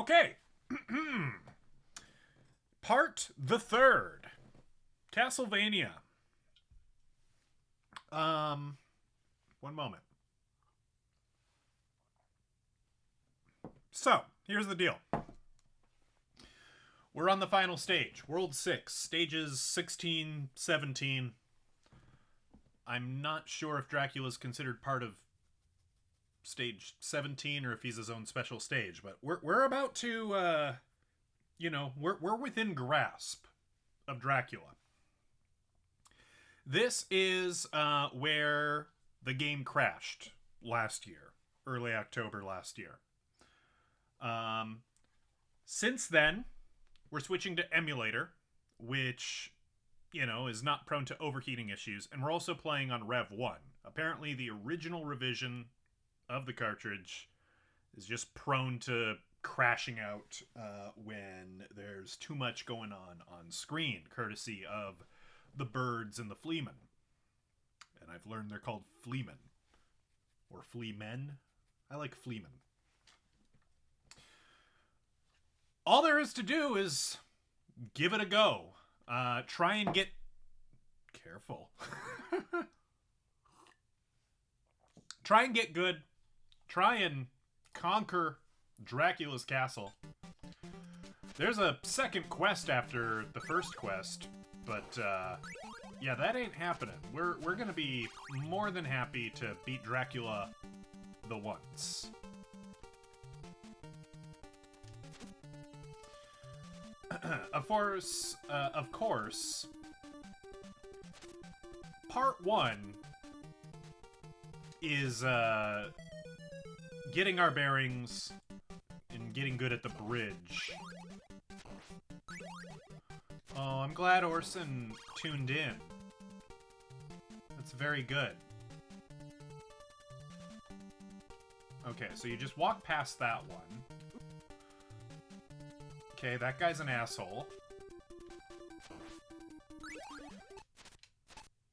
Okay. Part the third. Castlevania. One moment. So, here's the deal. We're on the final stage. World 6. Stages 16, 17. I'm not sure if Dracula's considered part of stage 17 or if he's his own special stage, but we're about to we're within grasp of Dracula. This is where the game crashed last year, early October last year. Since then, we're switching to emulator, which, is not prone to overheating issues, and we're also playing on Rev 1. Apparently, the original revision of the cartridge is just prone to crashing out when there's too much going on screen, courtesy of the birds and the fleamen. And I've learned they're called fleamen. Or fleamen. I like fleamen. All there is to do is give it a go. Try and get... Careful. Try and get good. Try and conquer Dracula's castle. There's a second quest after the first quest, but yeah, that ain't happening. We're gonna be more than happy to beat Dracula the once. Of course, part 1 is getting our bearings and getting good at the bridge. Oh, I'm glad Orson tuned in. That's very good. Okay, so you just walk past that one. Okay, that guy's an asshole.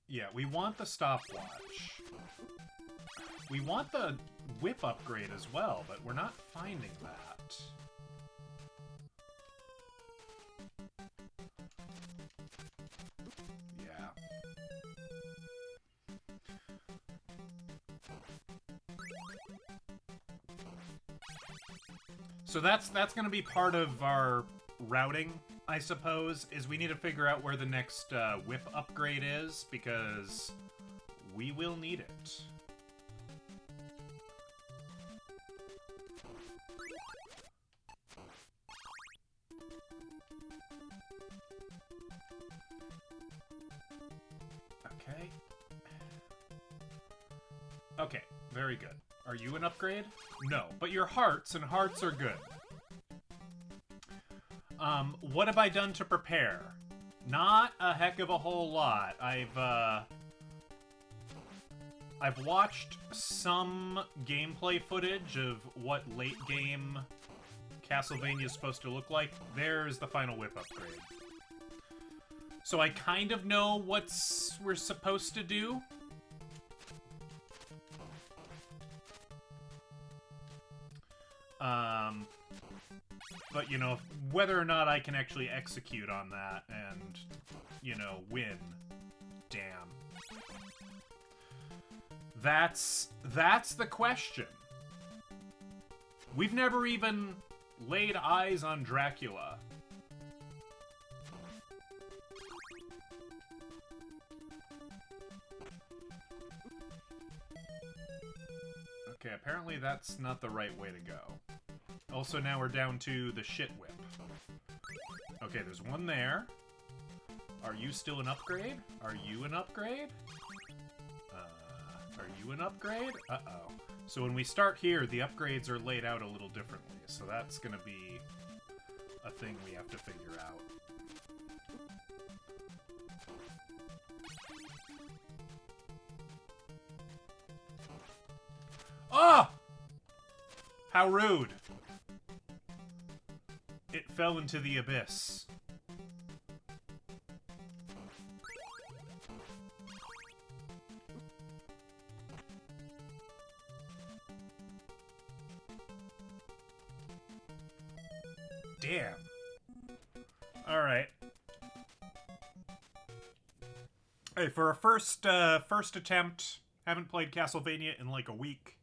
Yeah, we want the stopwatch. We want the whip upgrade as well, but we're not finding that. Yeah. So that's going to be part of our routing, I suppose, is we need to figure out where the next whip upgrade is, because we will need it. Okay. Okay, very good. Are you an upgrade? No, but you're hearts, and hearts are good. What have I done to prepare? Not a heck of a whole lot. I've watched some gameplay footage of what late game Castlevania is supposed to look like. There's the final whip upgrade. So I kind of know what we're supposed to do. But, whether or not I can actually execute on that and, win. Damn. That's the question. We've never even laid eyes on Dracula. Okay, apparently that's not the right way to go. Also, now we're down to the shit whip. Okay, there's one there. Are you still an upgrade? Are you an upgrade? Are you an upgrade? Uh-oh. So when we start here, the upgrades are laid out a little differently. So that's gonna be a thing we have to figure out. Oh! How rude. It fell into the abyss. damn. Alright. Hey, for a first attempt, haven't played Castlevania in like a week.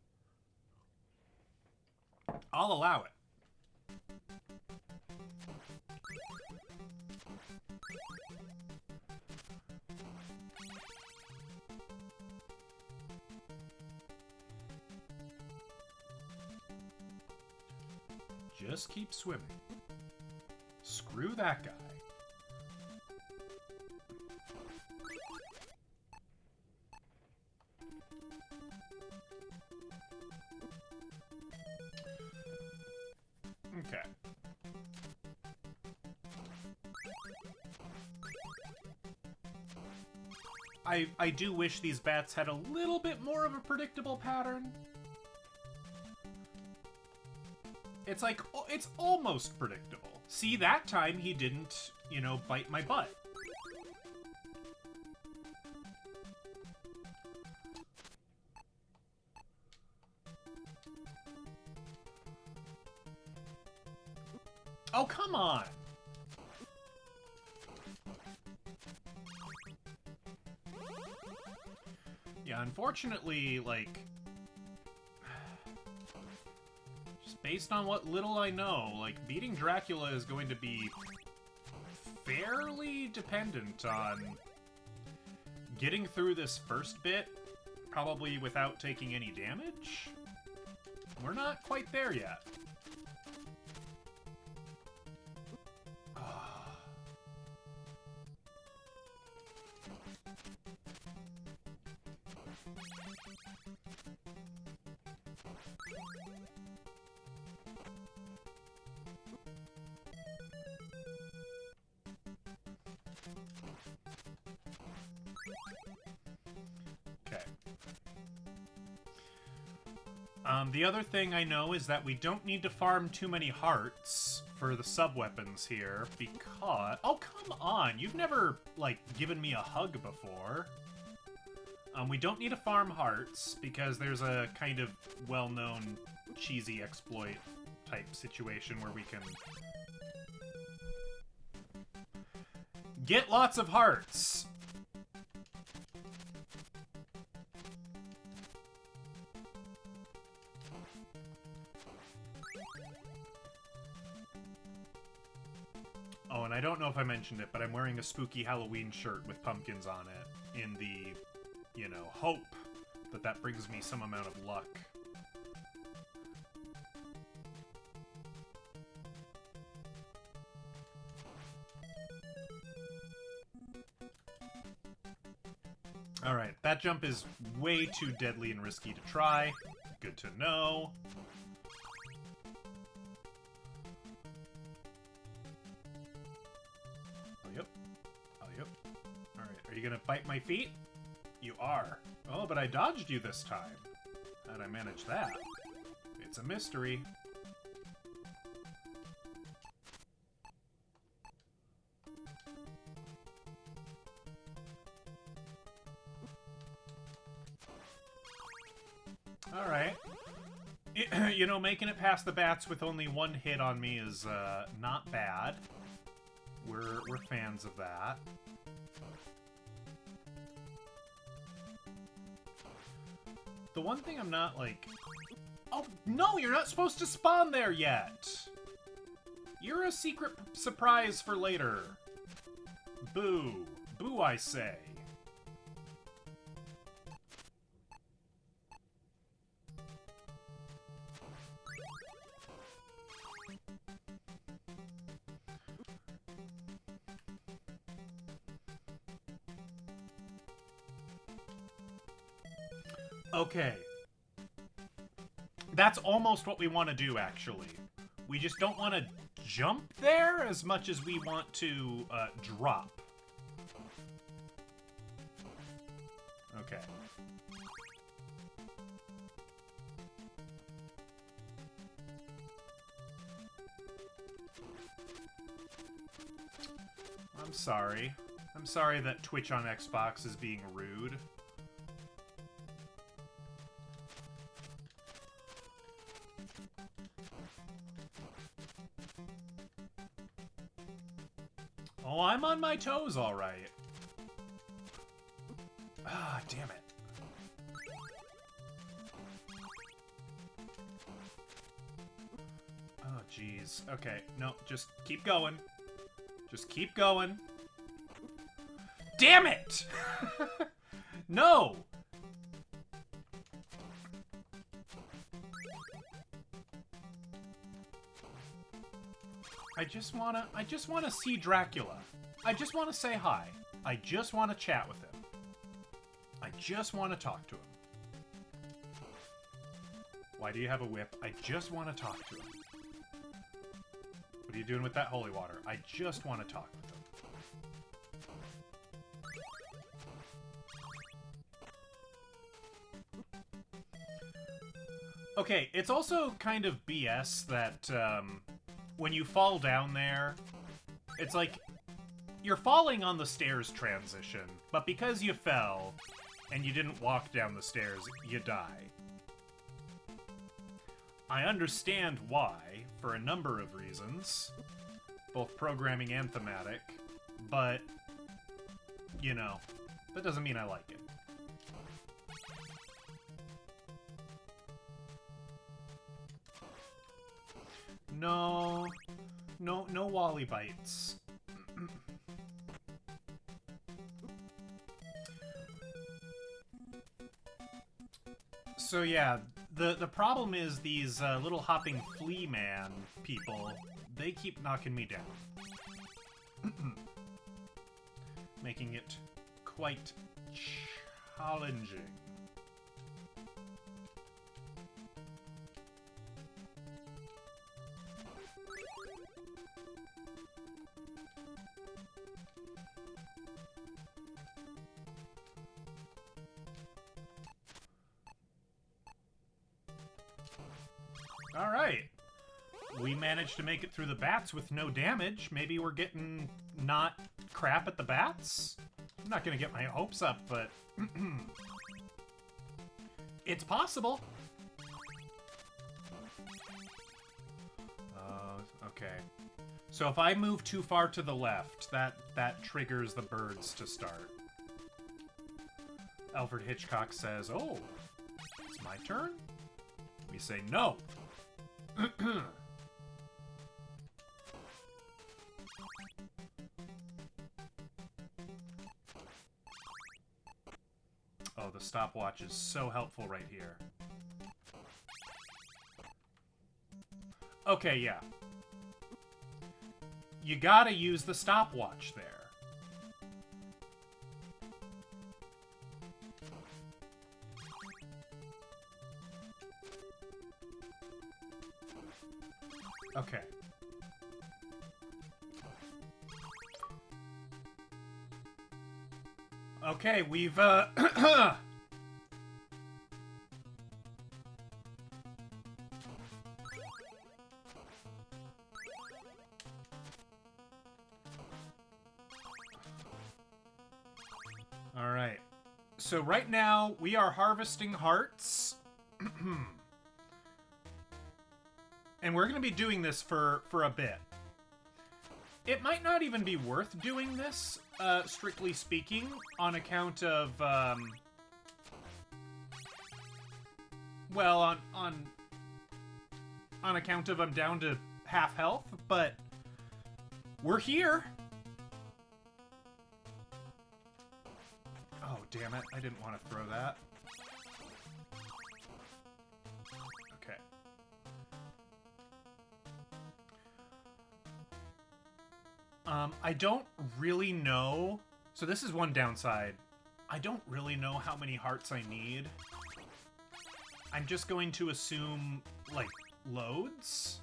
I'll allow it. Just keep swimming. Screw that guy. Okay. I do wish these bats had a little bit more of a predictable pattern. It's like, it's almost predictable. See, that time he didn't, you know, bite my butt. Oh, come on! Yeah, unfortunately, like... just based on what little I know, like, beating Dracula is going to be fairly dependent on getting through this first bit, probably without taking any damage. We're not quite there yet. Okay. The other thing I know is that we don't need to farm too many hearts for the sub-weapons here, because... Oh, come on! You've never, like, given me a hug before. We don't need to farm hearts, because there's a kind of well-known cheesy exploit type situation where we can get lots of hearts. Oh, and I don't know if I mentioned it, but I'm wearing a spooky Halloween shirt with pumpkins on it in the, you know, hope that that brings me some amount of luck. Alright, that jump is way too deadly and risky to try. Good to know. Oh, yep. Oh, yep. Alright, are you gonna bite my feet? You are. Oh, but I dodged you this time. How'd I manage that? It's a mystery. Alright. You know, making it past the bats with only one hit on me is not bad. We're fans of that. The one thing I'm not, like... Oh, no, you're not supposed to spawn there yet! You're a secret surprise for later. Boo. Boo, I say. Okay. That's almost what we want to do, actually. We just don't want to jump there as much as we want to drop. Okay. I'm sorry. I'm sorry that Twitch on Xbox is being rude. Oh, I'm on my toes, all right. Ah, damn it. Oh, jeez. Okay, no, just keep going. Just keep going. Damn it! No! I just wanna see Dracula. I just wanna say hi. I just wanna chat with him. I just wanna talk to him. Why do you have a whip? I just wanna talk to him. What are you doing with that holy water? I just wanna talk with him. Okay, it's also kind of BS that, when you fall down there, it's like, you're falling on the stairs transition, but because you fell, and you didn't walk down the stairs, you die. I understand why, for a number of reasons, both programming and thematic, but, you know, that doesn't mean I like it. No, no Wally bites. So yeah, the problem is these little hopping flea man people, they keep knocking me down. Making it quite challenging. Alright. We managed to make it through the bats with no damage. Maybe we're getting not crap at the bats? I'm not gonna get my hopes up, but... it's possible. Okay. So if I move too far to the left, that triggers the birds to start. Alfred Hitchcock says, oh, it's my turn? We say no. Oh, the stopwatch is so helpful right here. Okay, yeah. You gotta use the stopwatch there. Okay. Okay, we've, Alright. So right now, we are harvesting hearts. And we're going to be doing this for a bit. It might not even be worth doing this, strictly speaking, on account of, well, on account of I'm down to half health, but we're here. Oh, damn it. I didn't want to throw that. Okay. I don't really know. So this is one downside. I don't really know how many hearts I need. I'm just going to assume, like, loads.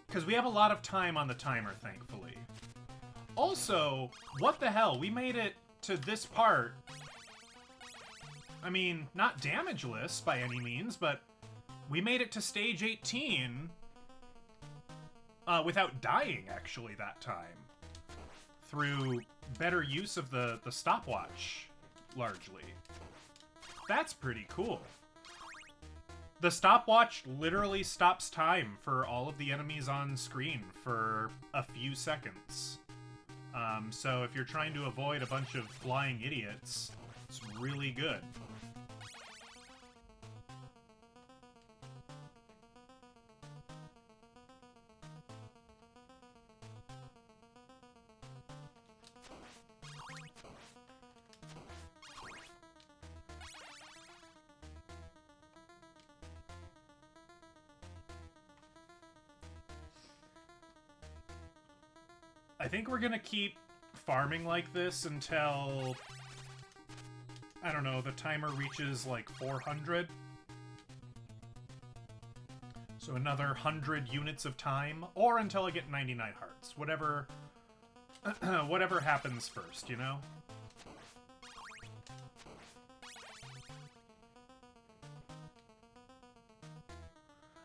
Because we have a lot of time on the timer, thankfully. Also, what the hell? We made it to this part. I mean, not damageless by any means, but we made it to stage 18 without dying, actually, that time. Through better use of the stopwatch, largely. That's pretty cool. The stopwatch literally stops time for all of the enemies on screen for a few seconds. So if you're trying to avoid a bunch of flying idiots, it's really good. I think we're gonna keep farming like this until, I don't know, the timer reaches like 400. So another 100 units of time, or until I get 99 hearts. Whatever, whatever happens first, you know?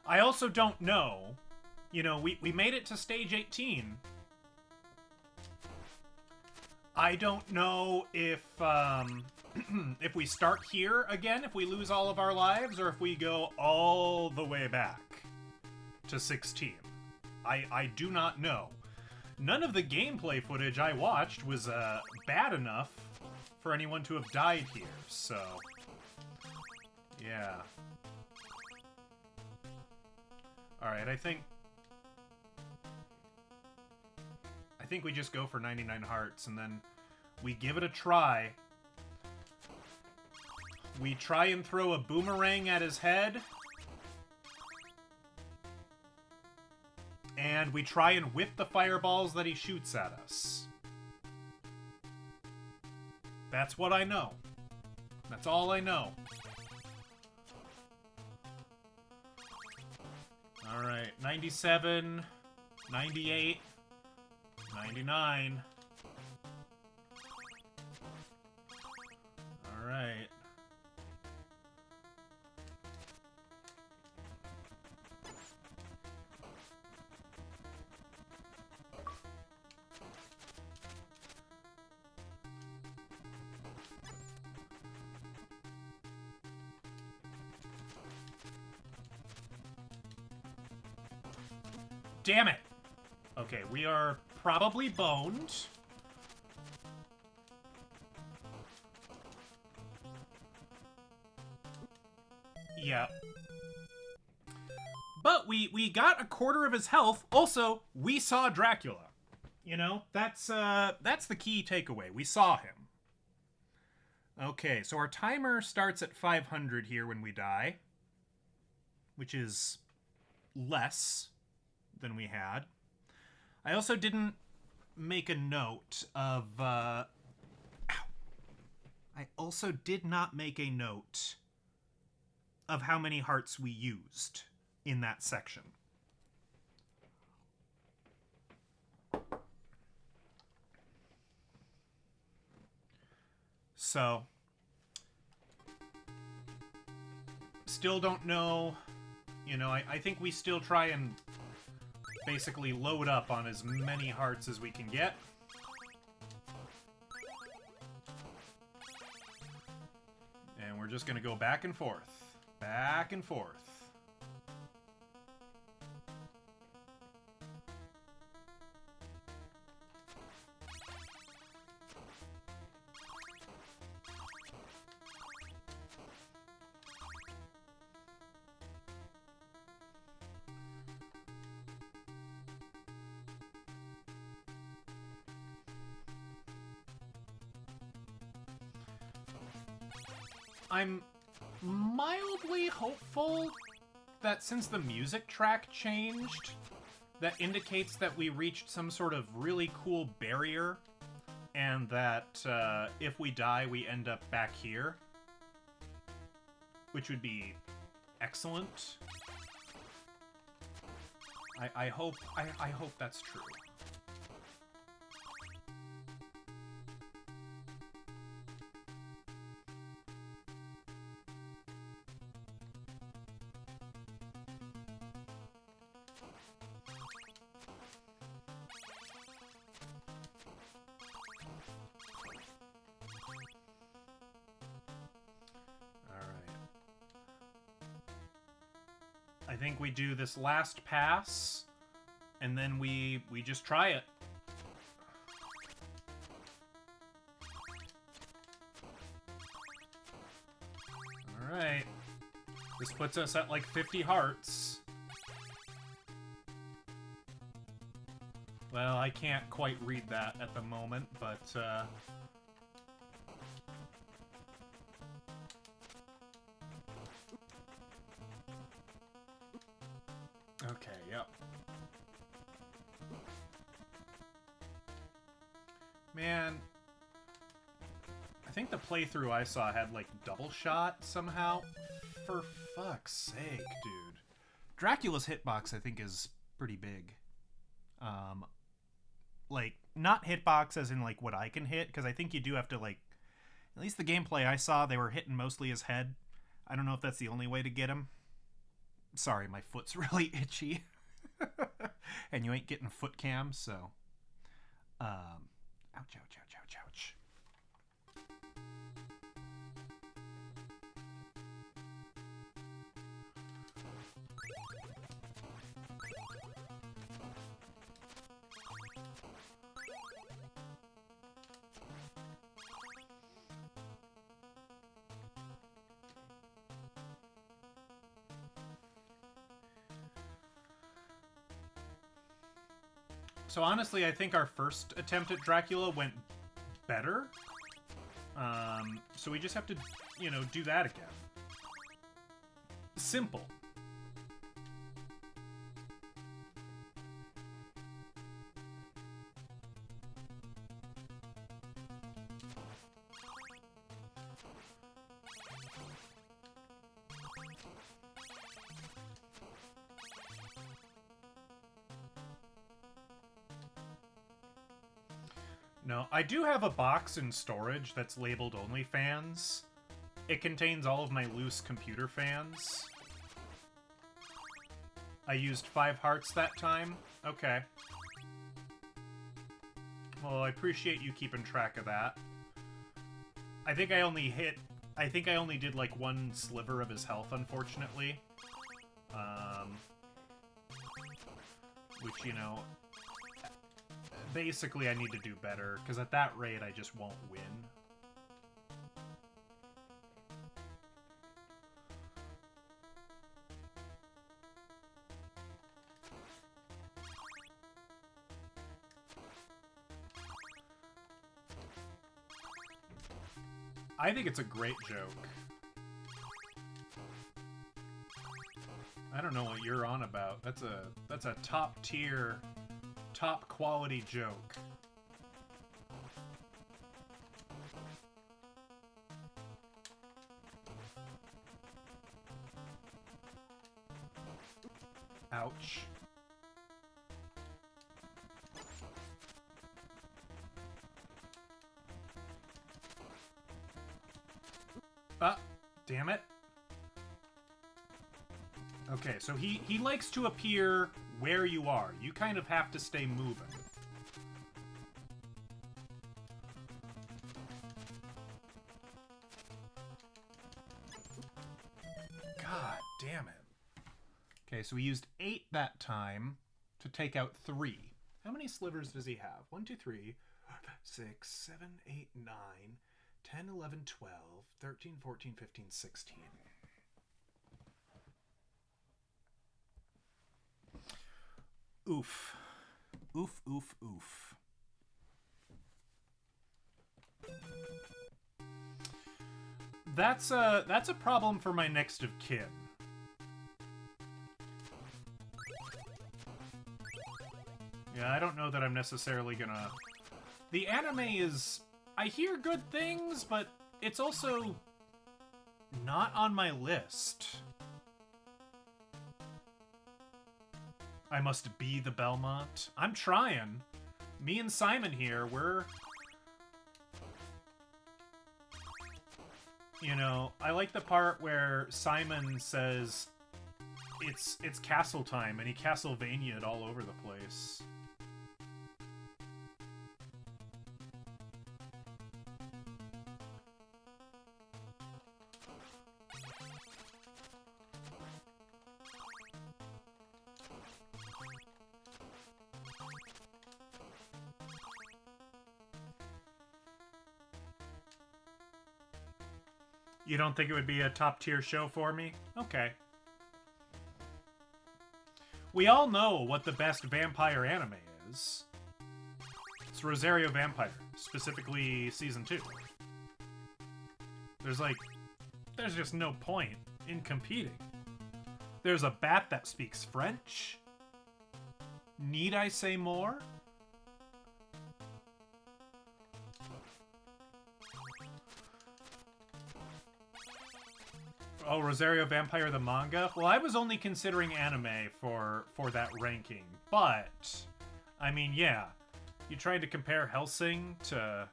I also don't know, you know, we made it to stage 18. I don't know if if we start here again, if we lose all of our lives, or if we go all the way back to 16. I do not know. None of the gameplay footage I watched was bad enough for anyone to have died here, so yeah. Alright, I think we just go for 99 hearts, and then we give it a try. We try and throw a boomerang at his head. And we try and whip the fireballs that he shoots at us. That's what I know. That's all I know. Alright, 97, 98... 99. Alright. Damn it! Okay, we are probably boned. Yeah. But we got a quarter of his health. Also, we saw Dracula. You know, that's the key takeaway. We saw him. Okay, so our timer starts at 500 here when we die, which is less than we had. I also didn't make a note of, I also did not make a note of how many hearts we used in that section. So, still don't know, you know, I think we still try and basically load up on as many hearts as we can get. And we're just gonna go back and forth. Back and forth. I'm mildly hopeful that since the music track changed, that indicates that we reached some sort of really cool barrier, and that if we die, we end up back here, which would be excellent. I hope that's true. I think we do this last pass, and then we just try it. Alright. This puts us at like 50 hearts. Well, I can't quite read that at the moment, but, okay, yep. Man, I think the playthrough I saw had, like, double shot somehow. For fuck's sake, dude. Dracula's hitbox, I think, is pretty big. Like, not hitbox as in, like, what I can hit, because I think you do have to, like... At least the gameplay I saw, they were hitting mostly his head. I don't know if that's the only way to get him. Sorry, my foot's really itchy. And you ain't getting foot cams, so... ouch, ouch, ouch, ouch, ouch. So honestly, I think our first attempt at Dracula went better. So we just have to, you know, do that again. Simple. No, I do have a box in storage that's labeled OnlyFans. It contains all of my loose computer fans. I used 5 hearts that time. Okay. Well, I appreciate you keeping track of that. I think I only did like 1 sliver of his health, unfortunately. Which, you know... Basically, I need to do better, because at that rate, I just won't win. I think it's a great joke. I don't know what you're on about. That's a top tier... top quality joke. Ouch. Ah, damn it. Okay, so he likes to appear where you are. You kind of have to stay moving. God damn it. Okay, so we used 8 that time to take out 3. How many slivers does he have? 1, 2, 3, 6, 7, 8, 9, 10, 11, 12, 13, 14, 15, 16. Oof. Oof, oof, oof. That's a problem for my next of kin. Yeah, I don't know that I'm necessarily gonna... The anime is... I hear good things, but it's also not on my list. I must be the Belmont. I'm trying. Me and Simon here, we're... You know, I like the part where Simon says it's castle time, and he Castlevania'd all over the place. You don't think it would be a top tier show for me? Okay. We all know what the best vampire anime is. It's Rosario Vampire, specifically Season 2. There's just no point in competing. There's a bat that speaks French. Need I say more? Oh, Rosario Vampire the manga? Well, I was only considering anime for that ranking, but I mean, yeah. You tried to compare Hellsing to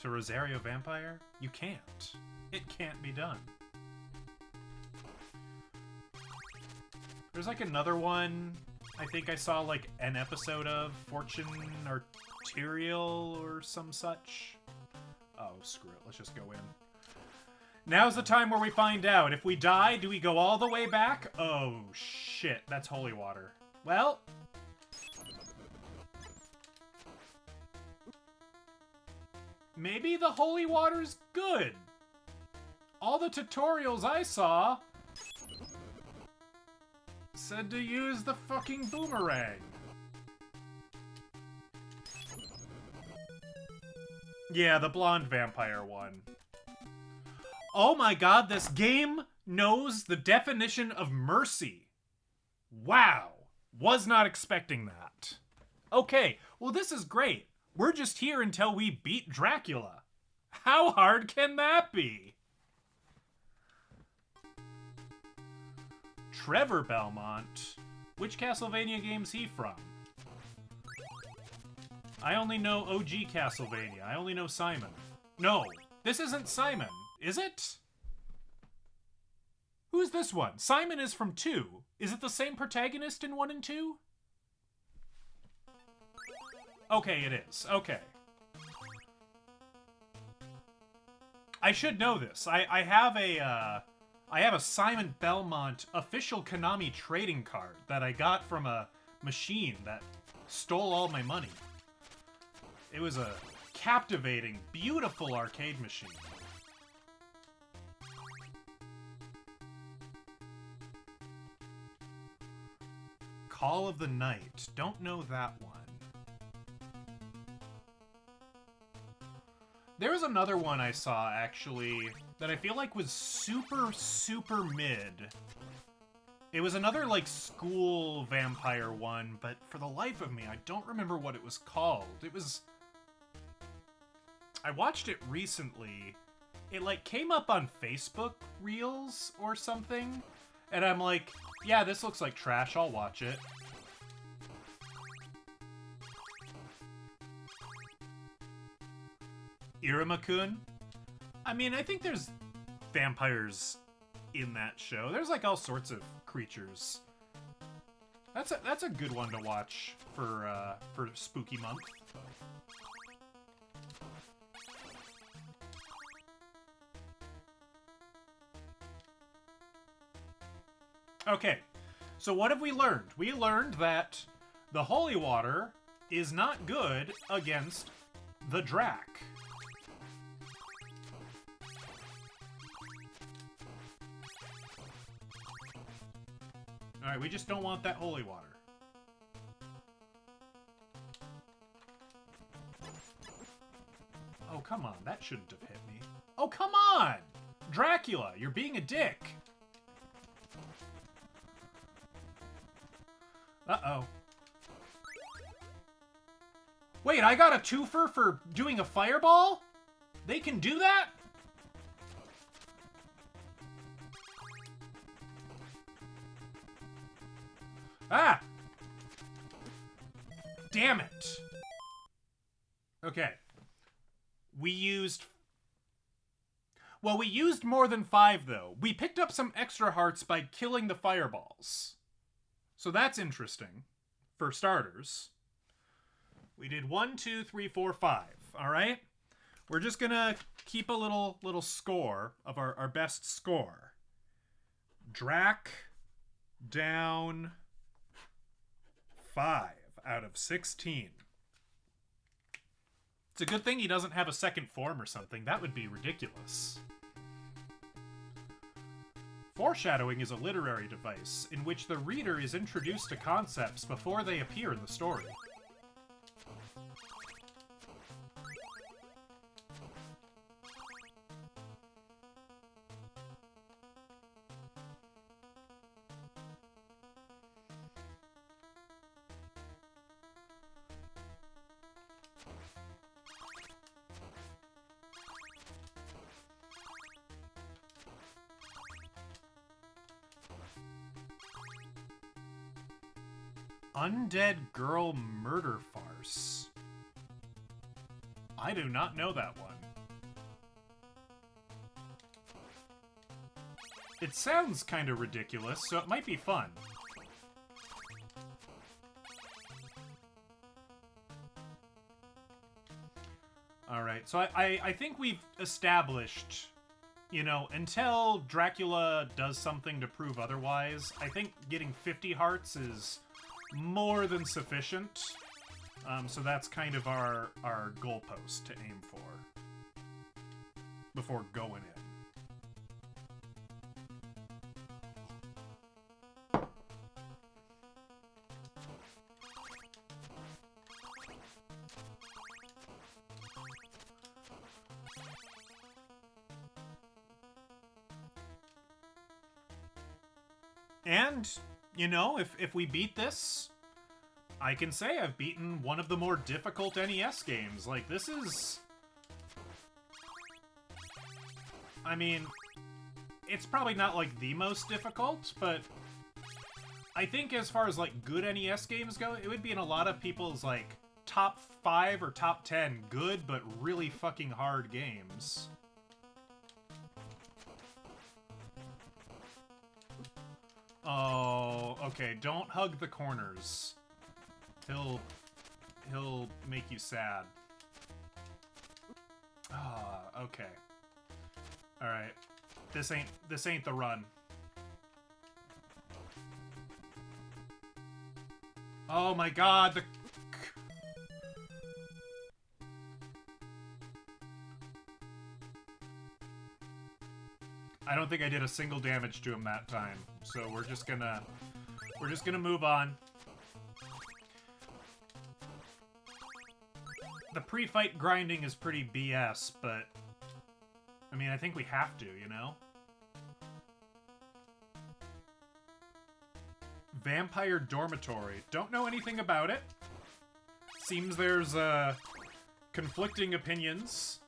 Rosario Vampire? You can't. It can't be done. There's like another one I think I saw like an episode of, Fortune Arterial or some such. Oh, screw it. Let's just go in. Now's the time where we find out. If we die, do we go all the way back? Oh, shit. That's holy water. Well... maybe the holy water's good. All the tutorials I saw said to use the fucking boomerang. Yeah, the blonde vampire one. Oh my god, this game knows the definition of mercy. Wow. Was not expecting that. Okay, well this is great. We're just here until we beat Dracula. How hard can that be? Trevor Belmont. Which Castlevania game's he from? I only know OG Castlevania. I only know Simon. No, this isn't Simon, is it? Who's this one? Simon is from 2. Is it the same protagonist in 1 and 2? Okay, it is. Okay. I should know this. I have a Simon Belmont official Konami trading card that I got from a machine that stole all my money. It was a captivating, beautiful arcade machine. Call of the Night. Don't know that one. There was another one I saw, actually, that I feel like was super, super mid. It was another, like, school vampire one, but for the life of me, I don't remember what it was called. It was... I watched it recently. It, like, came up on Facebook Reels or something, and I'm like, yeah, this looks like trash, I'll watch it. Iruma-kun? I mean, I think there's vampires in that show. There's like all sorts of creatures. That's a good one to watch for spooky month. Okay, so what have we learned? We learned that the holy water is not good against the Drac. Alright, we just don't want that holy water. Oh, come on. That shouldn't have hit me. Oh, come on! Dracula, you're being a dick. Uh-oh. Wait, I got a twofer for doing a fireball? They can do that? Ah! Damn it. Okay. We used more than 5, though. We picked up some extra hearts by killing the fireballs. So that's interesting, for starters. We did 1, 2, 3, 4, 5. All right? We're just gonna keep a little score of our best score. Drac down 5 out of 16. It's a good thing he doesn't have a second form or something. That would be ridiculous. Foreshadowing is a literary device in which the reader is introduced to concepts before they appear in the story. Undead Girl Murder Farce. I do not know that one. It sounds kind of ridiculous, so it might be fun. Alright, so I think we've established, you know, until Dracula does something to prove otherwise, I think getting 50 hearts is more than sufficient. So that's kind of our goalpost to aim for before going in. And, you know, if we beat this, I can say I've beaten one of the more difficult NES games. Like, this is... I mean, it's probably not, like, the most difficult, but I think as far as, like, good NES games go, it would be in a lot of people's, like, top 5 or top 10 good but really fucking hard games. Oh, okay, don't hug the corners. He'll make you sad. Ah, okay. All right. This ain't the run. Oh my god, the I don't think I did a single damage to him that time. So we're just gonna move on. The pre-fight grinding is pretty BS, but I mean, I think we have to, you know? Vampire Dormitory. Don't know anything about it. Seems there's conflicting opinions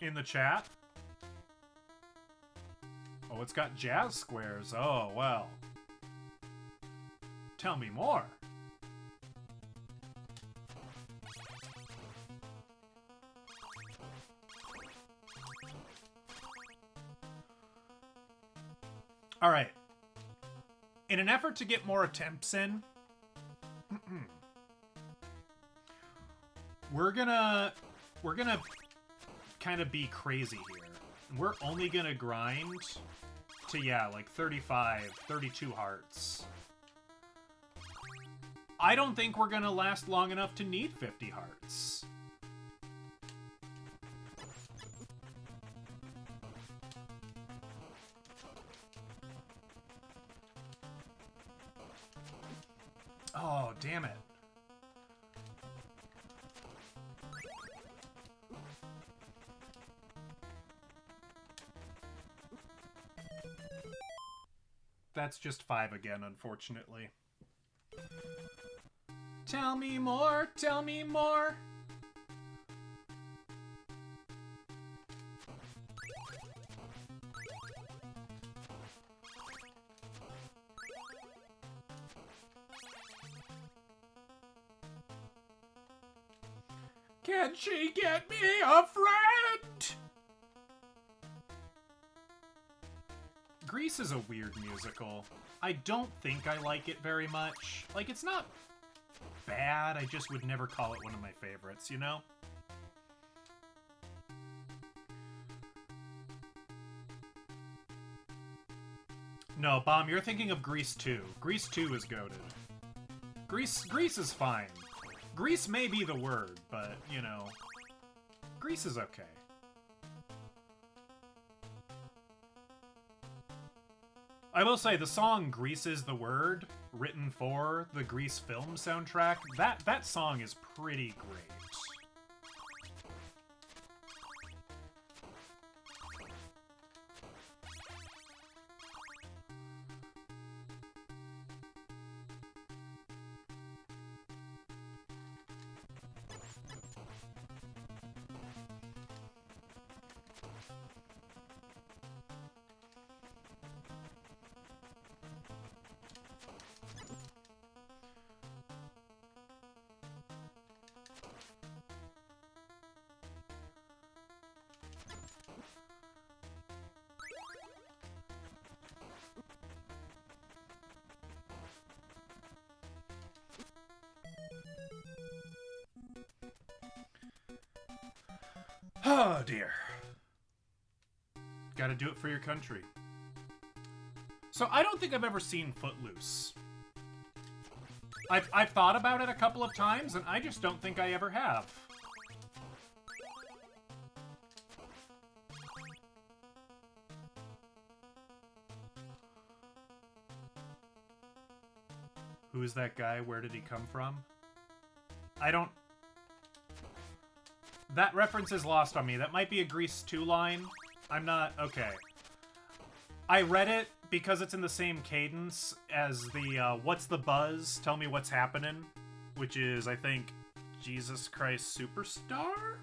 in the chat. Oh, it's got jazz squares. Oh, well. Tell me more. All right. In an effort to get more attempts in, we're gonna kind of be crazy here. We're only gonna grind to, yeah, like 35, 32 hearts. I don't think we're gonna last long enough to need 50 hearts. Oh, damn it. That's just 5 again, unfortunately. Tell me more, tell me more. Can she get me a friend? Grease is a weird musical. I don't think I like it very much. Like, it's not bad, I just would never call it one of my favorites, you know? No, Bomb, you're thinking of Grease 2. Grease 2 is goated. Grease is fine. Grease may be the word, but, you know, Grease is okay. I will say the song "Grease is the Word," written for the Grease film soundtrack, that song is pretty great. Oh dear. Gotta do it for your country. So I don't think I've ever seen Footloose. I've thought about it a couple of times, and I just don't think I ever have. Who is that guy? Where did he come from? I don't... That reference is lost on me. That might be a Grease 2 line. I'm not... Okay. I read it because it's in the same cadence as the, what's the buzz? Tell me what's happening. Which is, I think, Jesus Christ Superstar?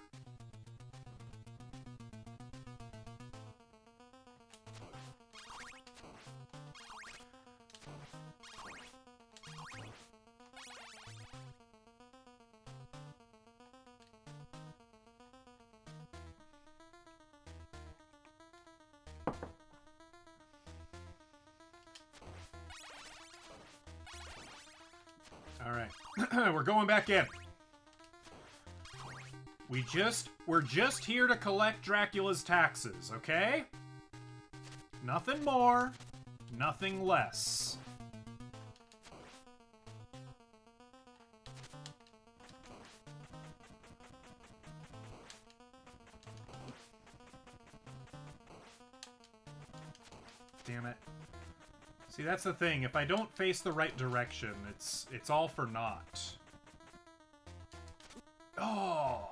Alright. We're going back in. We're just here to collect Dracula's taxes, okay? Nothing more, nothing less. Damn it. See, that's the thing. If I don't face the right direction, it's all for naught. Oh.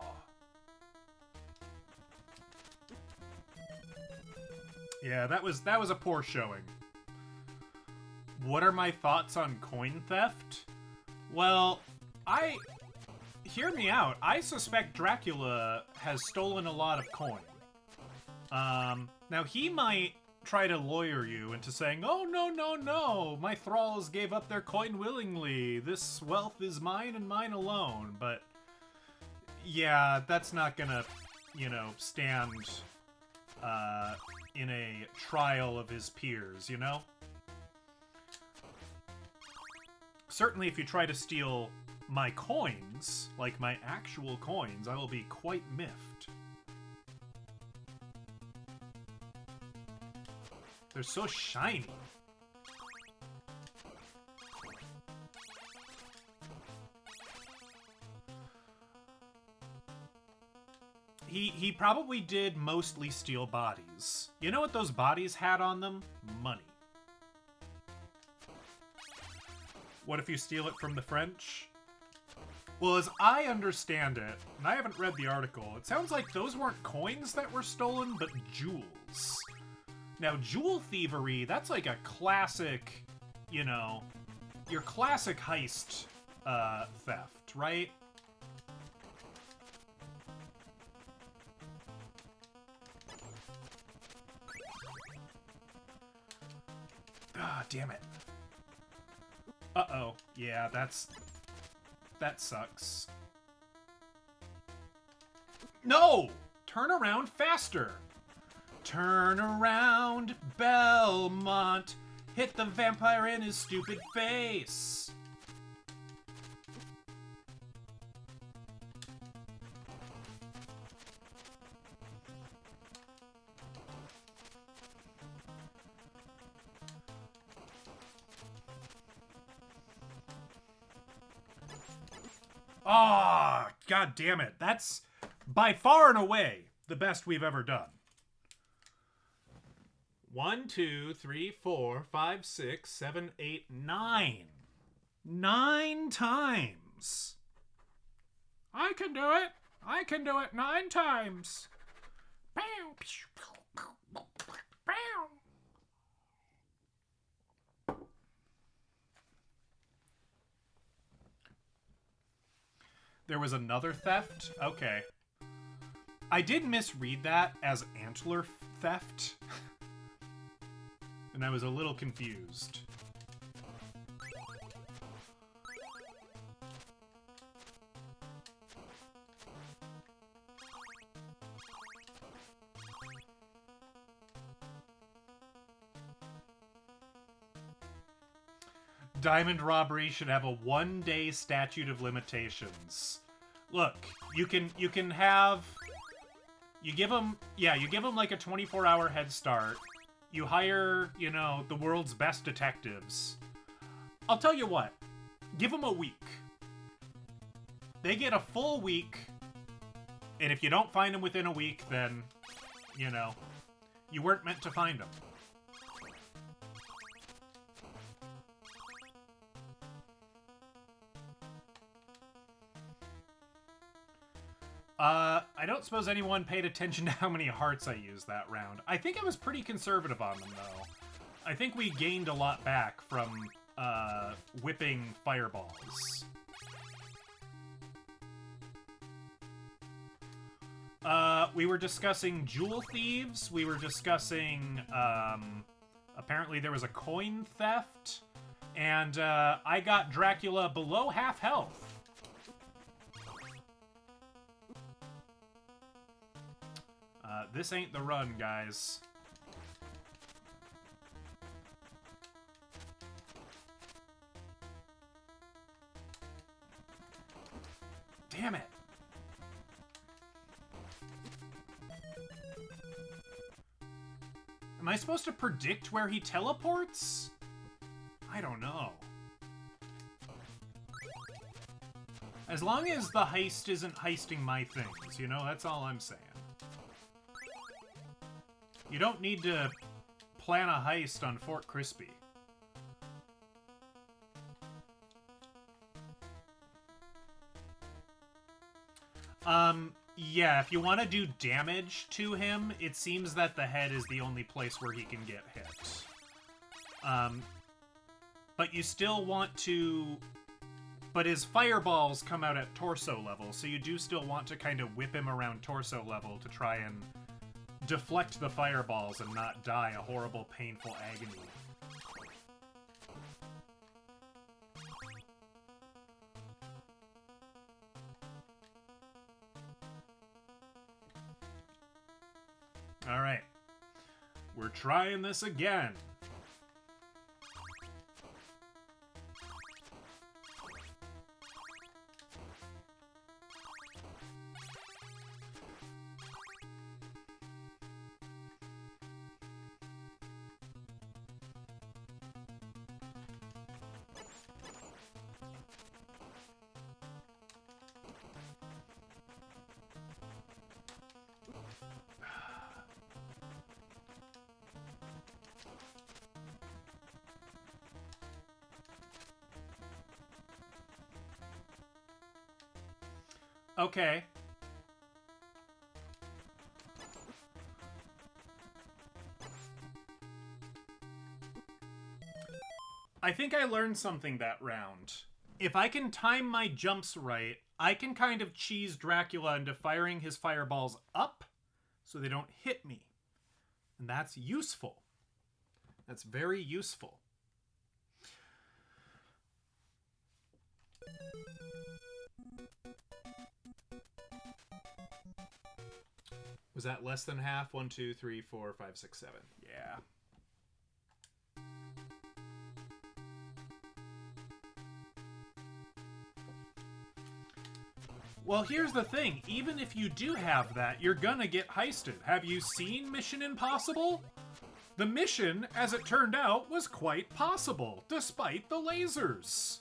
Yeah, that was a poor showing. What are my thoughts on coin theft? Well, hear me out. I suspect Dracula has stolen a lot of coin. Now he might try to lawyer you into saying, oh, no, my thralls gave up their coin willingly. This wealth is mine and mine alone. But, yeah, that's not gonna, stand in a trial of his peers, you know? Certainly if you try to steal my coins, like my actual coins, I will be quite miffed. They're so shiny. He probably did mostly steal bodies. You know what those bodies had on them? Money. What if you steal it from the French? Well, as I understand it, and I haven't read the article, it sounds like those weren't coins that were stolen, but jewels. Now, jewel thievery, that's like a classic, your classic heist theft, right? Ah, damn it. Uh-oh. Yeah, that sucks. No! Turn around faster! Turn around, Belmont! Hit the vampire in his stupid face! Ah, god damn it. That's by far and away the best we've ever done. 1, 2, 3, 4, 5, 6, 7, 8, 9. 9 times. I can do it. I can do it 9 times. There was another theft? Okay. I did misread that as antler theft. And I was a little confused. Diamond robbery should have a 1-day statute of limitations. Look, you can have... You give them like a 24-hour head start. You hire, you know, the world's best detectives. I'll tell you what. Give them a week. They get a full week. And if you don't find them within a week, then, you know, you weren't meant to find them. I don't suppose anyone paid attention to how many hearts I used that round. I think I was pretty conservative on them, though. I think we gained a lot back from, whipping fireballs. We were discussing jewel thieves. We were discussing, apparently there was a coin theft. And, I got Dracula below half health. This ain't the run, guys. Damn it. Am I supposed to predict where he teleports? I don't know. As long as the heist isn't heisting my things, you know, that's all I'm saying. You don't need to plan a heist on Fort Crispy. Yeah, if you want to do damage to him, it seems that the head is the only place where he can get hit. But you still want to... But his fireballs come out at torso level, so you do still want to kind of whip him around torso level to try and deflect the fireballs and not die a horrible, painful agony. Alright. We're trying this again. Okay. I think I learned something that round. If I can time my jumps right, I can kind of cheese Dracula into firing his fireballs up so they don't hit me. And that's useful. That's very useful. Was that less than half? 1, 2, 3, 4, 5, 6, 7. Yeah. Well, here's the thing. Even if you do have that, you're gonna get heisted. Have you seen Mission Impossible? The mission, as it turned out, was quite possible, despite the lasers.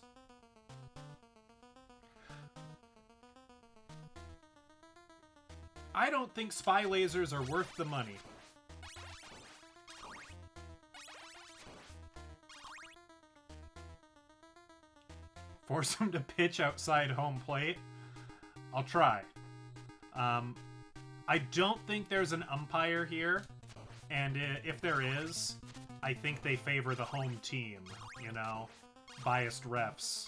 I don't think spy lasers are worth the money. Force him to pitch outside home plate. I'll try. I don't think there's an umpire here, and if there is, I think they favor the home team, you know? Biased refs.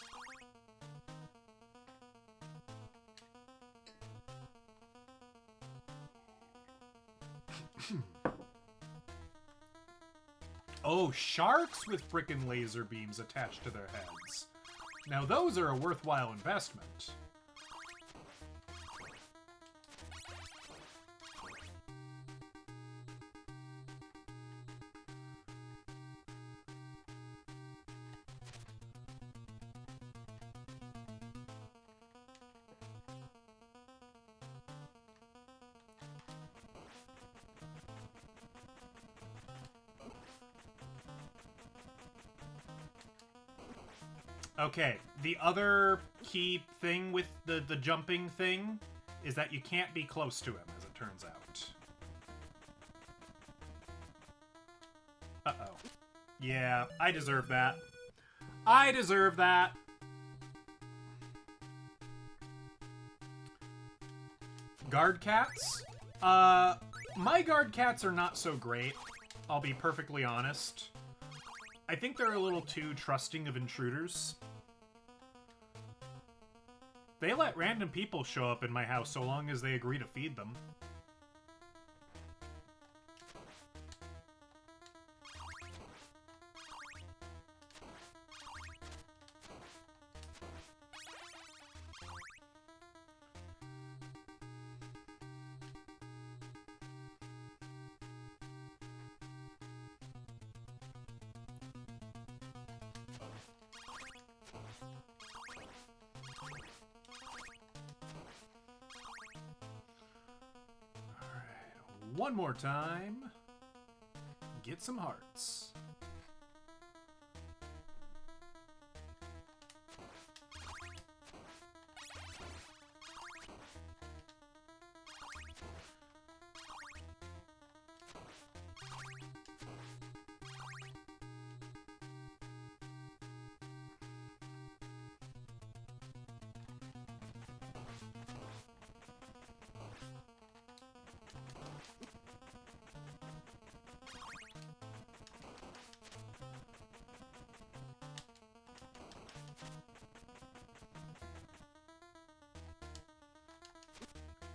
Oh, sharks with frickin' laser beams attached to their heads. Now those are a worthwhile investment. Okay, the other key thing with the jumping thing is that you can't be close to him, as it turns out. Uh-oh. Yeah, I deserve that. I deserve that! Guard cats? My guard cats are not so great, I'll be perfectly honest. I think they're a little too trusting of intruders. They let random people show up in my house so long as they agree to feed them. One more time. Get some hearts.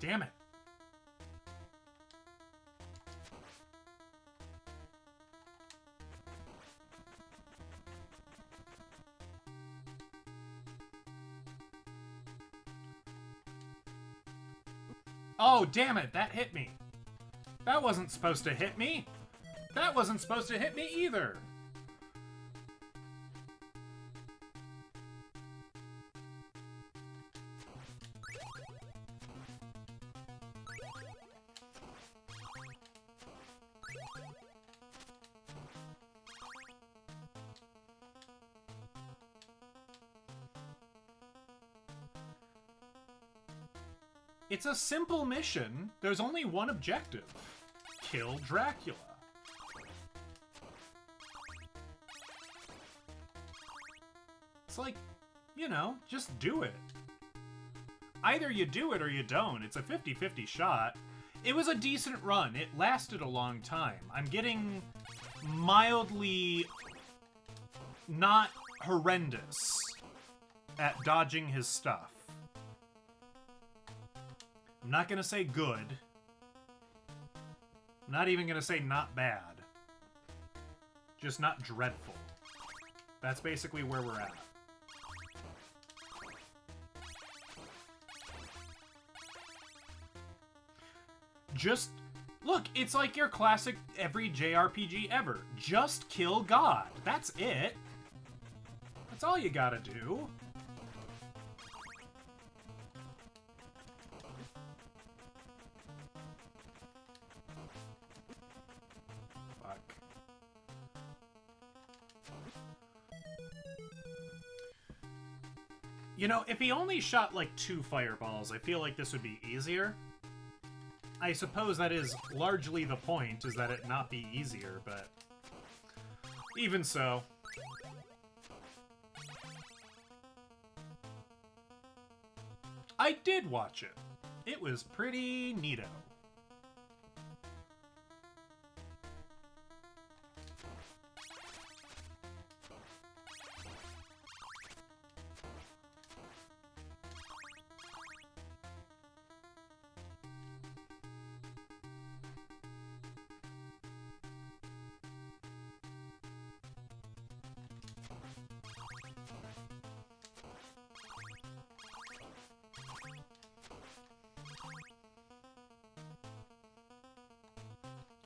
Damn it. Oh, damn it. That hit me. That wasn't supposed to hit me. That wasn't supposed to hit me either. It's a simple mission. There's only one objective. Kill Dracula. It's like, you know, just do it. Either you do it or you don't. It's a 50-50 shot. It was a decent run. It lasted a long time. I'm getting mildly not horrendous at dodging his stuff. I'm not gonna say good. I'm not even gonna say not bad. Just not dreadful. That's basically where we're at. Just, look, it's like your classic every JRPG ever. Just kill God. That's it. That's all you gotta do. You know, if he only shot like 2 fireballs, I feel like this would be easier. I suppose that is largely the point, is that it not be easier, but even so. I did watch it. It was pretty neato.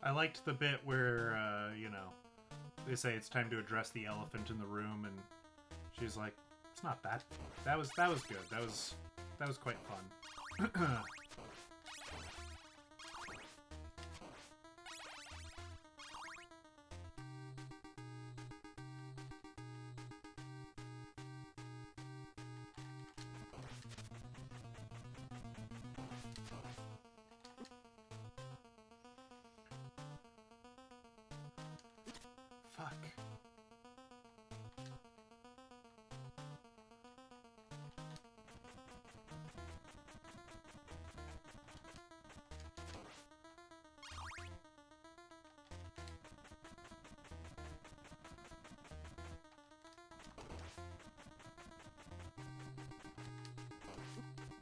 I liked the bit where, you know, they say it's time to address the elephant in the room, and she's like, "It's not that. That was good. That was quite fun." Fuck.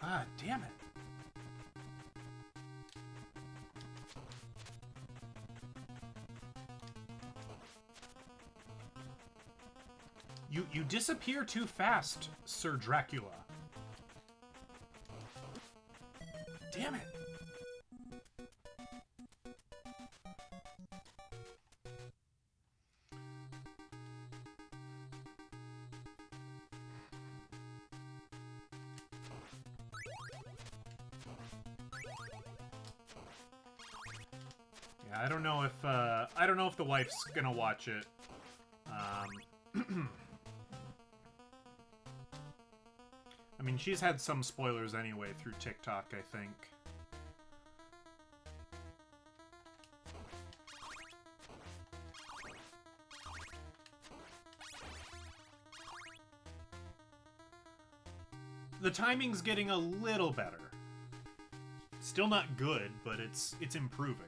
Ah, damn it. You disappear too fast, Sir Dracula. Damn it. Yeah, I don't know if the wife's gonna watch it. I mean, she's had some spoilers anyway through TikTok, I think. The timing's getting a little better. Still not good, but it's improving.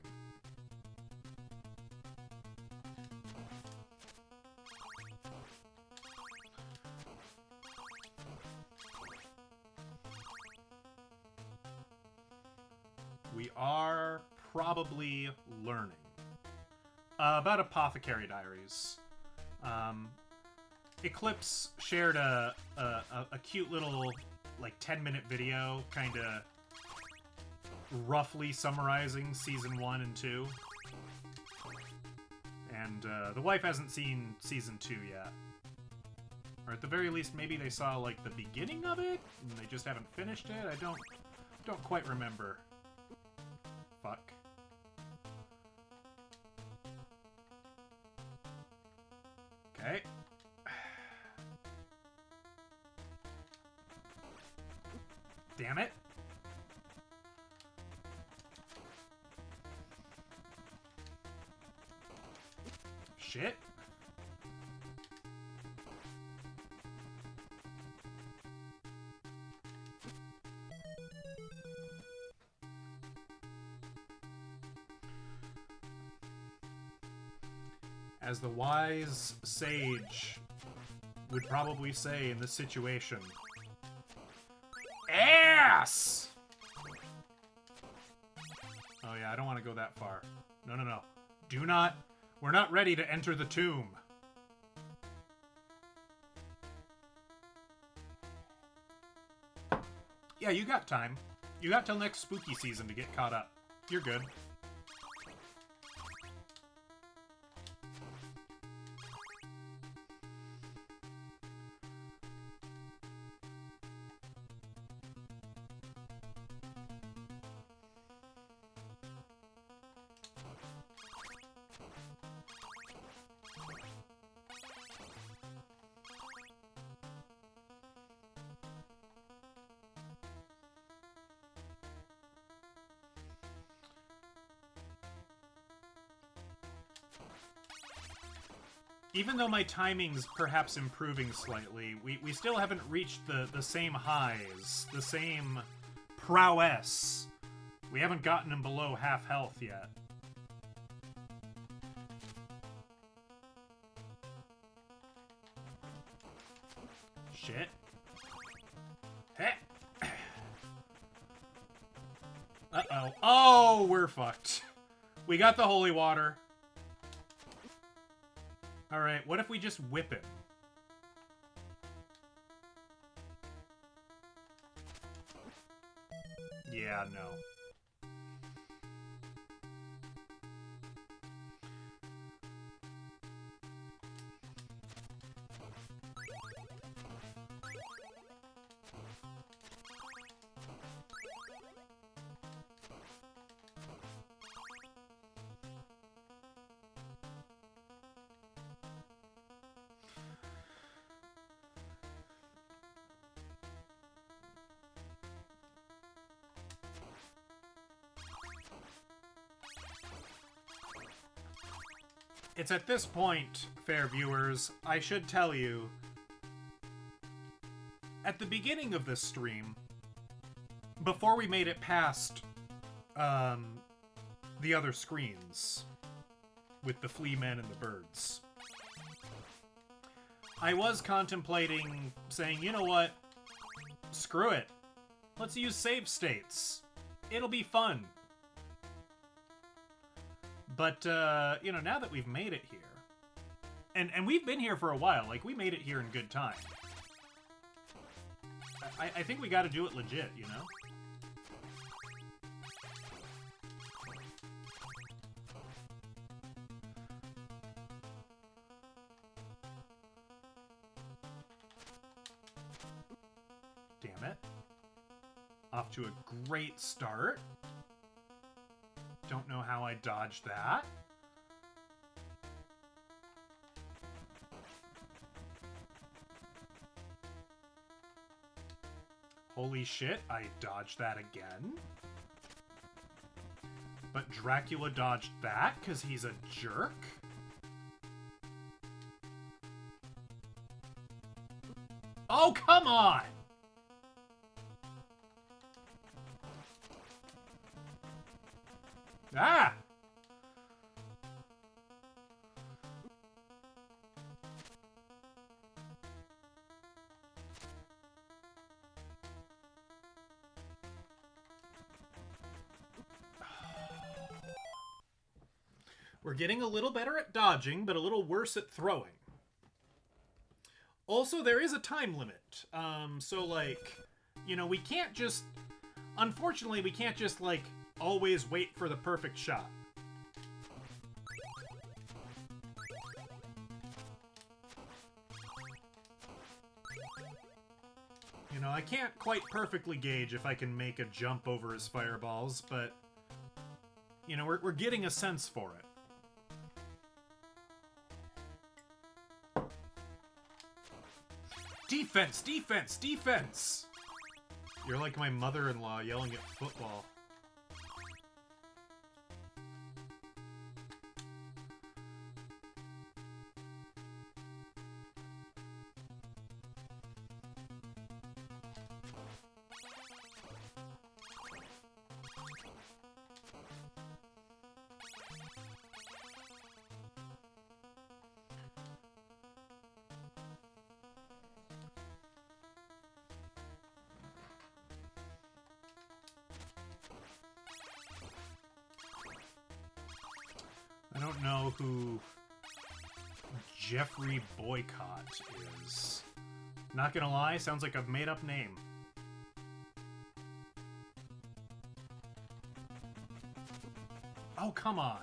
We are probably learning about Apothecary Diaries. Eclipse shared a cute little, like, 10-minute video, kind of roughly summarizing Season 1 and 2. And the wife hasn't seen Season 2 yet. Or at the very least, maybe they saw, like, the beginning of it, and they just haven't finished it? I don't quite remember. Fuck. Okay. Damn it. Shit. As the wise sage would probably say in this situation, ass! Oh yeah, I don't want to go that far. No, no, no. Do not. We're not ready to enter the tomb. Yeah, you got time. You got till next spooky season to get caught up. You're good. Even though my timing's perhaps improving slightly, we still haven't reached the same highs, the same prowess. We haven't gotten him below half health yet. Shit. Hey. Uh-oh. Oh, we're fucked. We got the holy water. Alright, what if we just whip him? Yeah, no. It's at this point, fair viewers, I should tell you, at the beginning of this stream, before we made it past the other screens with the flea men and the birds, I was contemplating saying, you know what, screw it, let's use save states, it'll be fun. But, you know, now that we've made it here, and we've been here for a while, like, we made it here in good time. I think we gotta do it legit, you know? Damn it. Off to a great start. Don't know how I dodged that. Holy shit, I dodged that again. But Dracula dodged that because he's a jerk. Oh, come on! Ah! We're getting a little better at dodging, but a little worse at throwing. Also, there is a time limit. So, like, you know, we can't just... Unfortunately, we can't just, like, always wait for the perfect shot. You know, I can't quite perfectly gauge if I can make a jump over his fireballs, but... You know, we're getting a sense for it. Defense! Defense! Defense! You're like my mother-in-law yelling at football. I don't know who Jeffrey Boycott is. Not gonna lie, sounds like a made-up name. Oh, come on.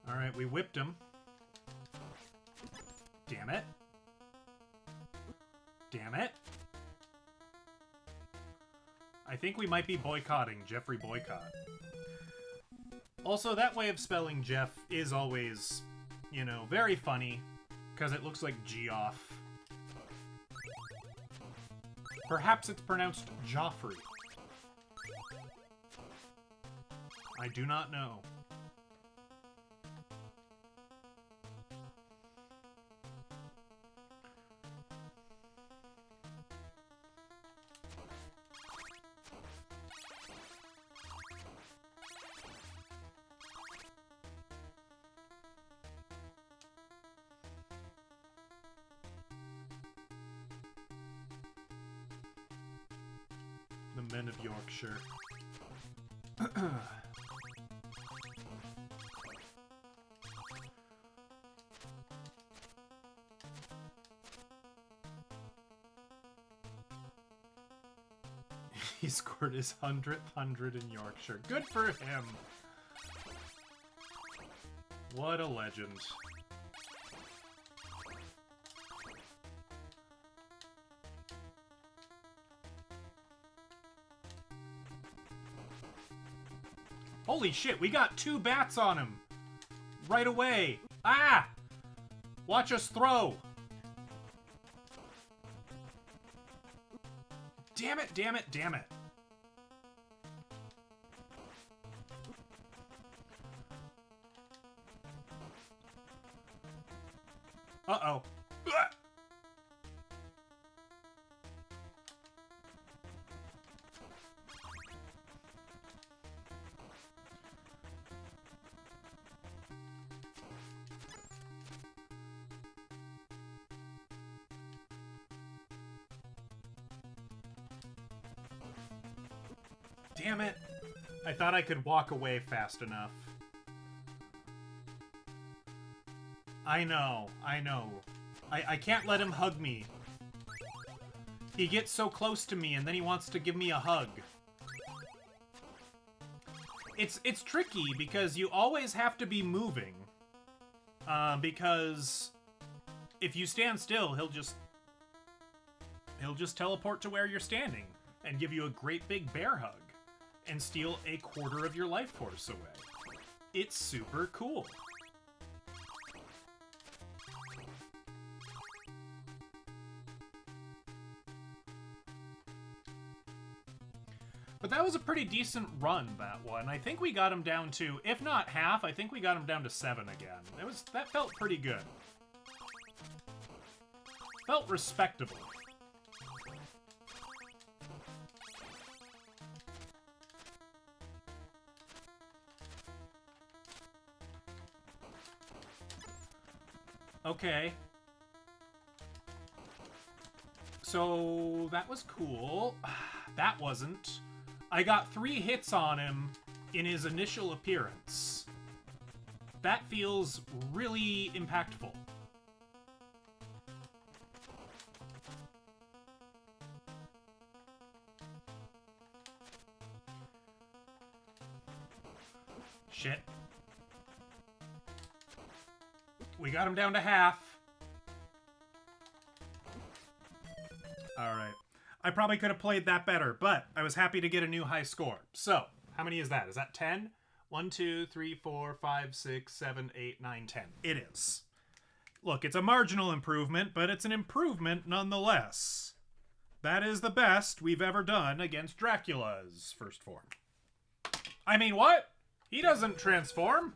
Alright, we whipped him. Damn it. Damn it. I think we might be boycotting Jeffrey Boycott. Also, that way of spelling Jeff is always, you know, very funny, because it looks like Geoff. Perhaps it's pronounced Joffrey. I do not know. The men of Yorkshire. He scored his 100th 100 in Yorkshire. Good for him. What a legend. Holy shit, we got 2 bats on him. Right away. Ah! Watch us throw. Damn it, damn it, damn it. Uh-oh. Damn it. I thought I could walk away fast enough. I know, I know. I can't let him hug me. He gets so close to me and then he wants to give me a hug. It's tricky because you always have to be moving. Because if you stand still, he'll just teleport to where you're standing and give you a great big bear hug and steal a quarter of your life force away. It's super cool. But that was a pretty decent run, that one. I think we got him down to, if not half, I think we got him down to 7 again. That felt pretty good. Felt respectable. Okay. So, that was cool. That wasn't. I got 3 hits on him in his initial appearance. That feels really impactful. Shit. We got him down to half. Alright. I probably could have played that better, but I was happy to get a new high score. So, how many is that? Is that 10? 1, 2, 3, 4, 5, 6, 7, 8, 9, 10. It is. Look, it's a marginal improvement, but it's an improvement nonetheless. That is the best we've ever done against Dracula's first form. I mean, what? He doesn't transform.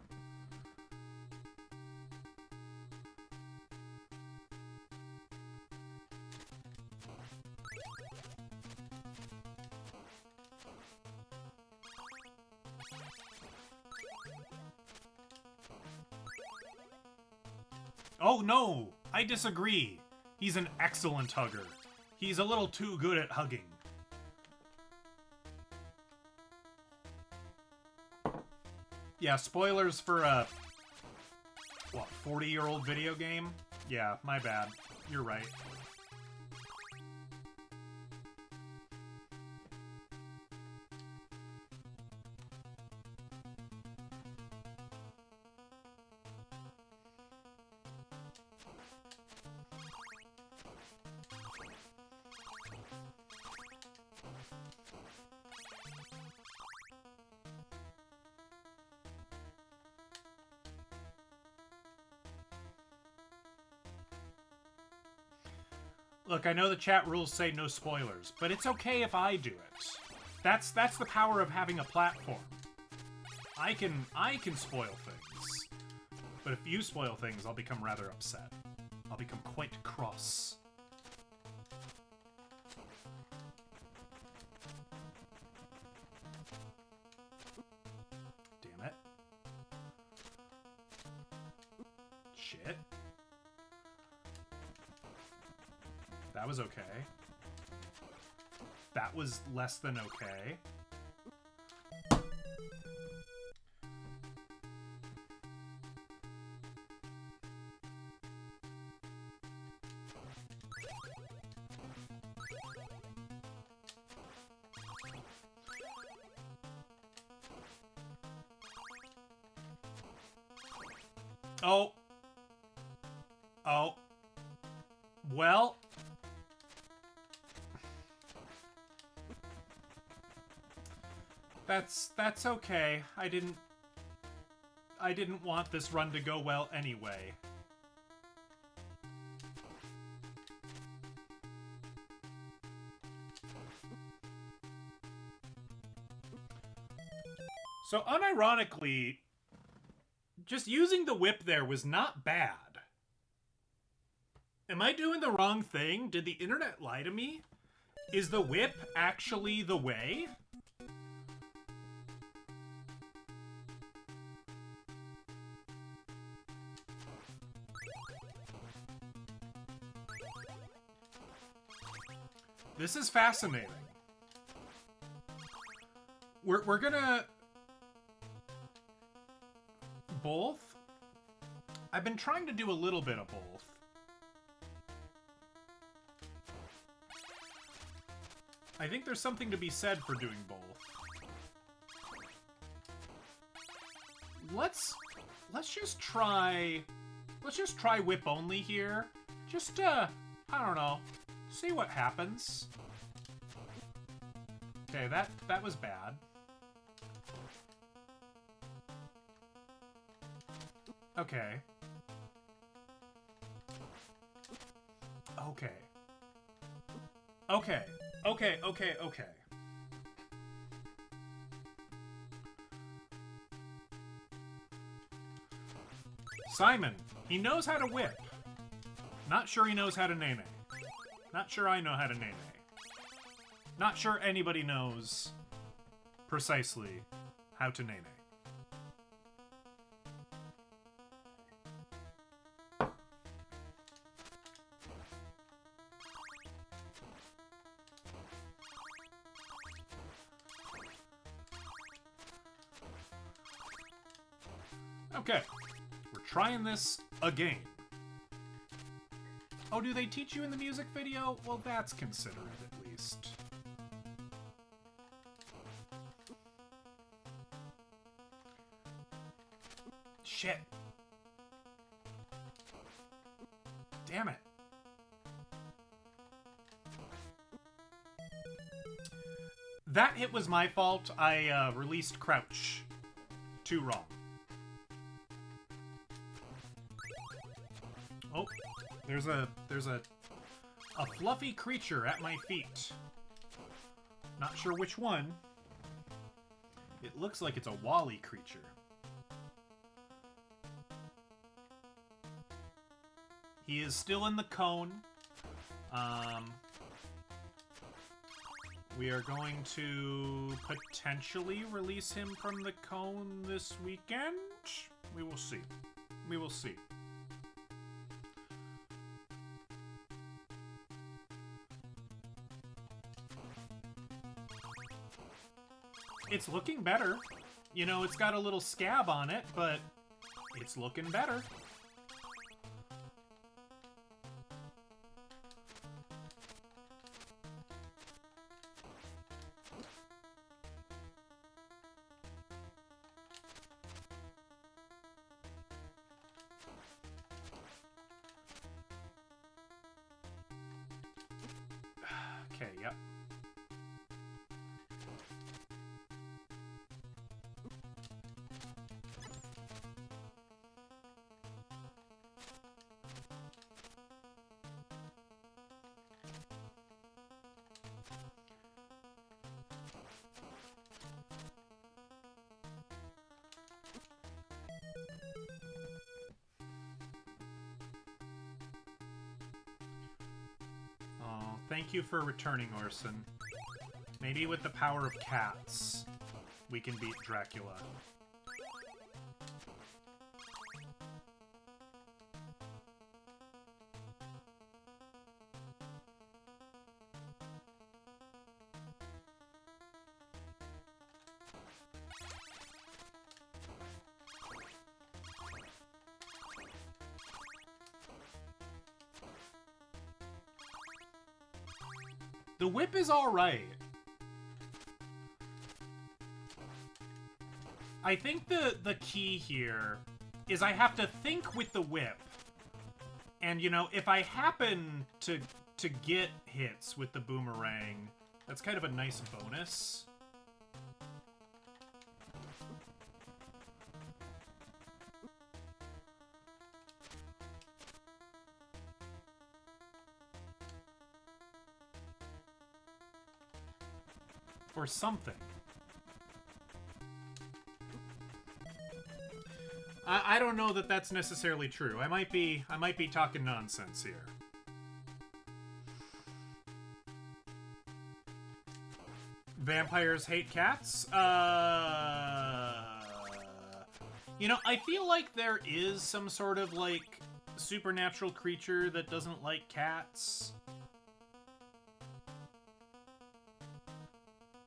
Oh no, I disagree. He's an excellent hugger. He's a little too good at hugging. Yeah, spoilers for a, what, 40-year-old video game? Yeah, my bad. You're right. Look, I know the chat rules say no spoilers, but it's okay if I do it. That's the power of having a platform. I can spoil things. But if you spoil things, I'll become rather upset. I'll become quite cross. Damn it. Shit. That was okay. That was less than okay. Oh. Oh. Well. That's okay. I didn't want this run to go well anyway. So unironically, just using the whip there was not bad. Am I doing the wrong thing? Did the internet lie to me? Is the whip actually the way? This is fascinating. We're gonna... Both? I've been trying to do a little bit of both. I think there's something to be said for doing both. Let's just try whip only here. Just I don't know. See what happens. Okay, that was bad. Okay. Okay. Okay. Okay, okay, okay. Simon, he knows how to whip. Not sure he knows how to nay-nay. Not sure I know how to nay-nay. Not sure anybody knows precisely how to nay-nay. Okay, we're trying this again. Oh, do they teach you in the music video? Well, that's considerate, at least. Shit. Damn it. That hit was my fault. I released crouch too wrong. Oh, there's a fluffy creature at my feet. Not sure which one. It looks like it's a Wally creature. He is still in the cone. We are going to potentially release him from the cone this weekend. We will see. We will see. It's looking better. You know, it's got a little scab on it, but it's looking better. Okay, yep. Thank you for returning, Orson. Maybe with the power of cats, we can beat Dracula. The whip is alright. I think the key here is I have to think with the whip. And, you know, if I happen to get hits with the boomerang, that's kind of a nice bonus. Or something. I don't know that that's necessarily true. I might be talking nonsense here. Vampires hate cats? You know, I feel like there is some sort of, like, supernatural creature that doesn't like cats.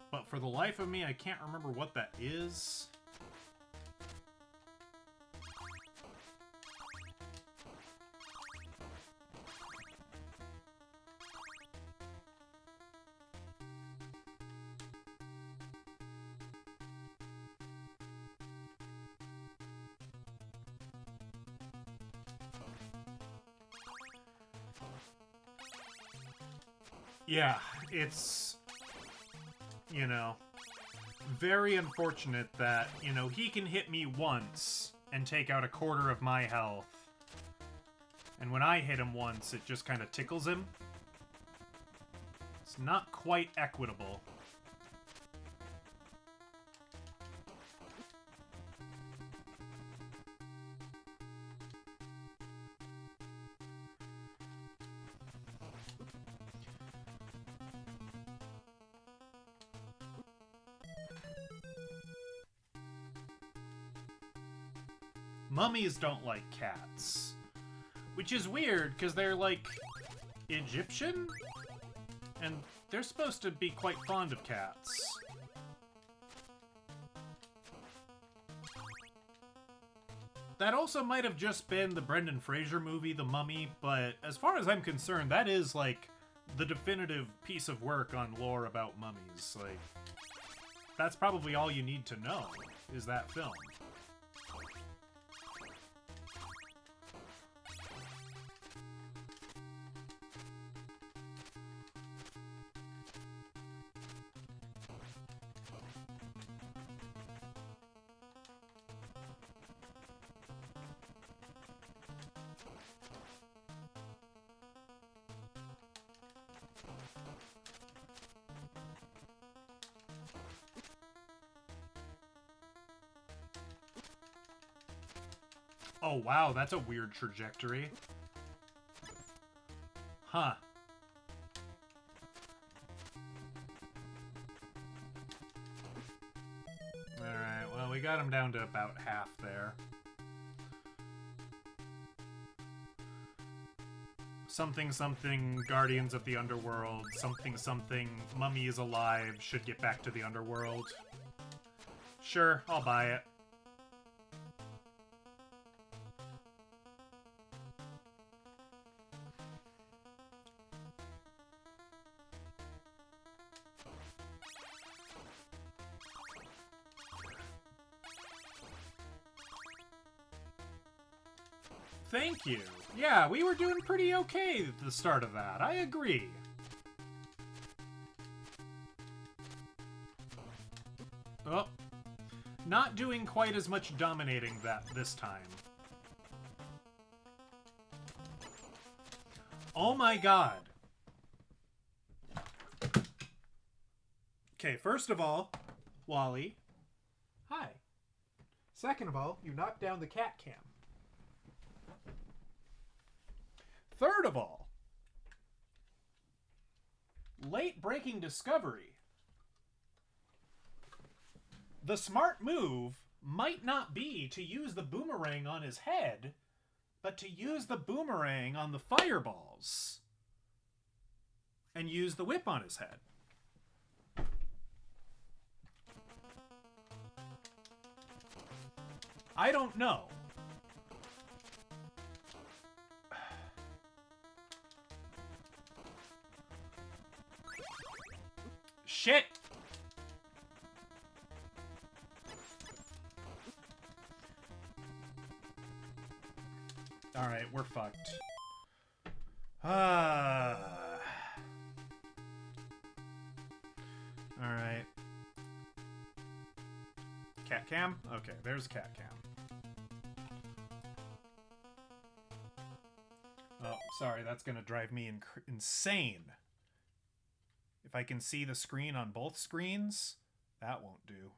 But for the life of me, I can't remember what that is. Yeah, it's, you know, very unfortunate that, you know, he can hit me once and take out a quarter of my health. And when I hit him once, it just kind of tickles him. It's not quite equitable. Mummies don't like cats. Which is weird, because they're, like, Egyptian? And they're supposed to be quite fond of cats. That also might have just been the Brendan Fraser movie, The Mummy, but as far as I'm concerned, that is, like, the definitive piece of work on lore about mummies. Like, that's probably all you need to know, is that film. Oh, wow, that's a weird trajectory. Huh. Alright, well, we got him down to about half there. Something, something, Guardians of the Underworld. Something, something, Mummy is alive, should get back to the Underworld. Sure, I'll buy it. Thank you. Yeah, we were doing pretty okay at the start of that. I agree. Oh. Not doing quite as much dominating this time. Oh my god. Okay, first of all, Wally. Hi. Second of all, you knocked down the cat cam. Third of all, Late-breaking discovery. The smart move might not be to use the boomerang on his head, but to use the boomerang on the fireballs and use the whip on his head. I don't know. Shit! Alright, we're fucked. Alright. Cat cam? Okay, there's cat cam. Oh, sorry, that's gonna drive me insane. If I can see the screen on both screens, that won't do.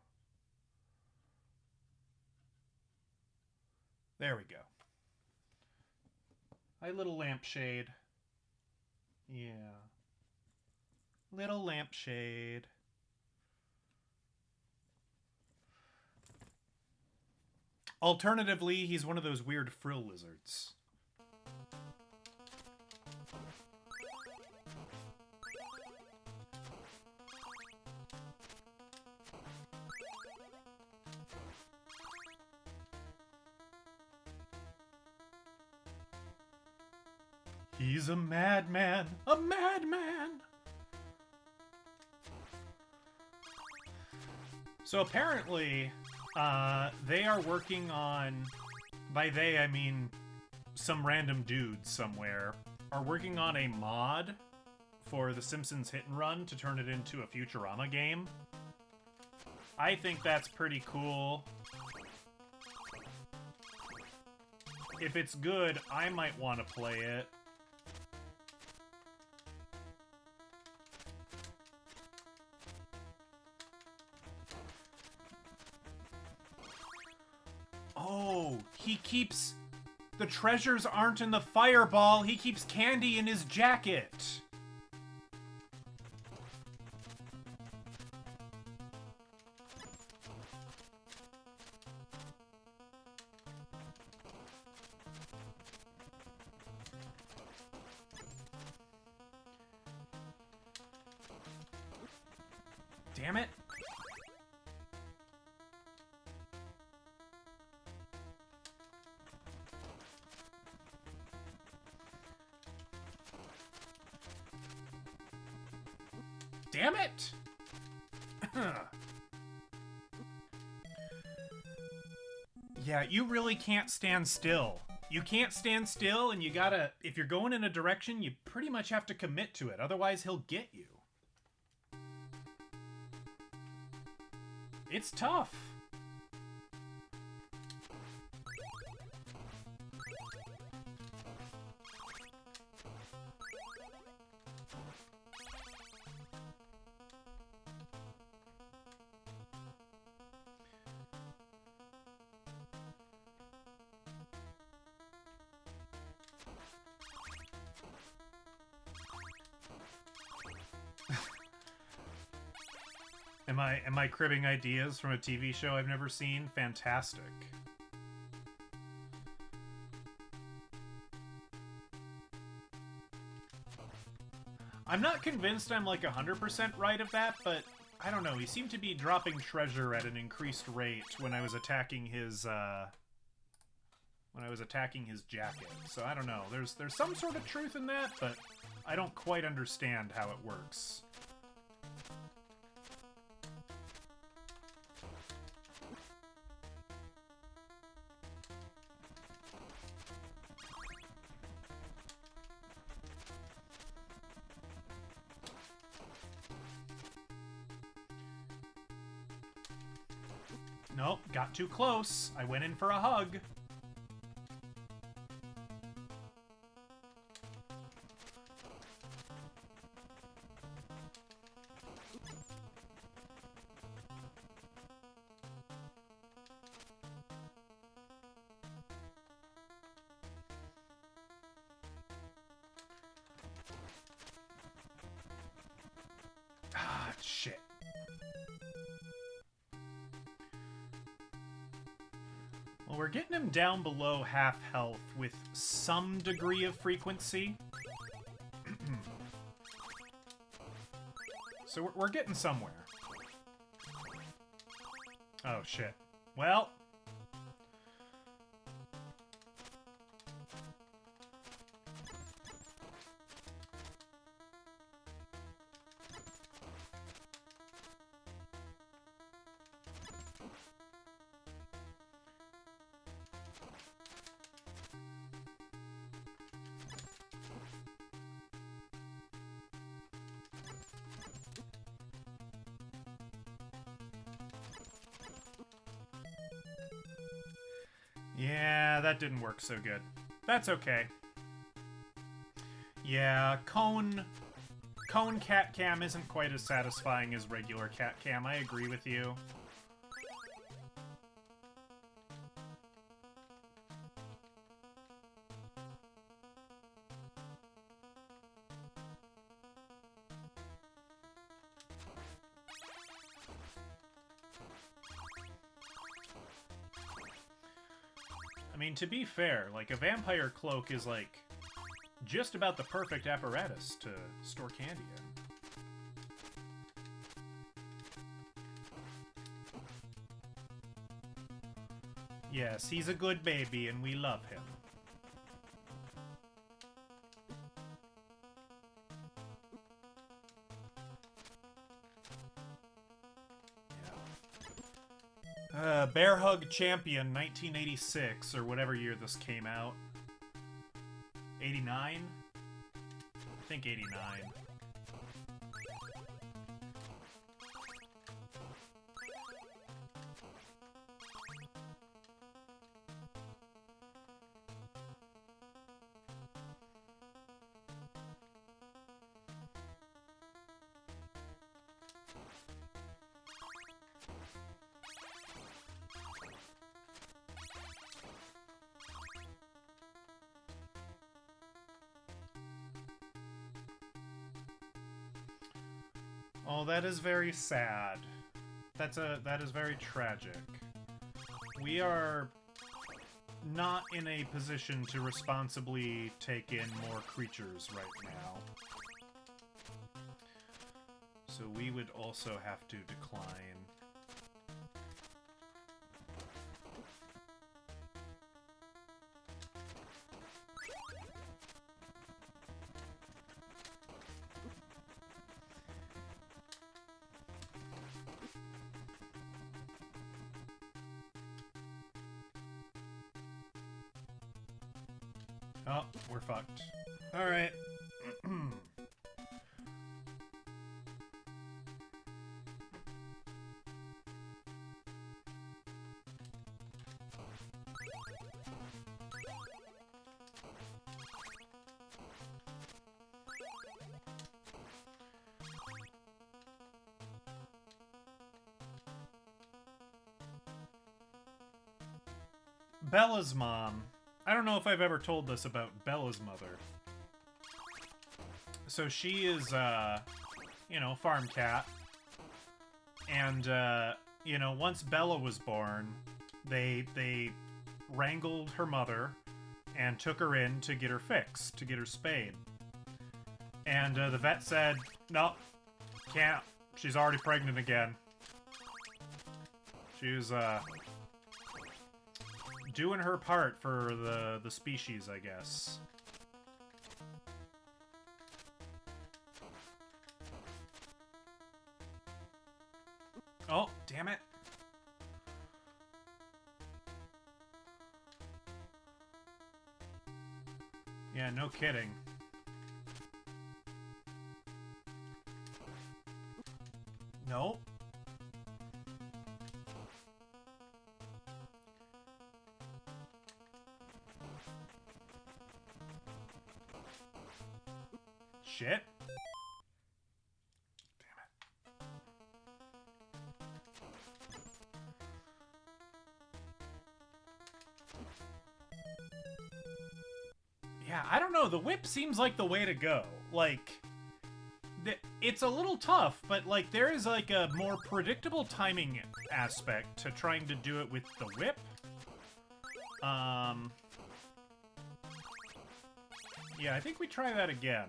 There we go. Hi, little lampshade. Yeah. Little lampshade. Alternatively, he's one of those weird frill lizards. He's a madman! A madman! So apparently, they are working on... By they, I mean some random dudes somewhere are working on a mod for The Simpsons Hit and Run to turn it into a Futurama game. I think that's pretty cool. If it's good, I might want to play it. Oh, he keeps... The treasures aren't in the fireball, he keeps candy in his jacket. Damn it. Damn it! Yeah, you really can't stand still. You can't stand still, and you gotta... If you're going in a direction, you pretty much have to commit to it. Otherwise, he'll get you. It's tough. Am I cribbing ideas from a TV show I've never seen? Fantastic. I'm not convinced I'm like 100% right of that, but I don't know. He seemed to be dropping treasure at an increased rate when I was attacking his jacket. So I don't know. There's some sort of truth in that, but I don't quite understand how it works. Nope, got too close. I went in for a hug. Well, we're getting him down below half health with some degree of frequency. So we're getting somewhere. Oh, shit. Well... Yeah, that didn't work so good. That's okay. Yeah, cone cat cam isn't quite as satisfying as regular cat cam. I agree with you. I mean, to be fair, like, a vampire cloak is, like, just about the perfect apparatus to store candy in. Yes, he's a good baby, and we love him. Bear Hug Champion 1986, or whatever year this came out. 89? I think 89. Oh, that is very sad. That is very tragic. We are not in a position to responsibly take in more creatures right now. So we would also have to decline. Oh, we're fucked. Alright. Bella's mom. I don't know if I've ever told this about Bella's mother. So she is, you know, farm cat. And, you know, once Bella was born, they wrangled her mother and took her in to get her fixed, to get her spayed. And the vet said, "No, can't. She's already pregnant again." She was, doing her part for the species, I guess. Oh, damn it. Yeah, no kidding. Nope. Shit. Damn it. Yeah, I don't know. The whip seems like the way to go. Like, it's a little tough, but, like, there is, like, a more predictable timing aspect to trying to do it with the whip. Um... Yeah, I think we try that again.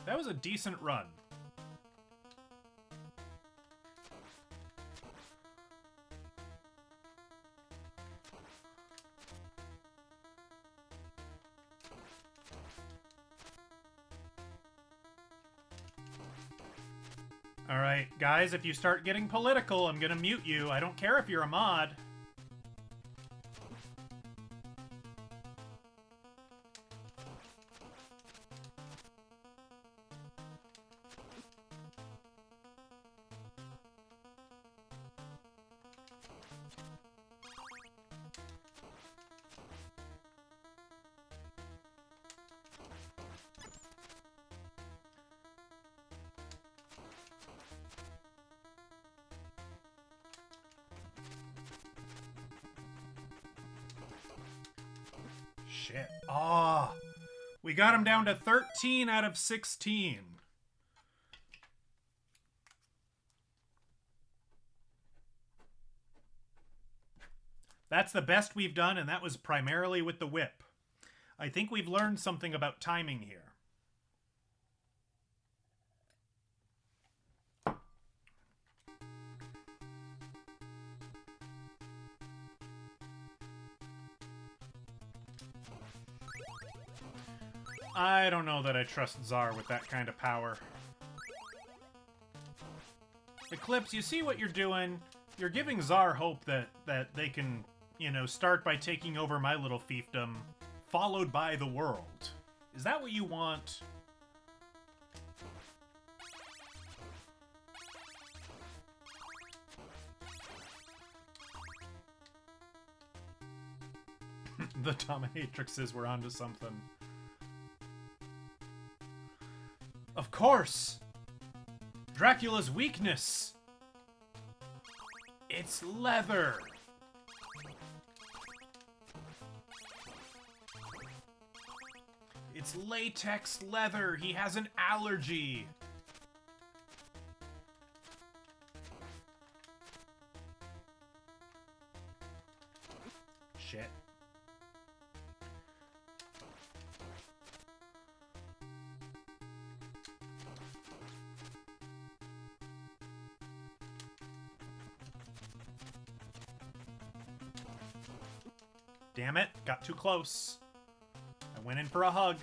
That was a decent run. Alright, guys, if you start getting political, I'm gonna mute you. I don't care if you're a mod. Shit. Ah, we got him down to 13 out of 16. That's the best we've done, and that was primarily with the whip. I think we've learned something about timing here. I don't know that I trust Czar with that kind of power. Eclipse, you see what you're doing? You're giving Czar hope that they can, you know, start by taking over my little fiefdom, followed by the world. Is that what you want? The dominatrixes were onto something. Of course! Dracula's weakness! It's leather! It's latex leather! He has an allergy! Shit. Damn it, got too close. I went in for a hug.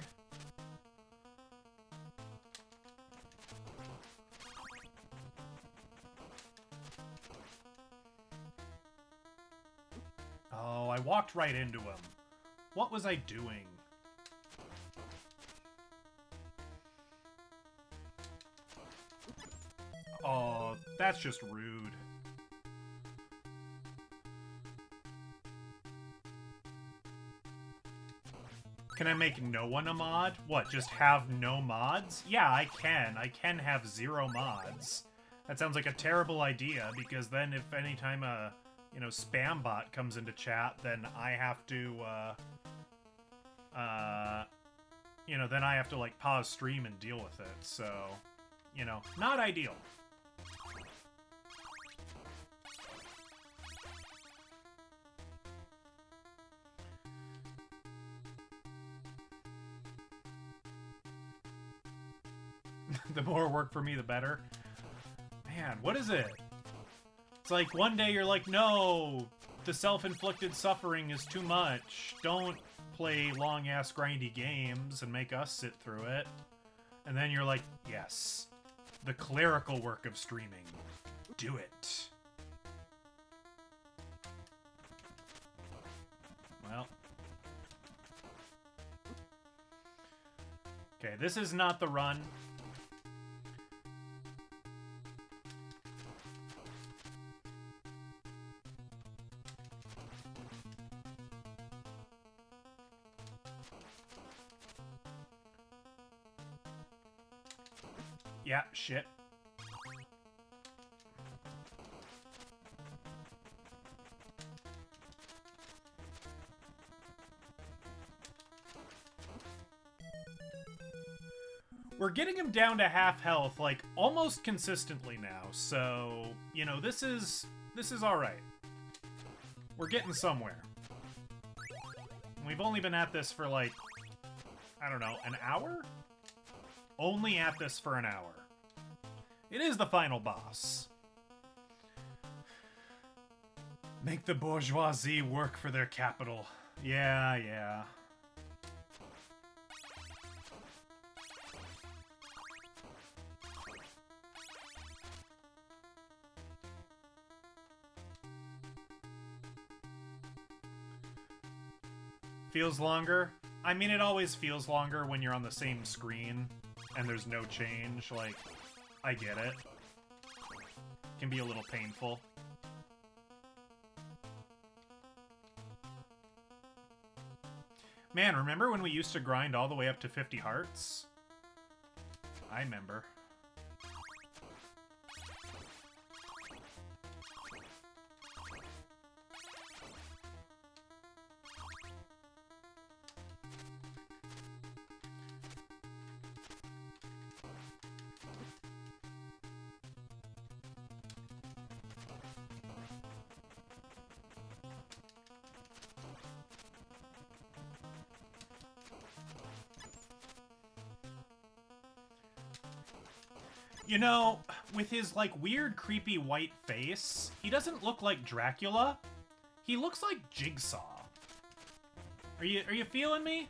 Oh, I walked right into him. What was I doing? Oh, that's just rude. Can I make no one a mod? What, just have no mods? Yeah, I can. I can have 0 mods. That sounds like a terrible idea, because then if anytime a, you know, spam bot comes into chat, then I have to, you know, then I have to, like, pause stream and deal with it. So, you know, not ideal. The more work for me, the better. Man, what is it? It's like one day you're like, no, the self-inflicted suffering is too much. Don't play long-ass grindy games and make us sit through it. And then you're like, yes, the clerical work of streaming. Do it. Well. Okay, this is not the run. Yeah, shit. We're getting him down to half health, like, almost consistently now, so, you know, this is all right. We're getting somewhere. We've only been at this for like, I don't know, an hour? Only at this for an hour. It is the final boss. Make the bourgeoisie work for their capital. Yeah, yeah. Feels longer? I mean, it always feels longer when you're on the same screen and there's no change. Like, I get it. Can be a little painful. Man, remember when we used to grind all the way up to 50 hearts? I remember. You know, with his, like, weird, creepy white face, he doesn't look like Dracula. He looks like Jigsaw. Are you feeling me?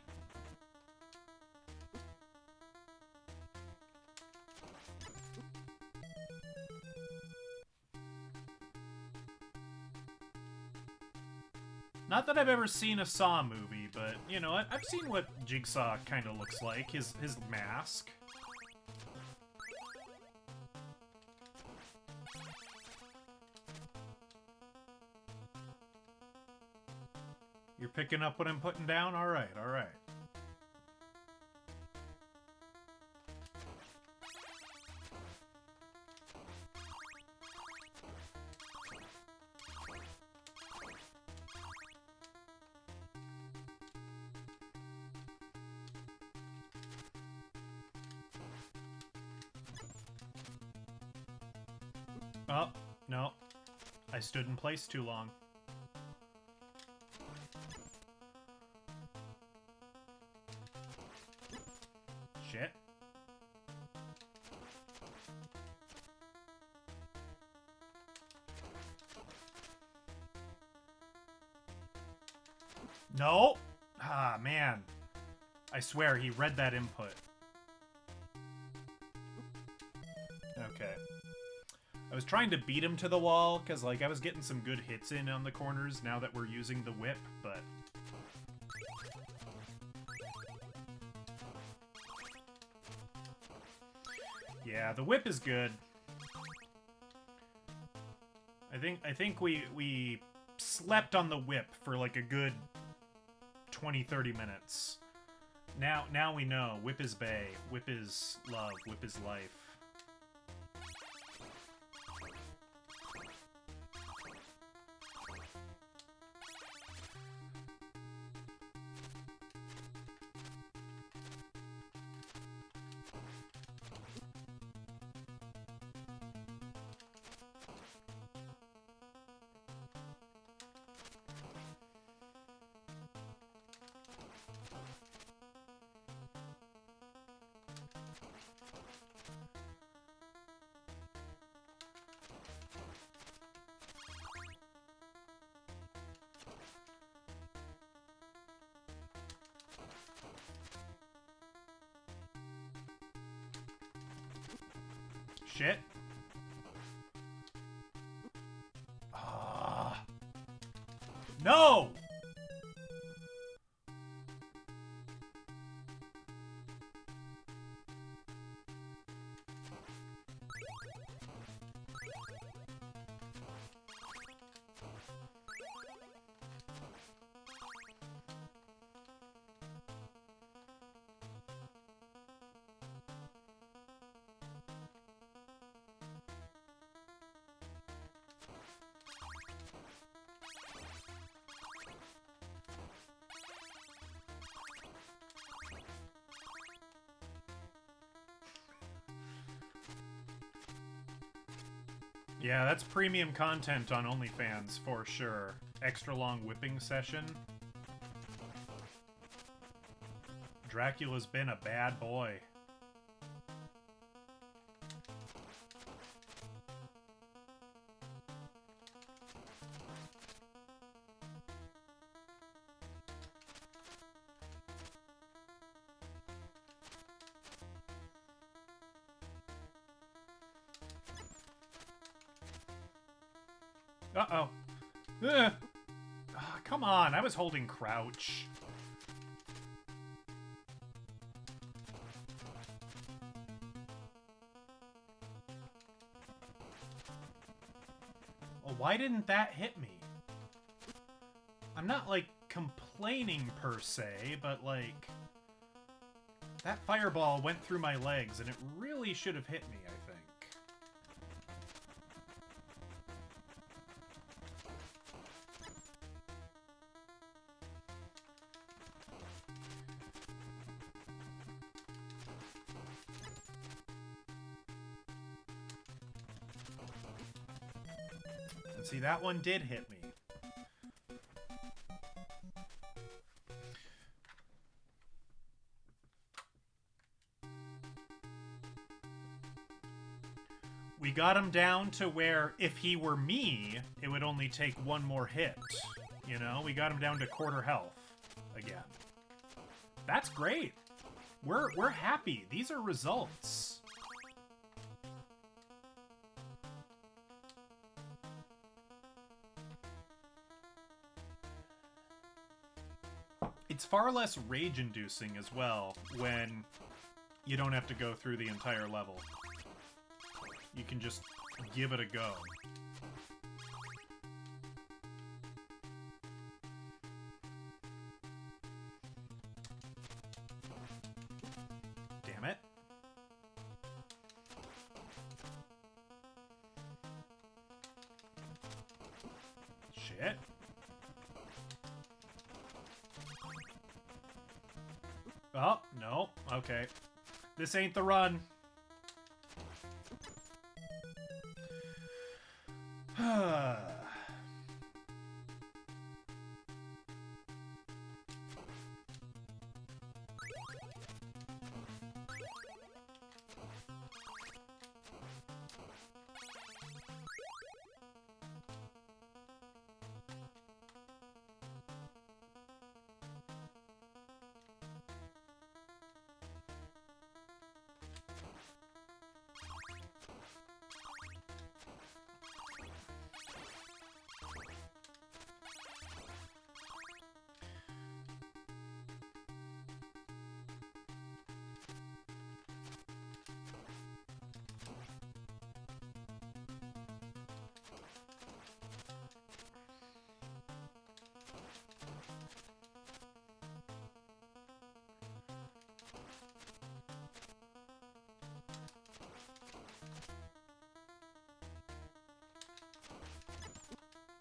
Not that I've ever seen a Saw movie, but, you know, I've seen what Jigsaw kind of looks like, his mask. You're picking up what I'm putting down? Alright, alright. Oh, no. I stood in place too long. Shit. No! Ah, man. I swear, he read that input. Okay. I was trying to beat him to the wall, because, like, I was getting some good hits in on the corners now that we're using the whip, but... yeah, the whip is good. I think we slept on the whip for, like, a good 20-30 minutes. Now we know. Whip is bae. Whip is love. Whip is life. Shit. No! Yeah, that's premium content on OnlyFans, for sure. extra long whipping session. Dracula's been a bad boy. Uh-oh. Ugh. Oh, come on, I was holding crouch. Well, why didn't that hit me? I'm not, like, complaining per se, but, like, that fireball went through my legs, and it really should have hit me, I think. And see, that one did hit me. We got him down to where if he were me, it would only take one more hit. You know, we got him down to quarter health again. That's great. We're happy. These are results. It's far less rage-inducing as well when you don't have to go through the entire level. You can just give it a go. Damn it. Shit. Oh, no. Okay. This ain't the run.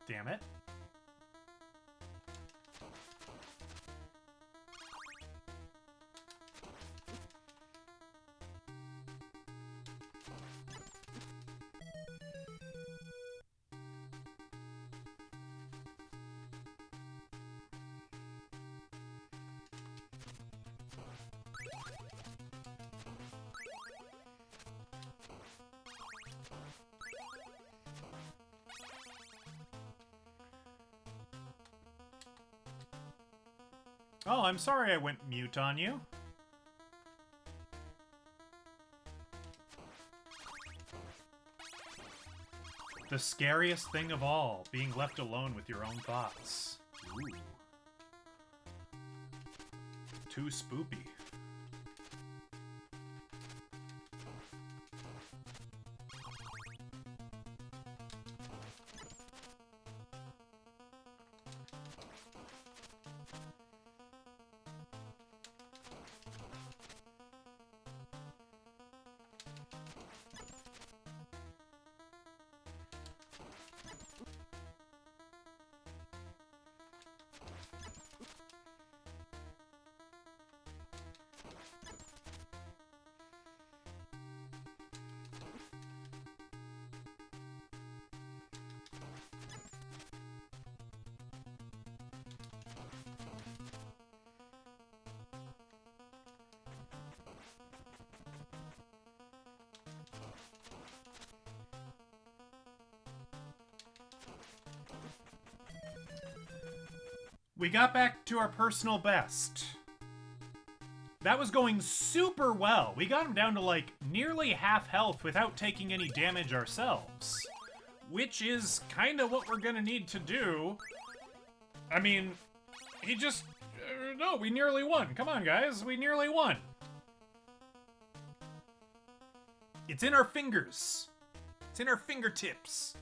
Damn it. Oh, I'm sorry I went mute on you. The scariest thing of all, being left alone with your own thoughts. Ooh. Too spoopy. We got back to our personal best. That was going super well. We got him down to like nearly half health without taking any damage ourselves. Which is kind of what we're gonna need to do. I mean, he just... no, we nearly won. Come on, guys. We nearly won. It's in our fingers. It's in our fingertips.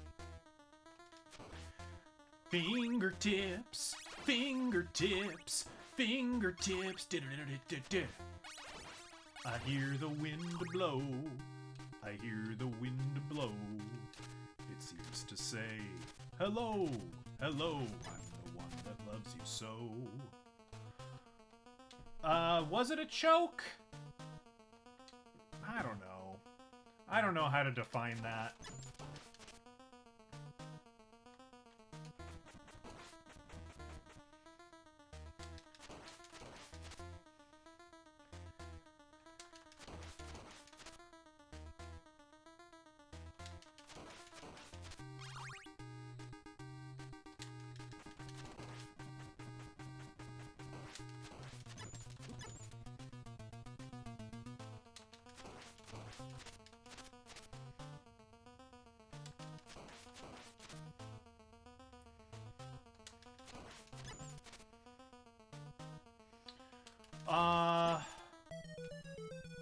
Fingertips. Fingertips. Fingertips. I hear the wind blow. I hear the wind blow. It seems to say, hello, hello, I'm the one that loves you so. Was it a choke? I don't know. I don't know how to define that.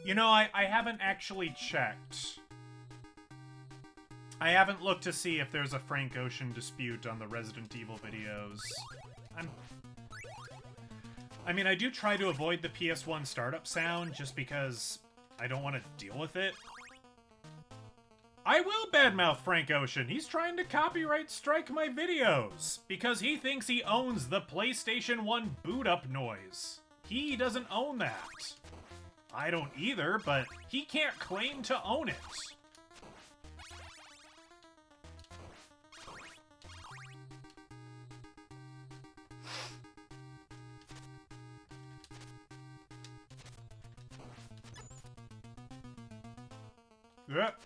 You know, I haven't actually checked. I haven't looked to see if there's a Frank Ocean dispute on the Resident Evil videos. I mean, I do try to avoid the PS1 startup sound just because I don't want to deal with it. I will badmouth Frank Ocean. He's trying to copyright strike my videos because he thinks he owns the PlayStation 1 boot up noise. He doesn't own that. I don't either, but he can't claim to own it. Yep.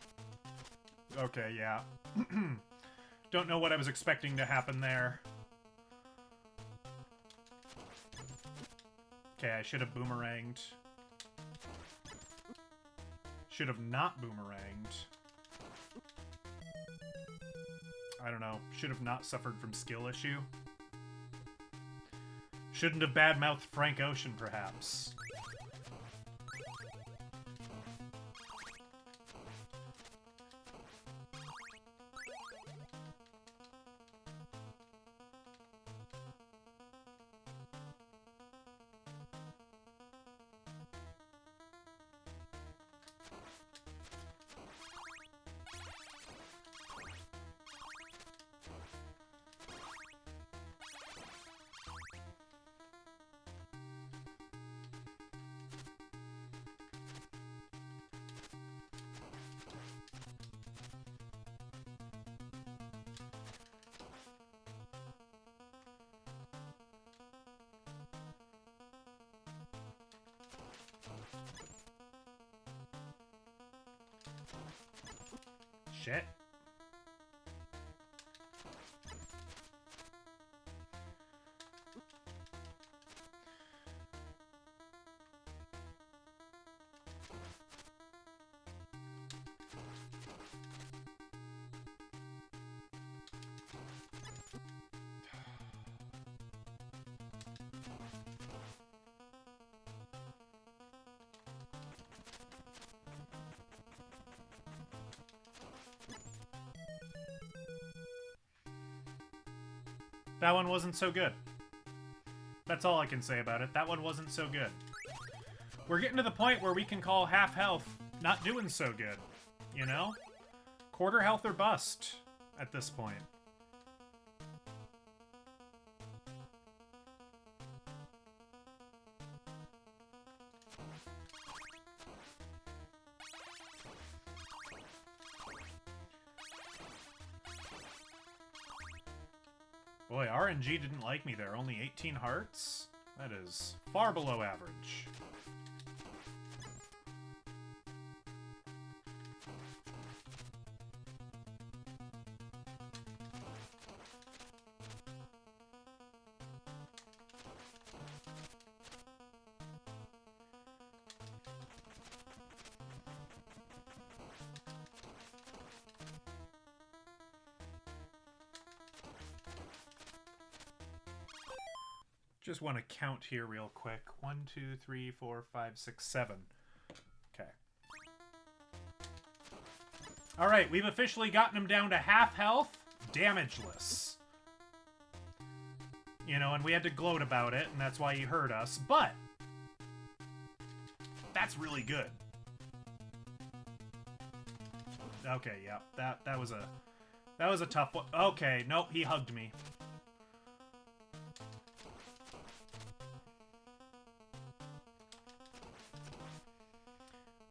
Okay, yeah. Don't know what I was expecting to happen there. Okay, I should have boomeranged. Should have not boomeranged. I don't know. Should have not suffered from skill issue. Shouldn't have badmouthed Frank Ocean, perhaps. Shit. That one wasn't so good. That's all I can say about it. That one wasn't so good. We're getting to the point where we can call half health not doing so good. You know? Quarter health or bust at this point. Boy, RNG didn't like me there. Only 18 hearts? That is far below average. Just want to count here real quick. 1, 2, 3, 4, 5, 6, 7. Okay. Alright, we've officially gotten him down to half health, damageless. You know, and we had to gloat about it, and that's why he hurt us, but that's really good. Okay, yeah, that was a tough one. Okay, nope, he hugged me.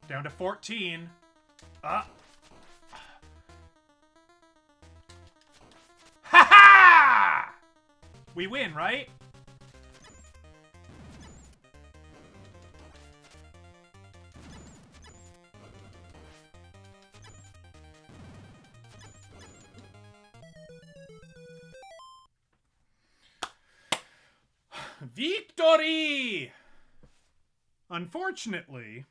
Down to 14. Ha ha! We win, right? Victory! Unfortunately,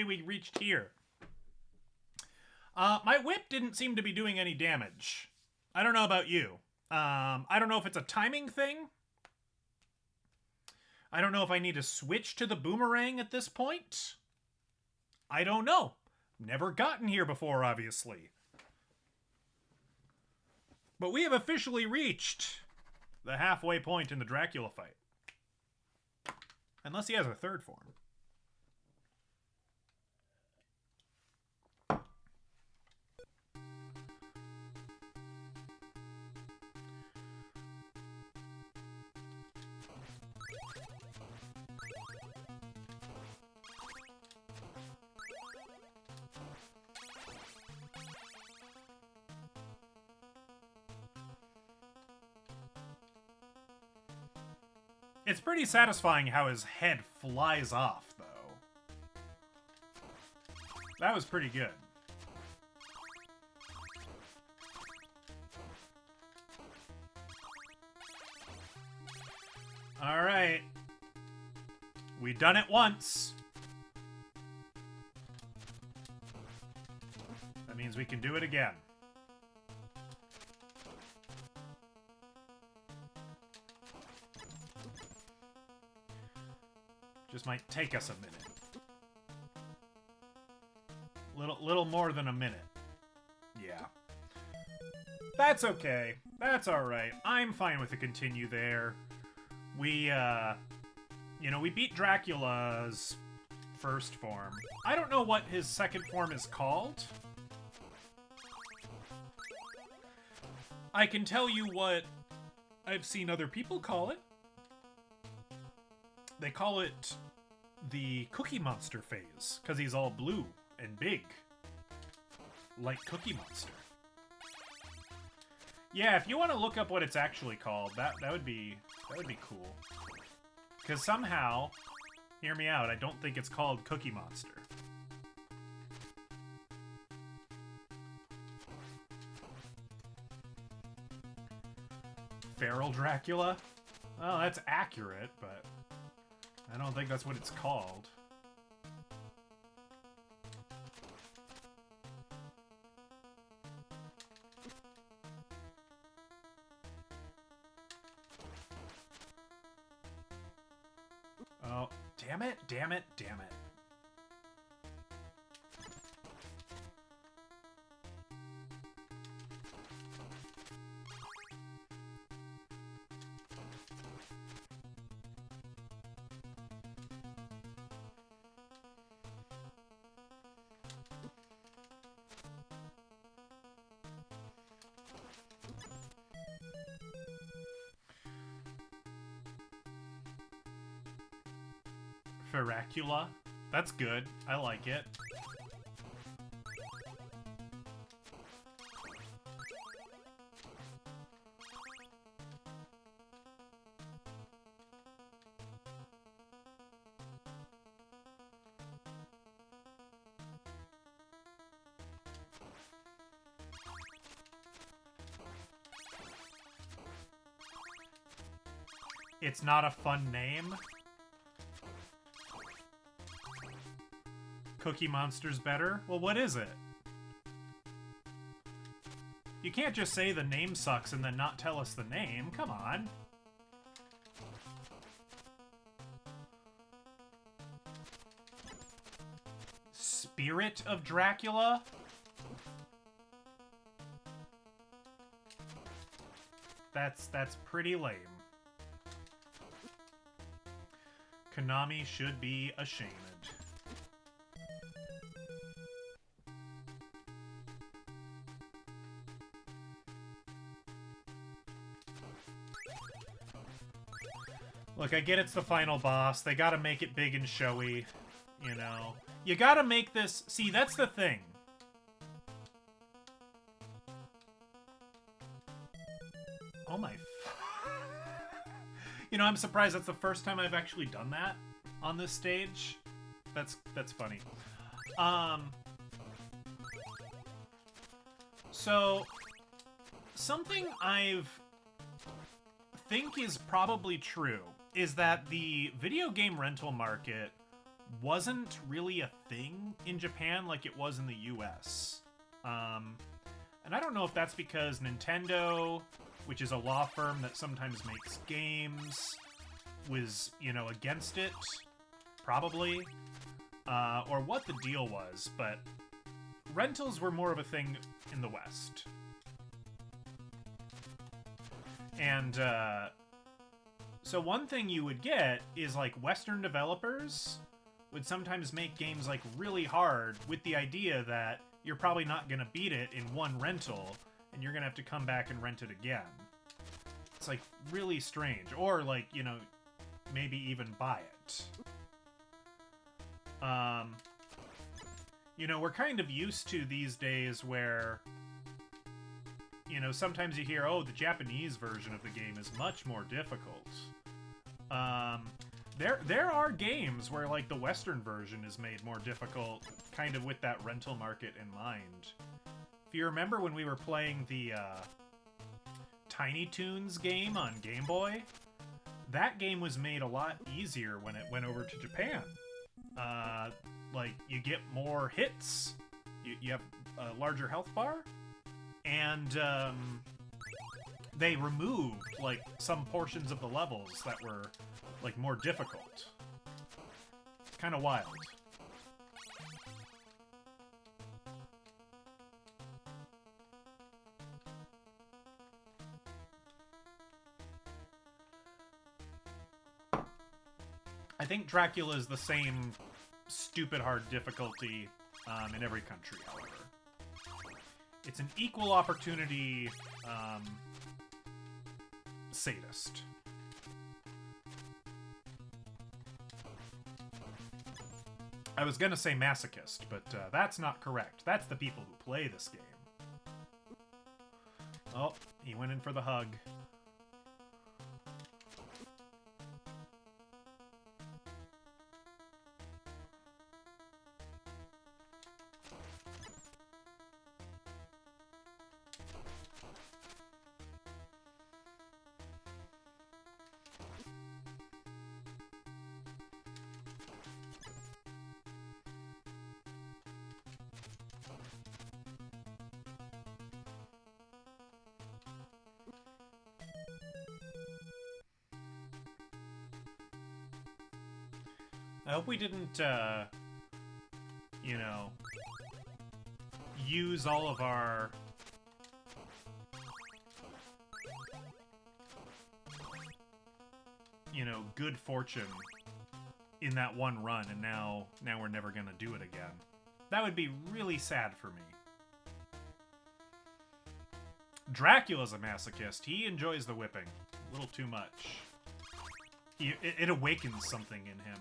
we reached here. My whip didn't seem to be doing any damage. I don't know about you. I don't know if it's a timing thing. I don't know if I need to switch to the boomerang at this point. I don't know. Never gotten here before, obviously. But we have officially reached the halfway point in the Dracula fight. Unless he has a third form. It's pretty satisfying how his head flies off, though. That was pretty good. Alright. We've done it once. That means we can do it again. Just might take us a minute. Little more than a minute. Yeah. That's okay. That's alright. I'm fine with the continue there. We, you know, we beat Dracula's first form. I don't know what his second form is called. I can tell you what I've seen other people call it. They call it the Cookie Monster phase, because he's all blue and big. Like Cookie Monster. Yeah, if you want to look up what it's actually called, that would be cool. Because somehow, hear me out, I don't think it's called Cookie Monster. Feral Dracula? Well, that's accurate, but I don't think that's what it's called. Oh, damn it, damn it, damn it. Dracula. That's good. I like it. It's not a fun name. Cookie Monster's better? Well, what is it? You can't just say the name sucks and then not tell us the name. Come on. Spirit of Dracula? That's pretty lame. Konami should be ashamed. Look, I get it's the final boss. They gotta make it big and showy, you know. You gotta make this... See, that's the thing. Oh my... You know, I'm surprised that's the first time I've actually done that on this stage. That's funny. So, something I've... think is probably true is that the video game rental market wasn't really a thing in Japan like it was in the US. And I don't know if that's because Nintendo, which is a law firm that sometimes makes games, was, you know, against it, probably, or what the deal was, but rentals were more of a thing in the West. And, so one thing you would get is, like, Western developers would sometimes make games, like, really hard with the idea that you're probably not gonna beat it in one rental, and you're gonna have to come back and rent it again. It's, like, really strange. Or, like, you know, maybe even buy it. You know, we're kind of used to these days where... You know, sometimes you hear, oh, the Japanese version of the game is much more difficult. There are games where, like, the Western version is made more difficult, kind of with that rental market in mind. If you remember when we were playing the Tiny Toons game on Game Boy, that game was made a lot easier when it went over to Japan. Like, you get more hits, you have a larger health bar, and they removed, like, some portions of the levels that were, like, more difficult. It's kind of wild. I think Dracula is the same stupid hard difficulty in every country, however. It's an equal opportunity sadist. I was gonna say masochist, but that's not correct. That's the people who play this game. Oh, he went in for the hug. I hope we didn't, you know, use all of our... you know, good fortune in that one run, and now we're never gonna do it again. That would be really sad for me. Dracula's a masochist. He enjoys the whipping. A little too much. It awakens something in him.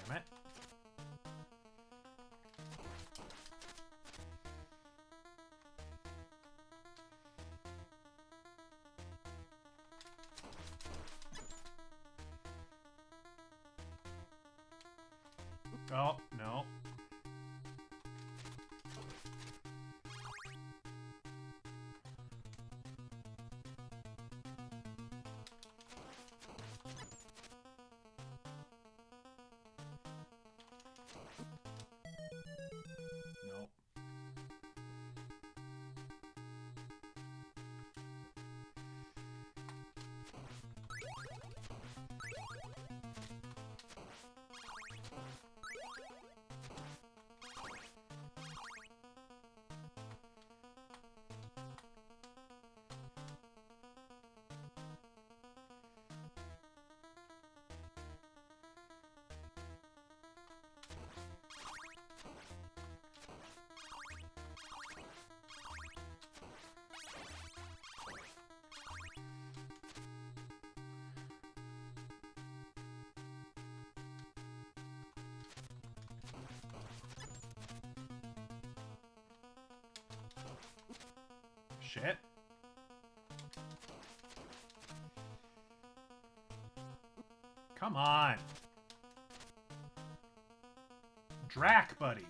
Damn it. Oh, no. Nope. Shit. Come on. Drac, buddy.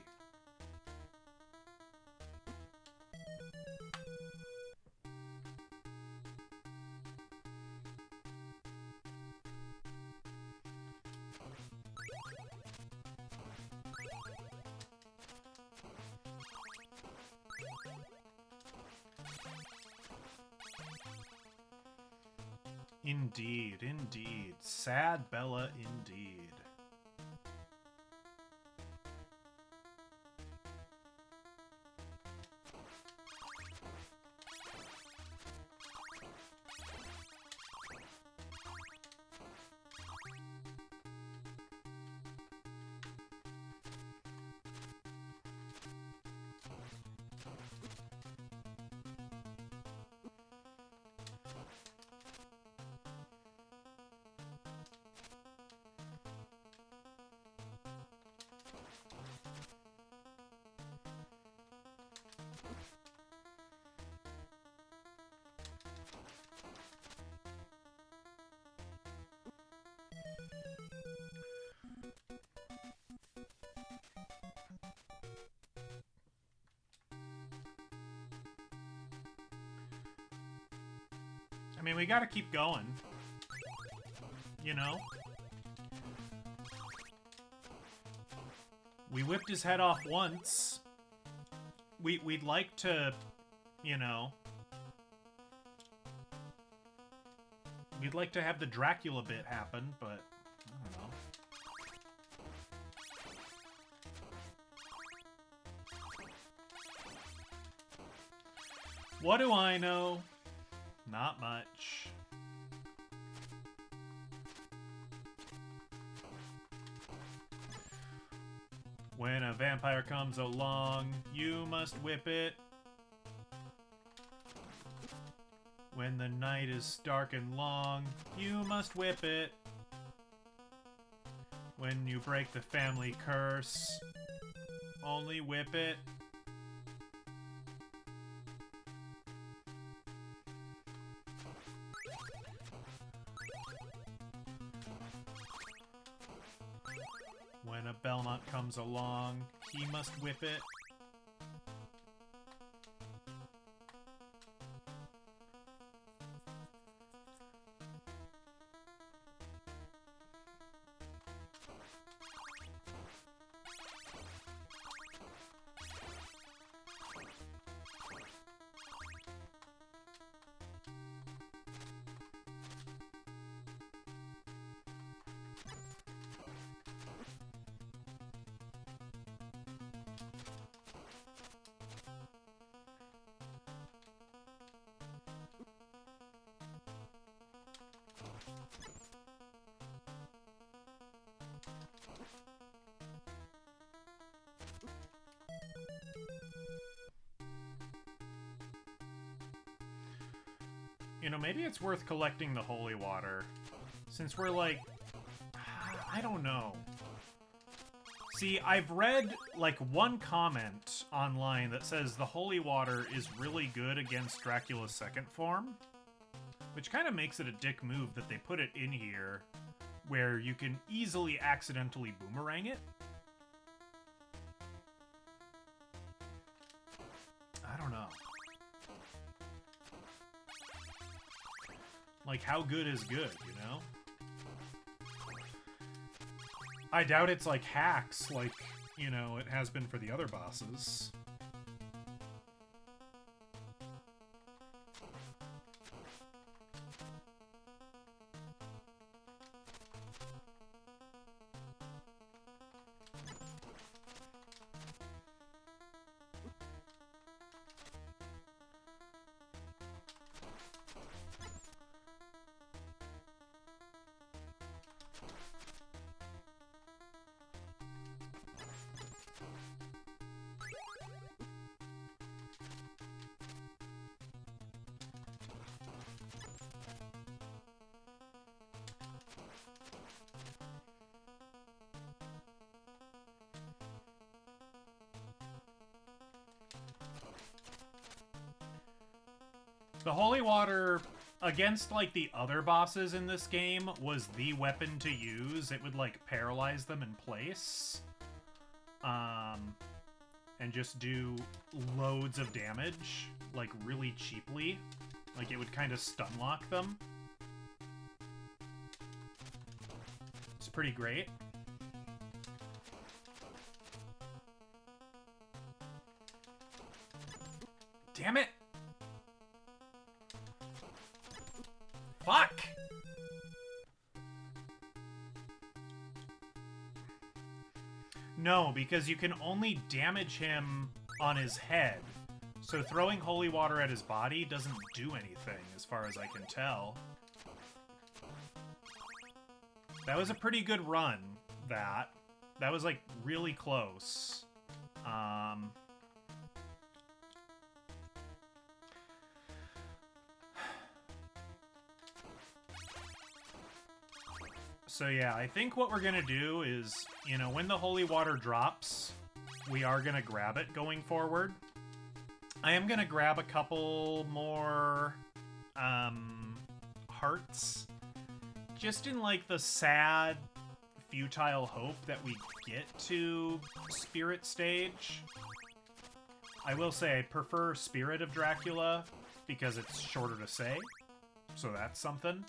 Indeed, indeed. Sad Bella indeed. I mean, we gotta keep going. You know? We whipped his head off once. We'd like to, you know... We'd like to have the Dracula bit happen, but... I don't know. What do I know? Not much. When a vampire comes along, you must whip it. When the night is dark and long, you must whip it. When you break the family curse, only whip it. When a Belmont comes along, he must whip it. You know, maybe it's worth collecting the holy water. Since we're like... I don't know. See, I've read, like, one comment online that says the holy water is really good against Dracula's second form. Which kind of makes it a dick move that they put it in here, where you can easily accidentally boomerang it. Like, how good is good, you know? I doubt it's like hacks, like, you know, it has been for the other bosses. The holy water, against, like, the other bosses in this game, was the weapon to use. It would, like, paralyze them in place. And just do loads of damage, like, really cheaply. Like, it would kind of stun lock them. It's pretty great. Damn it! Fuck! No, because you can only damage him on his head. So throwing holy water at his body doesn't do anything, as far as I can tell. That was a pretty good run, that. That was, like, really close. So yeah, I think what we're gonna do is, you know, when the holy water drops, we are gonna grab it going forward. I am gonna grab a couple more hearts, just in, like, the sad, futile hope that we get to Spirit Stage. I will say I prefer Spirit of Dracula because it's shorter to say, so that's something.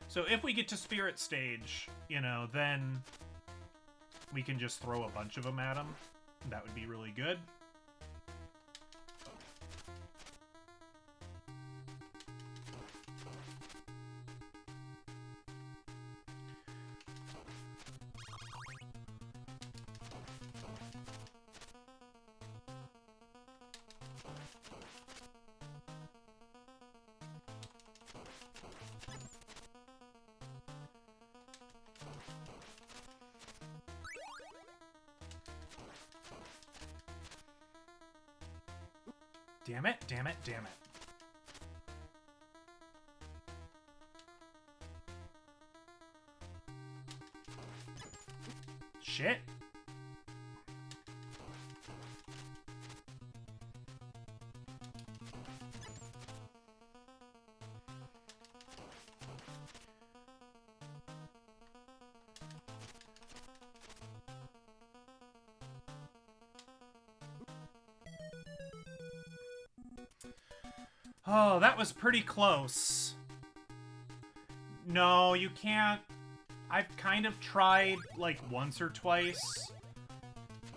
So if we get to Spirit Stage, you know, then we can just throw a bunch of them at him. That would be really good. Damn it, damn it, damn it. Shit. Oh, that was pretty close. No, you can't. I've kind of tried, like, once or twice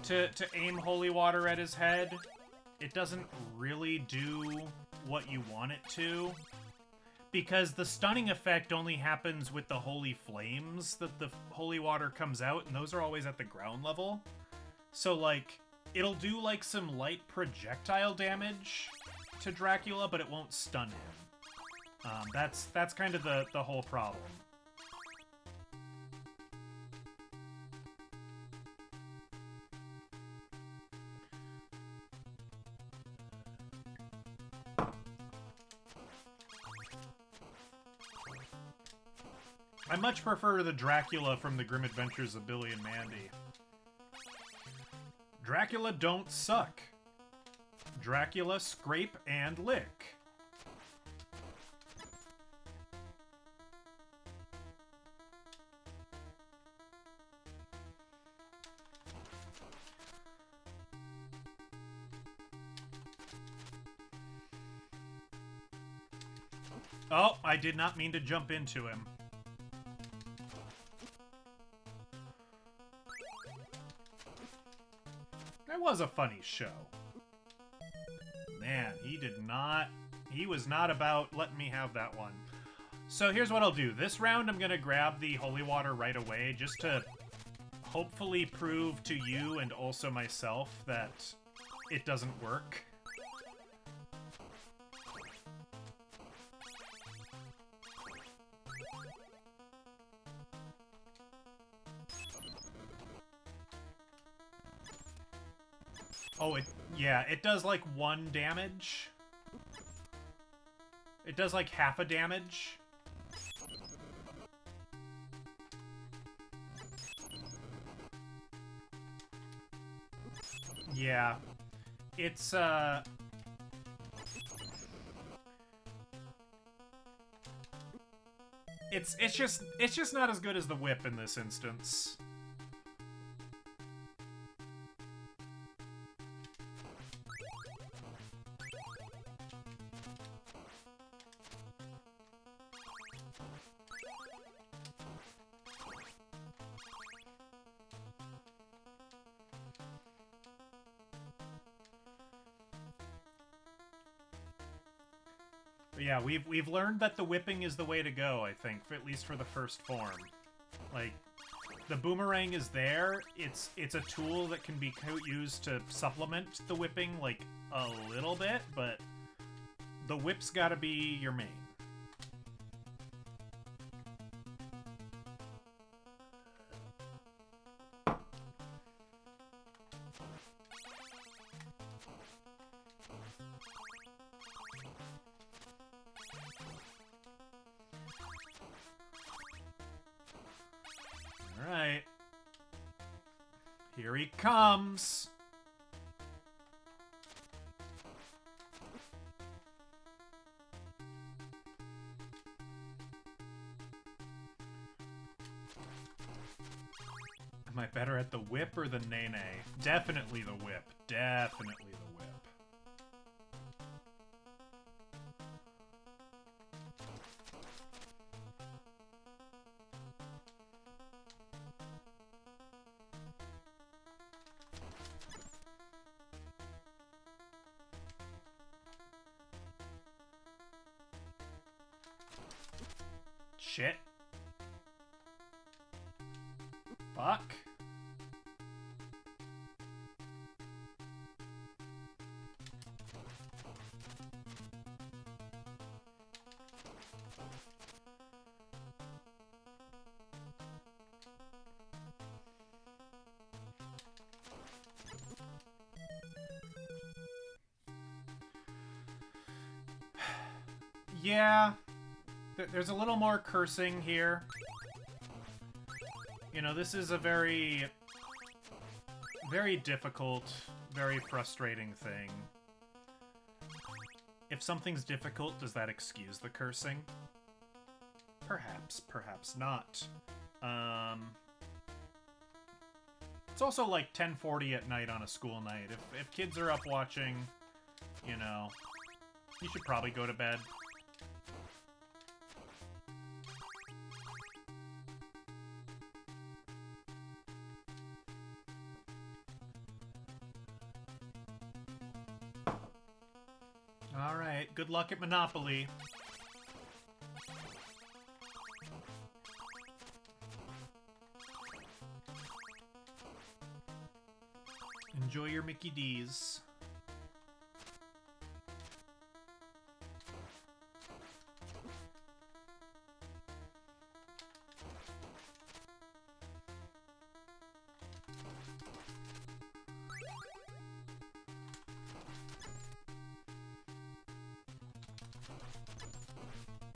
to aim holy water at his head. It doesn't really do what you want it to, because the stunning effect only happens with the holy flames that the holy water comes out, and those are always at the ground level. So, like, it'll do, like, some light projectile damage to Dracula, but it won't stun him. That's kind of the whole problem. I much prefer the Dracula from the Grim Adventures of Billy and Mandy. Dracula don't suck. Dracula scrape and lick. Oh, I did not mean to jump into him. That was a funny show. Man, he was not about letting me have that one. So here's what I'll do. This round I'm gonna grab the holy water right away, just to hopefully prove to you and also myself that it doesn't work. Oh, yeah, it does like 1 damage. It does like half a damage. Yeah. It's it's just not as good as the whip in this instance. But yeah, we've learned that the whipping is the way to go, I think, at least for the first form. Like, the boomerang is there. It's a tool that can be used to supplement the whipping, like, a little bit, but the whip's gotta be your main. Alright. Here he comes! Am I better at the whip or the nene? Definitely the whip. Definitely the whip. Shit. Fuck. Yeah. There's a little more cursing here. You know, this is a very, very difficult, very frustrating thing. If something's difficult, does that excuse the cursing? Perhaps, perhaps not. It's also like 10:40 at night on a school night. If kids are up watching, you know, you should probably go to bed. Alright, good luck at Monopoly. Enjoy your Mickey D's.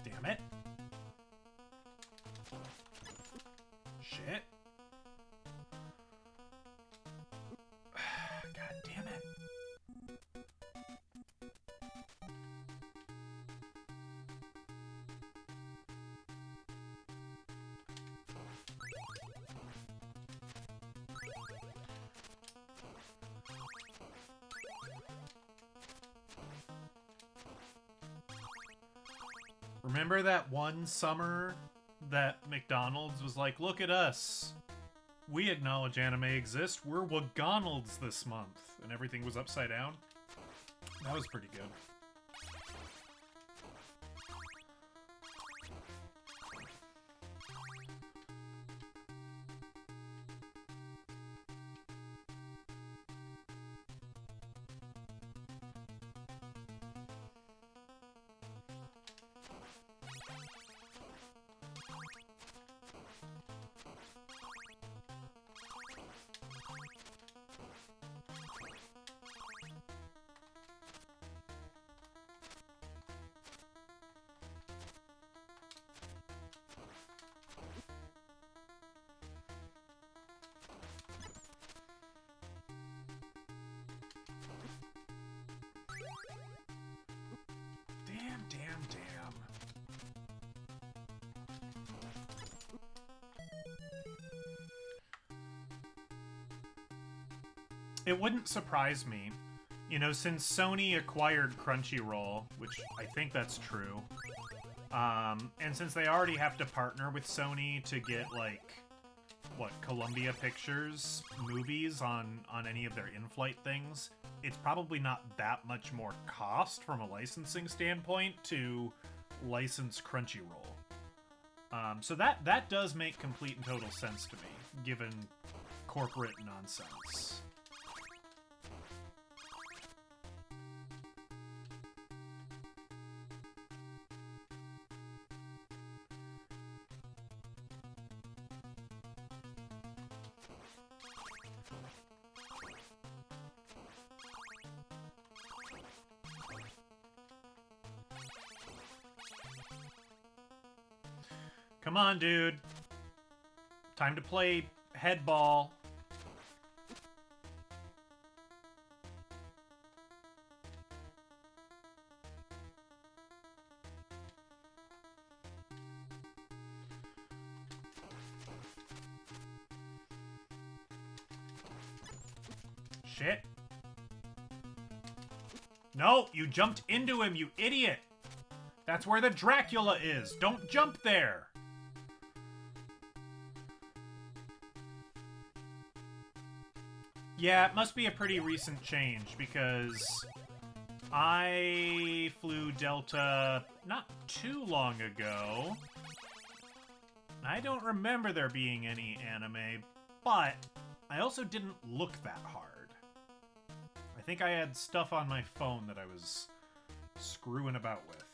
Damn it. Shit. God damn it. Remember that one summer that McDonald's was like, look at us. We acknowledge anime exists. We're Wagonalds this month. And everything was upside down. That was pretty good. Damn. It wouldn't surprise me, you know, since Sony acquired Crunchyroll, which I think that's true, and since they already have to partner with Sony to get, like, what, Columbia Pictures movies on any of their in-flight things, it's probably not that much more cost from a licensing standpoint to license Crunchyroll. So that does make complete and total sense to me, given corporate nonsense. Come on, dude. Time to play headball. Shit. No, you jumped into him, you idiot. That's where the Dracula is. Don't jump there. Yeah, it must be a pretty recent change, because I flew Delta not too long ago. I don't remember there being any anime, but I also didn't look that hard. I think I had stuff on my phone that I was screwing about with.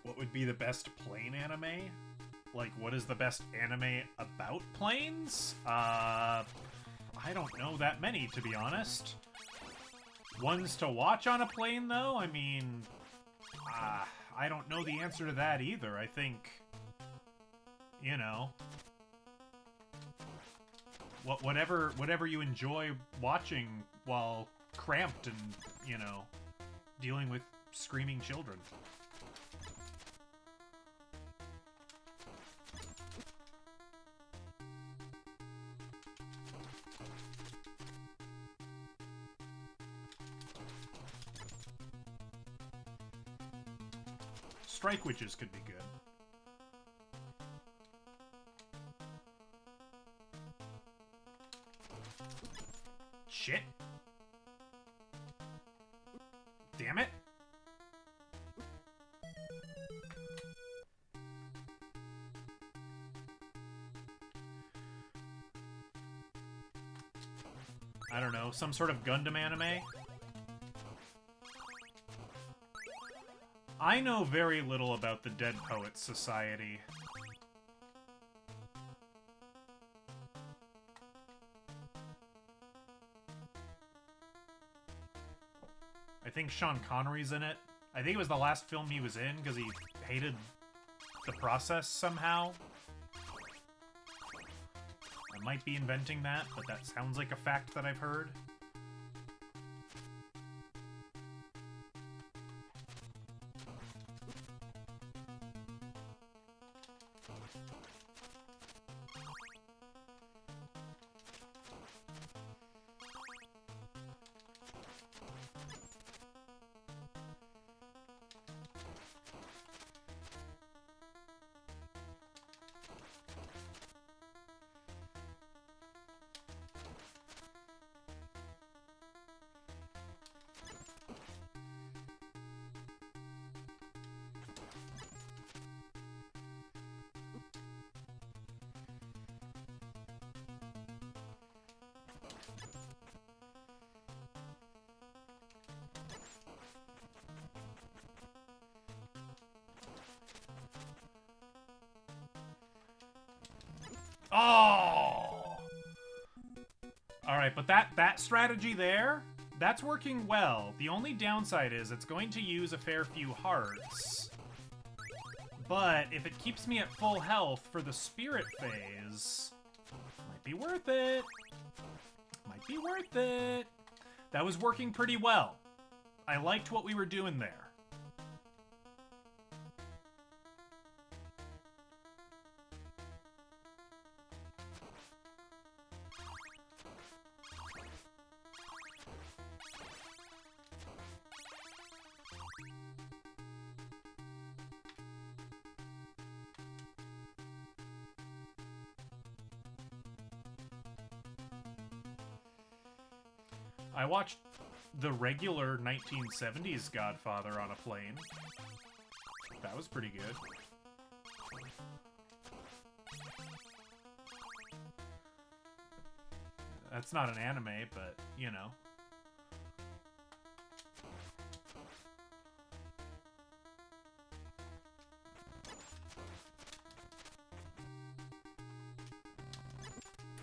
What would be the best plane anime? Like, what is the best anime about planes? I don't know that many, to be honest. Ones to watch on a plane, though? I mean, I don't know the answer to that either. I think, you know, whatever you enjoy watching while cramped and, you know, dealing with screaming children. Strike witches could be good. Shit. Damn it. I don't know, some sort of Gundam anime? I know very little about the Dead Poets Society. I think Sean Connery's in it. I think it was the last film he was in because he hated the process somehow. I might be inventing that, but that sounds like a fact that I've heard. Oh! Alright, but that strategy there, that's working well. The only downside is it's going to use a fair few hearts. But if it keeps me at full health for the spirit phase, might be worth it. Might be worth it. That was working pretty well. I liked what we were doing there. I watched the regular 1970s Godfather on a plane. That was pretty good. That's not an anime, but, you know.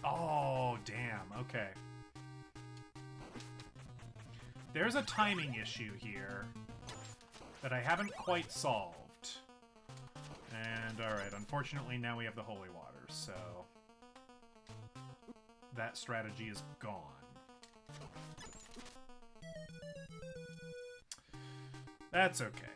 Oh, damn. Okay. There's a timing issue here that I haven't quite solved. And, alright, unfortunately now we have the holy water, so that strategy is gone. That's okay.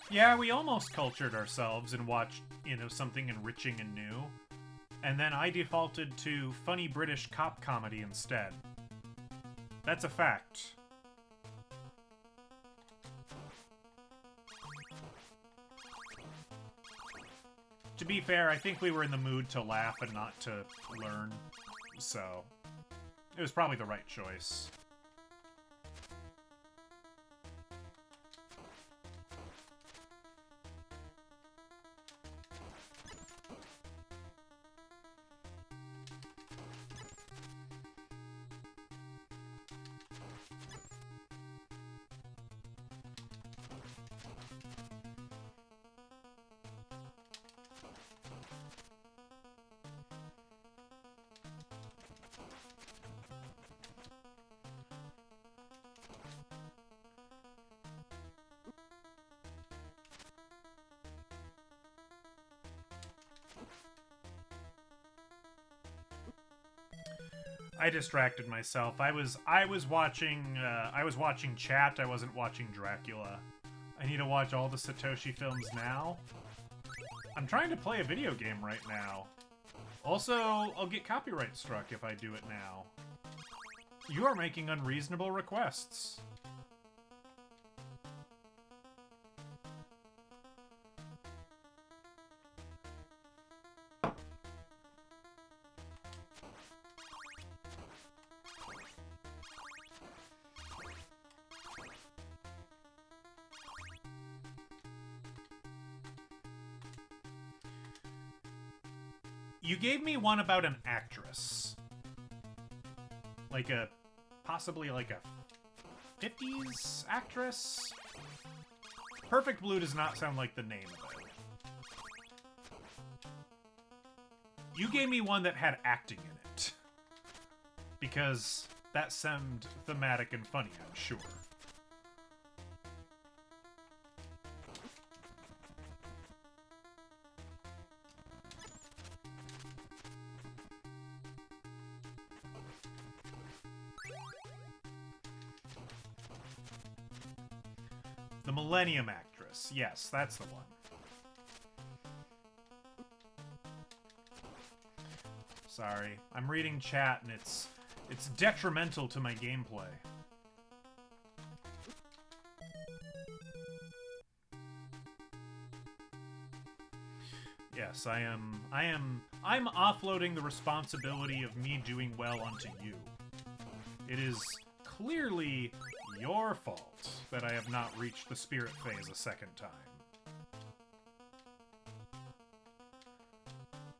Yeah, we almost cultured ourselves and watched, you know, something enriching and new. And then I defaulted to funny British cop comedy instead. That's a fact. To be fair, I think we were in the mood to laugh and not to learn, so it was probably the right choice. I distracted myself. I was watching chat. I wasn't watching Dracula. I need to watch all the Satoshi films now. I'm trying to play a video game right now. Also, I'll get copyright struck if I do it now. You are making unreasonable requests. You gave me one about an actress. Like a... possibly like a 50s actress? Perfect Blue does not sound like the name of it. You gave me one that had acting in it. Because that sounded thematic and funny, I'm sure. The Millennium Actress. Yes, that's the one. Sorry. I'm reading chat and it's detrimental to my gameplay. Yes, I'm offloading the responsibility of me doing well onto you. It is clearly your fault that I have not reached the spirit phase a second time.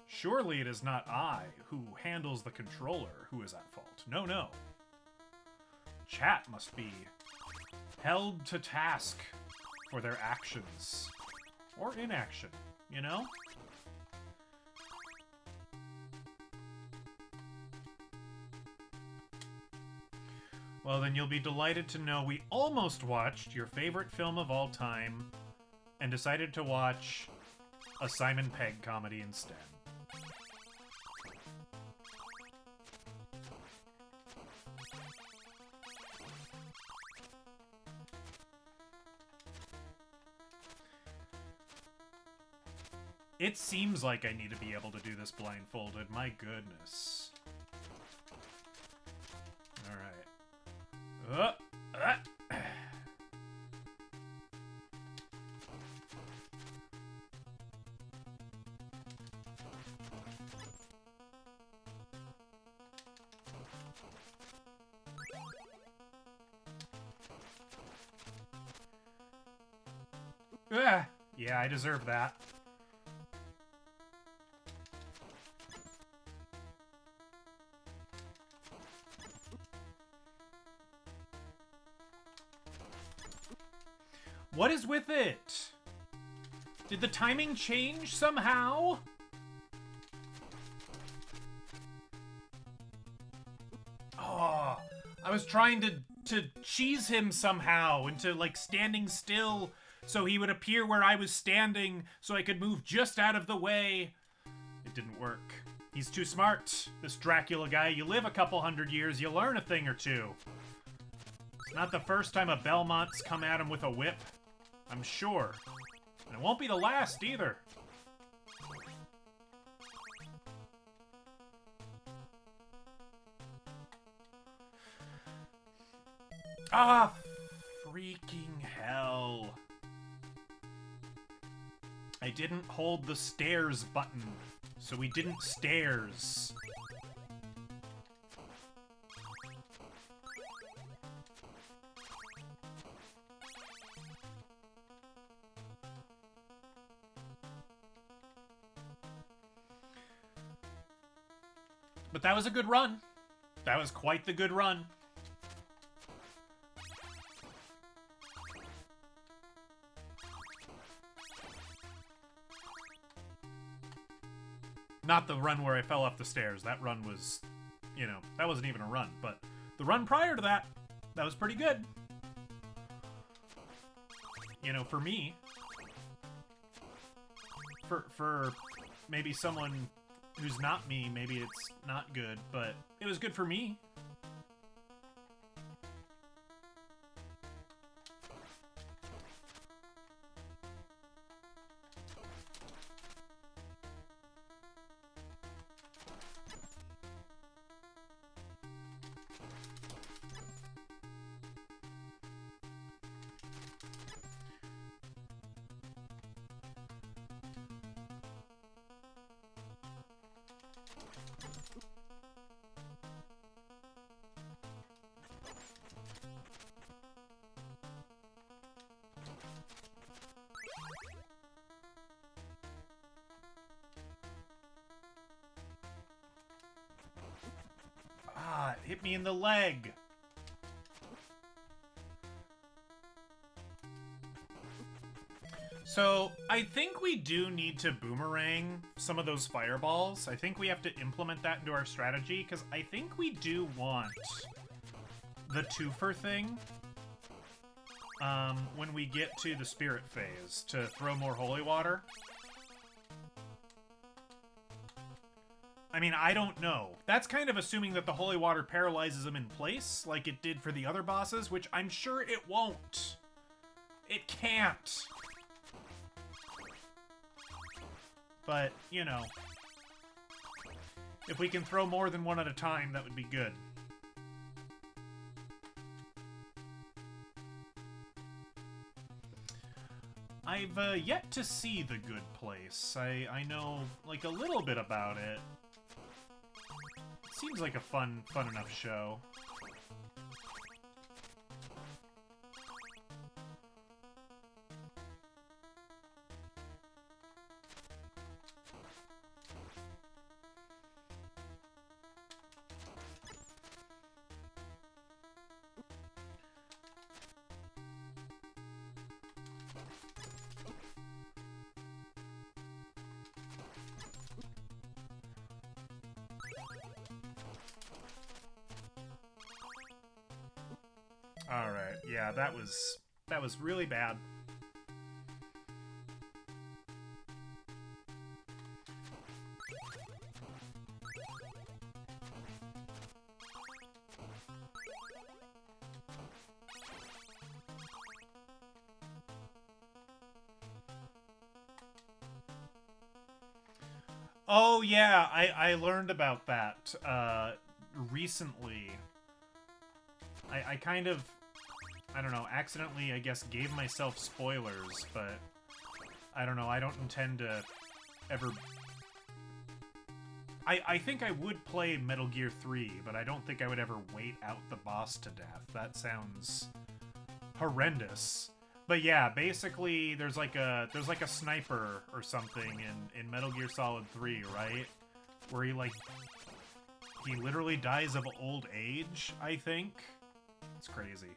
Surely it is not I who handles the controller who is at fault. No, no. Chat must be held to task for their actions. Or inaction, you know? Well, then you'll be delighted to know we almost watched your favorite film of all time and decided to watch a Simon Pegg comedy instead. It seems like I need to be able to do this blindfolded. My goodness. Alright. Yeah, I deserve that. What is with it? Did the timing change somehow? Oh, I was trying to cheese him somehow into, like, standing still so he would appear where I was standing so I could move just out of the way. It didn't work. He's too smart, this Dracula guy. You live a couple hundred years, you learn a thing or two. It's not the first time a Belmont's come at him with a whip, I'm sure. And it won't be the last, either. Ah, freaking hell. I didn't hold the stairs button, so we didn't stairs. But that was a good run. That was quite the good run. Not the run where I fell off the stairs. That run was, you know, that wasn't even a run. But the run prior to that, that was pretty good. You know, for me, for maybe someone who's not me, maybe it's not good, but it was good for me. It hit me in the leg. So, I think we do need to boomerang some of those fireballs. I think we have to implement that into our strategy, because I think we do want the twofer thing when we get to the spirit phase, to throw more holy water. I mean, I don't know. That's kind of assuming that the holy water paralyzes them in place, like it did for the other bosses, which I'm sure it won't. It can't. But, you know, if we can throw more than one at a time, that would be good. I've yet to see The Good Place. I know, like, a little bit about it. It seems like a fun enough show. Alright, yeah, that was really bad. Oh yeah, I learned about that recently. I kind of, I don't know, accidentally, I guess, gave myself spoilers, but I don't know, I don't intend to ever... I think I would play Metal Gear 3, but I don't think I would ever wait out the boss to death. That sounds horrendous. But yeah, basically, there's like a sniper or something in Metal Gear Solid 3, right? Where he literally dies of old age, I think. It's crazy.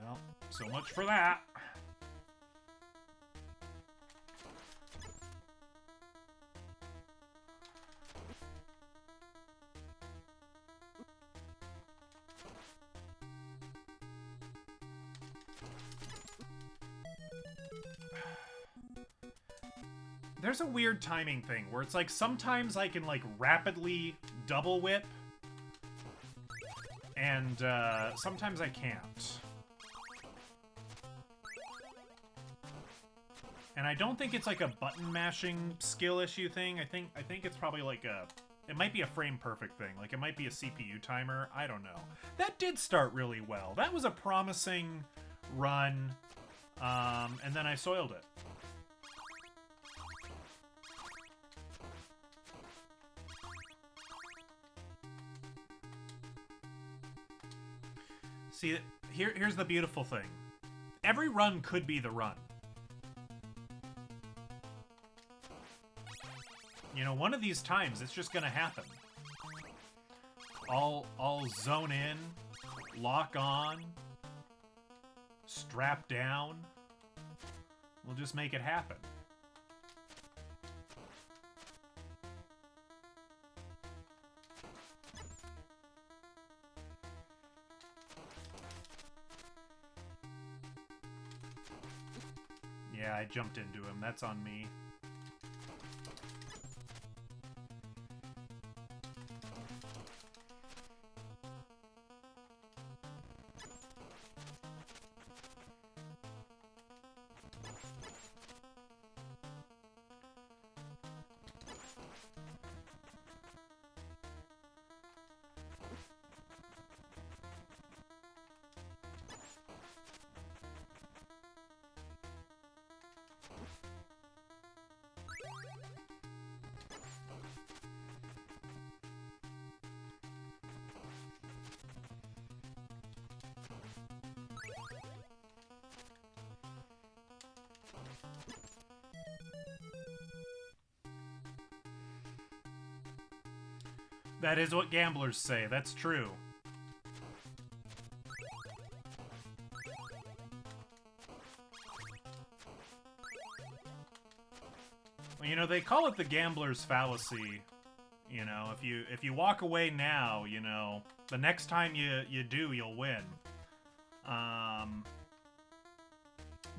Well, so much for that. There's a weird timing thing where it's like sometimes I can like rapidly double whip and sometimes I can't. And I don't think it's like a button mashing skill issue thing. I think it's probably like it might be a frame perfect thing. Like it might be a CPU timer. I don't know. That did start really well. That was a promising run. And then I soiled it. See, here's the beautiful thing. Every run could be the run. You know, one of these times, it's just gonna happen. I'll zone in, lock on, strap down. We'll just make it happen. Yeah, I jumped into him. That's on me. That is what gamblers say. That's true. Well, you know, they call it the gambler's fallacy. You know, if you walk away now, you know, the next time you do, you'll win. Um,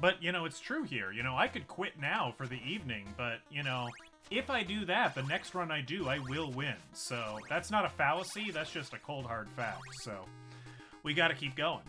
but, you know, it's true here. You know, I could quit now for the evening, but, you know, if I do that, the next run I do, I will win. So that's not a fallacy, that's just a cold hard fact. So we gotta keep going.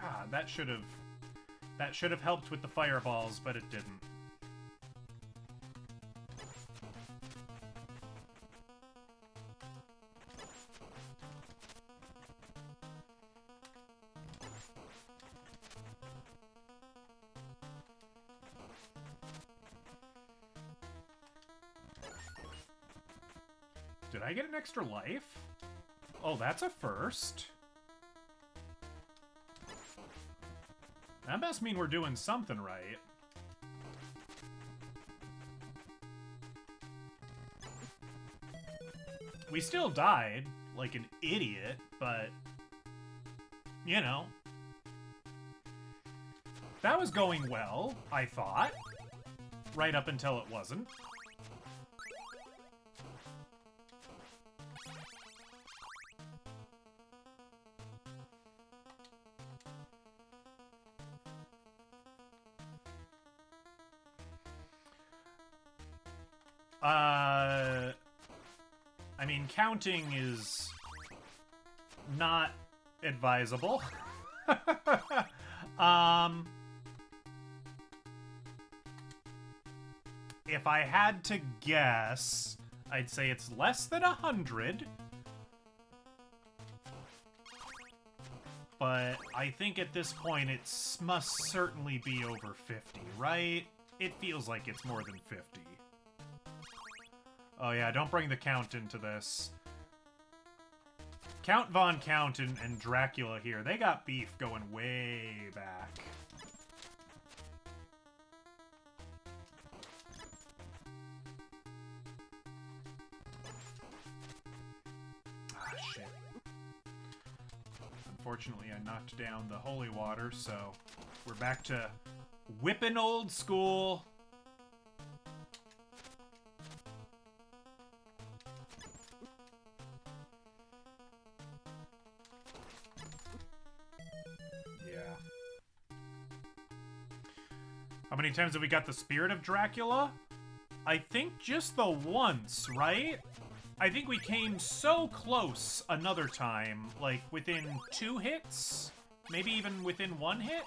God, that should have helped with the fireballs, but it didn't. Did I get an extra life? Oh, that's a first. That must mean we're doing something right. We still died, like an idiot, but... You know. That was going well, I thought. Right up until it wasn't. I mean, counting is not advisable. If I had to guess, I'd say it's less than 100. But I think at this point it must certainly be over 50, right? It feels like it's more than 50. Oh yeah, don't bring the Count into this. Count Von Count and Dracula here, they got beef going way back. Ah, shit. Unfortunately, I knocked down the holy water, so we're back to whipping old school. How many times have we got the Spirit of Dracula? I think just the once, right? I think we came so close another time, like within 2 hits? Maybe even within 1 hit?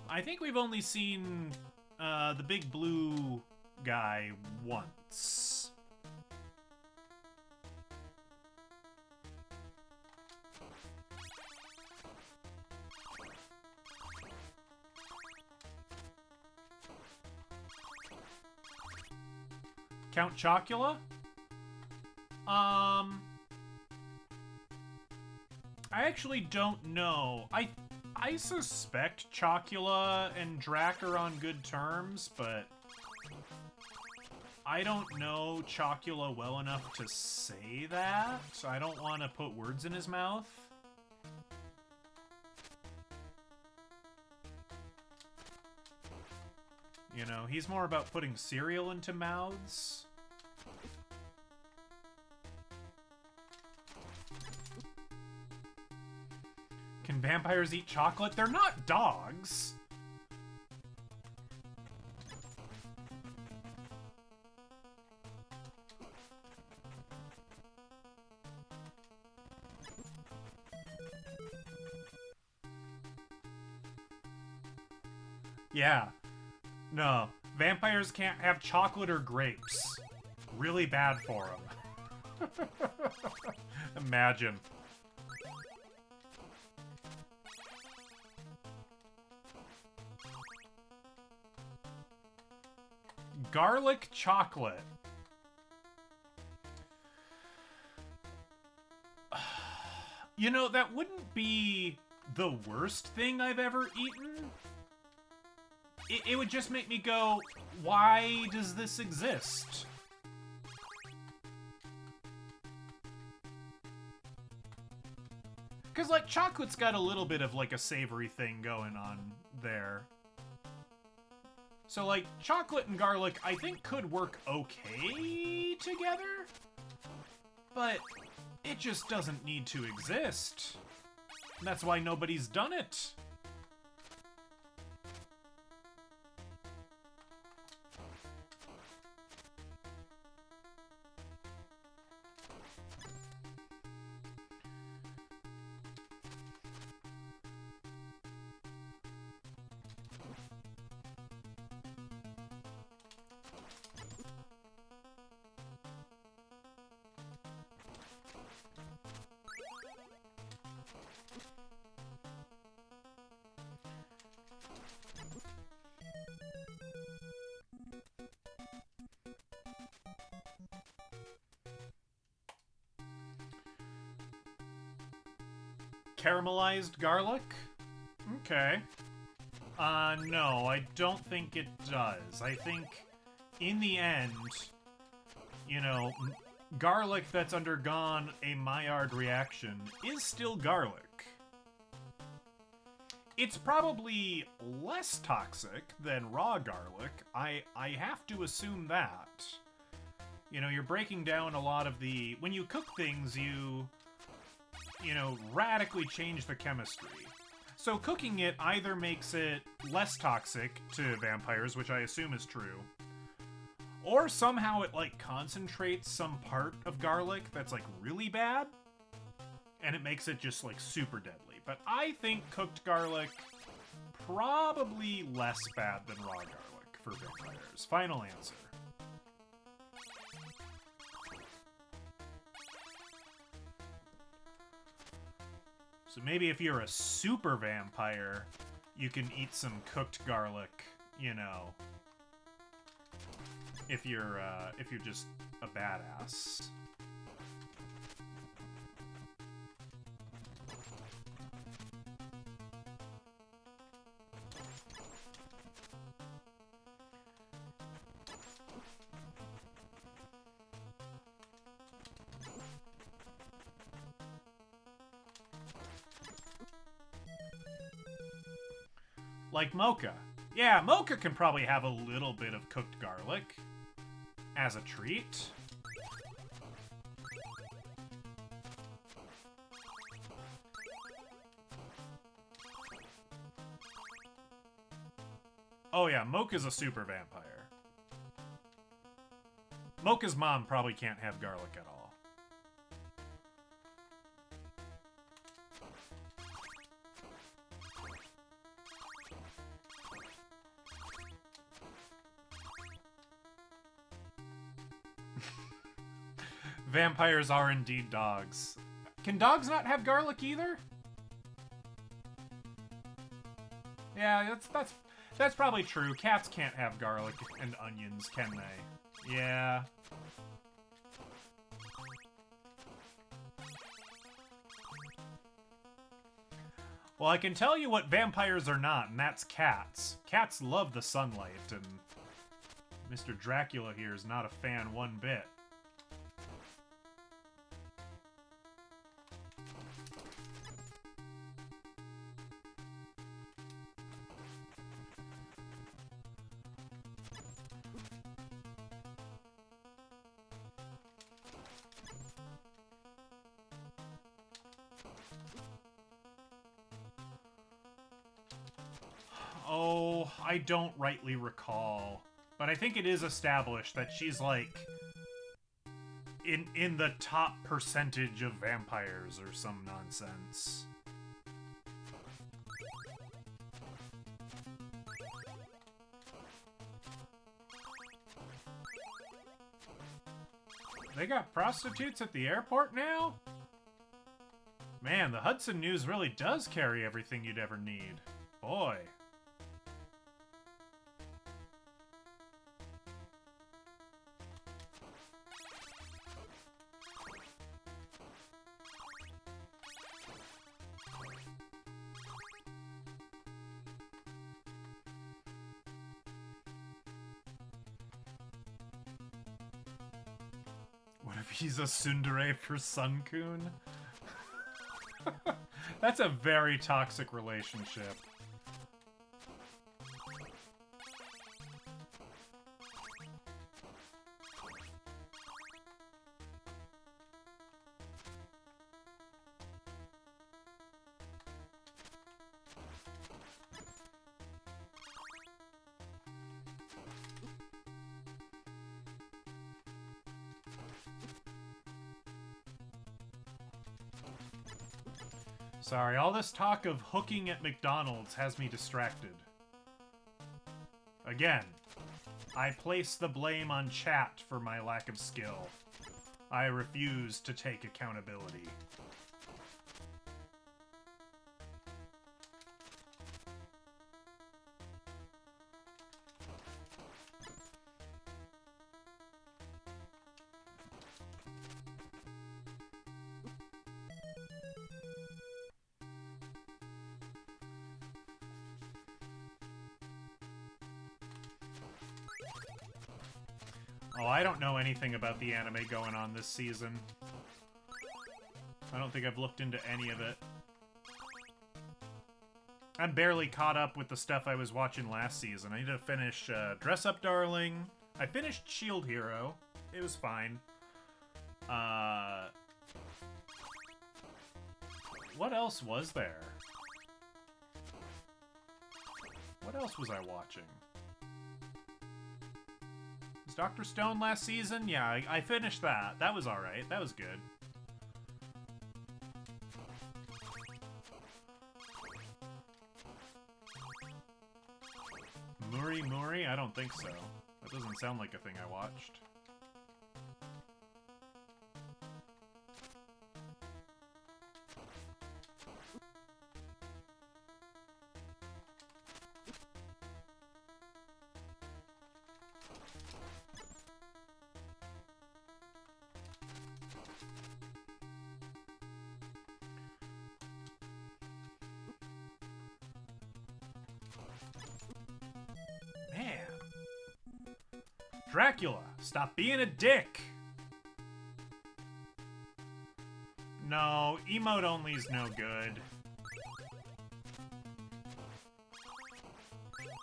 I think we've only seen the big blue guy once. Count Chocula? I actually don't know. I suspect Chocula and Drac are on good terms, but I don't know Chocula well enough to say that, so I don't want to put words in his mouth. You know, he's more about putting cereal into mouths. Can vampires eat chocolate? They're not dogs. Yeah. No. Vampires can't have chocolate or grapes. Really bad for them. Imagine. Garlic chocolate. You know, that wouldn't be the worst thing I've ever eaten. It would just make me go, why does this exist? Because, like, chocolate's got a little bit of, like, a savory thing going on there. So, like, chocolate and garlic, I think, could work okay together. But it just doesn't need to exist. And that's why nobody's done it. Caramelized garlic? Okay. No, I don't think it does. I think, in the end, you know, garlic that's undergone a Maillard reaction is still garlic. It's probably less toxic than raw garlic. I have to assume that. You know, you're breaking down a lot of the... When you cook things, you know, radically change the chemistry. So cooking it either makes it less toxic to vampires, which I assume is true, or somehow it, like, concentrates some part of garlic that's, like, really bad, and it makes it just, like, super deadly. But I think cooked garlic, probably less bad than raw garlic for vampires. Final answer. So maybe if you're a super vampire, you can eat some cooked garlic, you know, if you're just a badass. Like Mocha. Yeah, Mocha can probably have a little bit of cooked garlic as a treat. Oh yeah, Mocha's a super vampire. Mocha's mom probably can't have garlic at all. Vampires are indeed dogs. Can dogs not have garlic either? Yeah, that's probably true. Cats can't have garlic and onions, can they? Yeah. Well, I can tell you what vampires are not, and that's cats. Cats love the sunlight, and Mr. Dracula here is not a fan one bit. Oh, I don't rightly recall. But I think it is established that she's, like, in the top percentage of vampires or some nonsense. They got prostitutes at the airport now? Man, the Hudson News really does carry everything you'd ever need. Boy. Visa tsundere for Sun-kun. That's a very toxic relationship. Sorry, all this talk of hooking at McDonald's has me distracted. Again, I place the blame on chat for my lack of skill. I refuse to take accountability. Oh, I don't know anything about the anime going on this season. I don't think I've looked into any of it. I'm barely caught up with the stuff I was watching last season. I need to finish Dress Up Darling. I finished Shield Hero. It was fine. What else was there? What else was I watching? Dr. Stone last season? Yeah, I finished that. That was alright. That was good. Muri? I don't think so. That doesn't sound like a thing I watched. Dracula, stop being a dick! No, emote only's no good.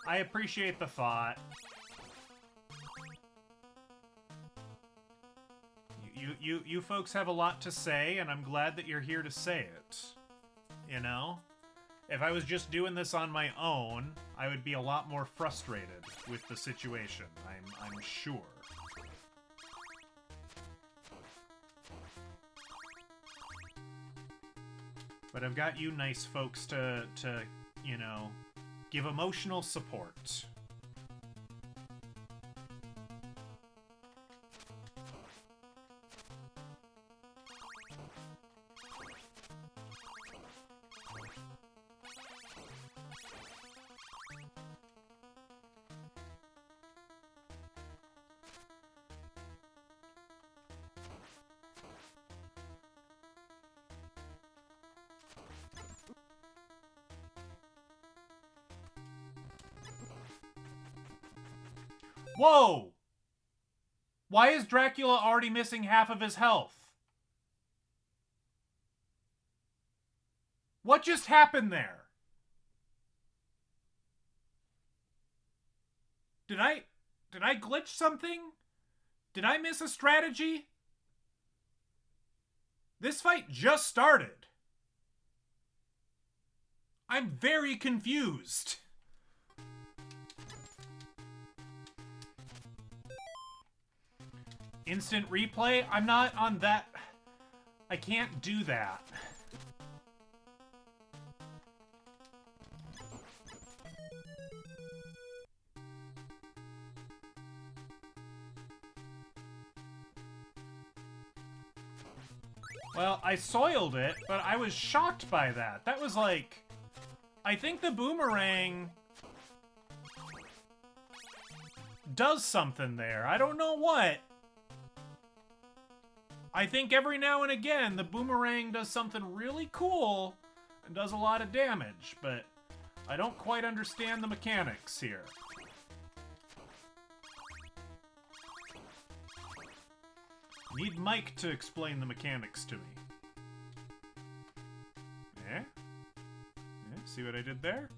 I appreciate the thought. You folks have a lot to say, and I'm glad that you're here to say it. You know? If I was just doing this on my own, I would be a lot more frustrated with the situation, I'm sure. But I've got you nice folks to you know, give emotional support. Whoa! Why is Dracula already missing half of his health? What just happened there? Did I glitch something? Did I miss a strategy? This fight just started. I'm very confused. Instant replay? I'm not on that. I can't do that. Well, I soiled it, but I was shocked by that. That was like... I think the boomerang does something there. I don't know what. I think every now and again, the boomerang does something really cool and does a lot of damage, but I don't quite understand the mechanics here. Need Mike to explain the mechanics to me. Eh? See what I did there?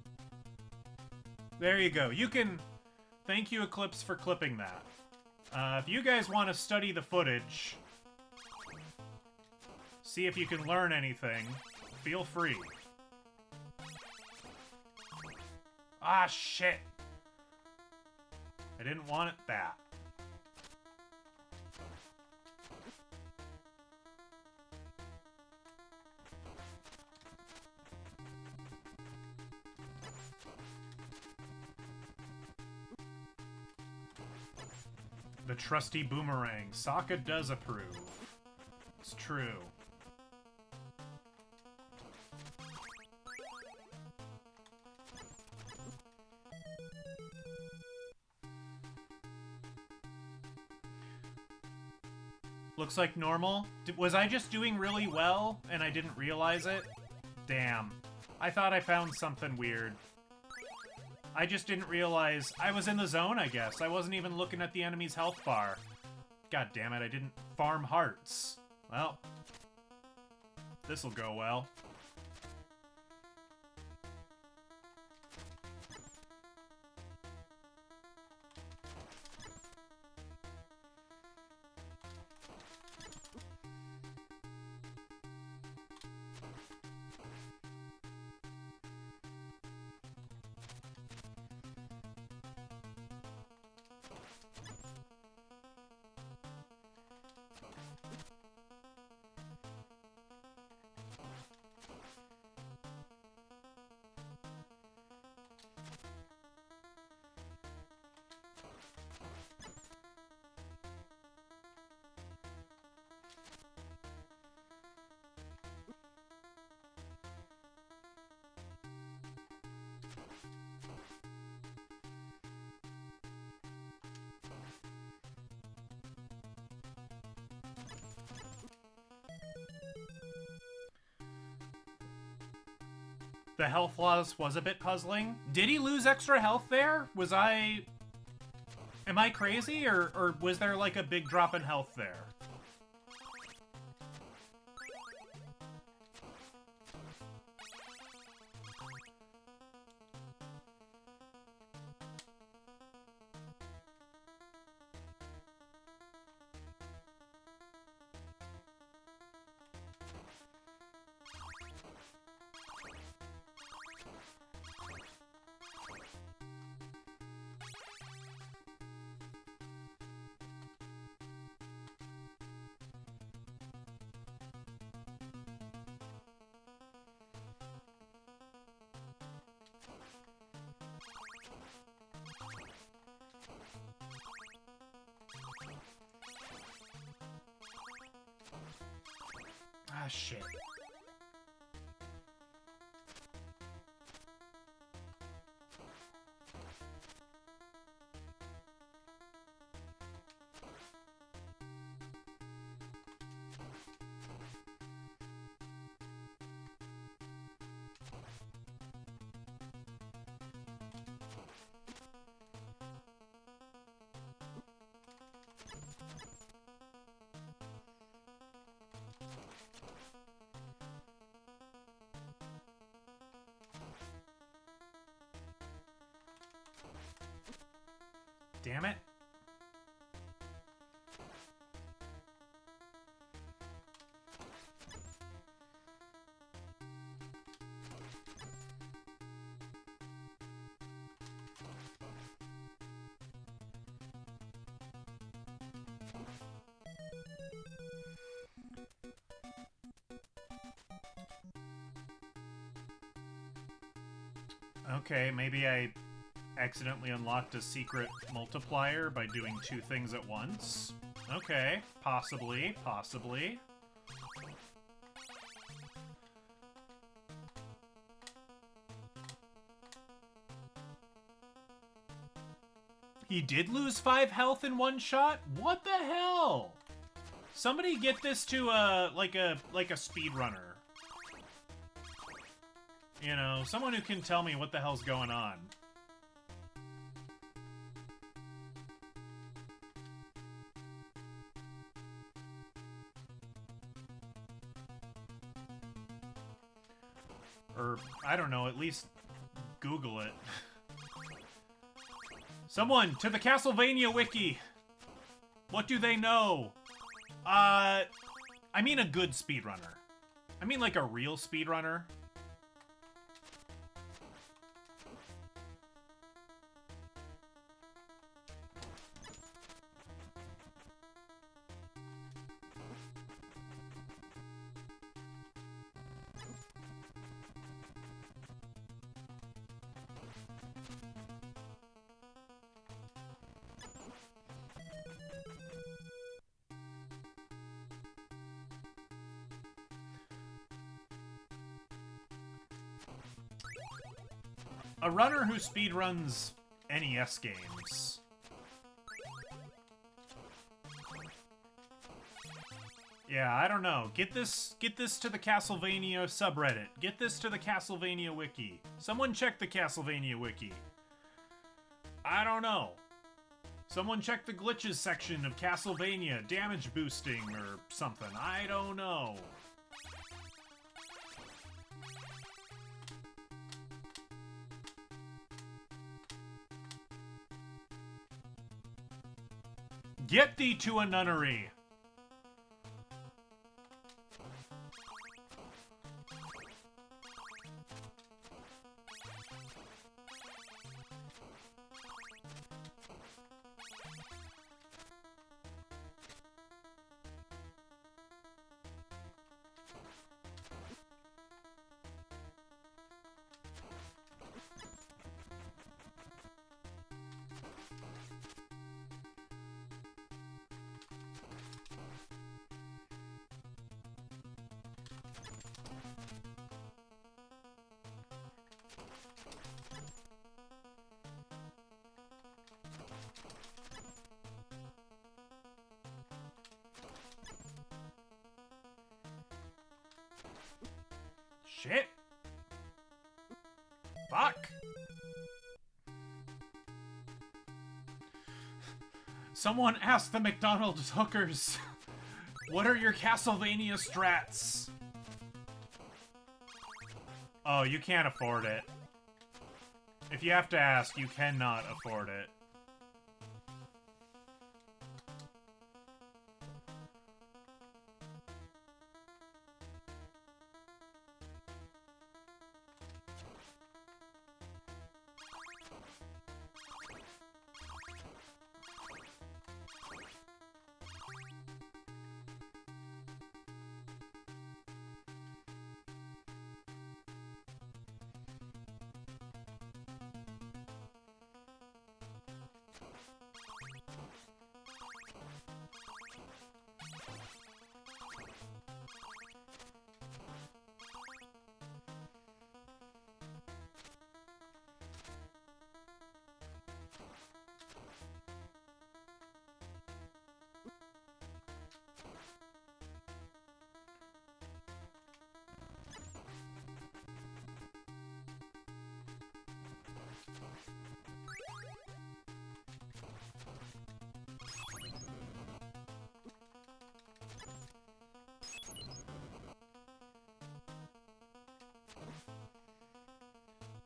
There you go. You can... Thank you, Eclipse, for clipping that. If you guys want to study the footage, see if you can learn anything, feel free. Ah, shit. I didn't want it that. The trusty boomerang. Sokka does approve. It's true. Looks like normal. Was I just doing really well and I didn't realize it? Damn. I thought I found something weird. I just didn't realize I was in the zone, I guess. I wasn't even looking at the enemy's health bar. God damn it, I didn't farm hearts. Well, this'll go well. The health loss was a bit puzzling. Did he lose extra health there? Was I... Am I crazy, or was there like a big drop in health there? Ah, shit. Damn it. Okay, maybe I accidentally unlocked a secret multiplier by doing two things at once. Okay, possibly, possibly. He did lose 5 health in one shot? What the hell? Somebody get this to like a speedrunner. You know, someone who can tell me what the hell's going on. or, I don't know, at least Google it. Someone, to the Castlevania wiki! What do they know? I mean a good speedrunner. I mean like a real speedrunner. A runner who speedruns NES games. Yeah, I don't know. Get this to the Castlevania subreddit. Get this to the Castlevania wiki. Someone check the Castlevania wiki. I don't know. Someone check the glitches section of Castlevania, damage boosting or something. I don't know. Get thee to a nunnery! Shit! Fuck! Someone ask the McDonald's hookers, what are your Castlevania strats? Oh, you can't afford it. If you have to ask, you cannot afford it.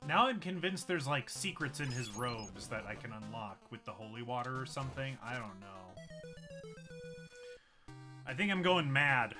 Now I'm convinced there's, like, secrets in his robes that I can unlock with the holy water or something. I don't know. I think I'm going mad.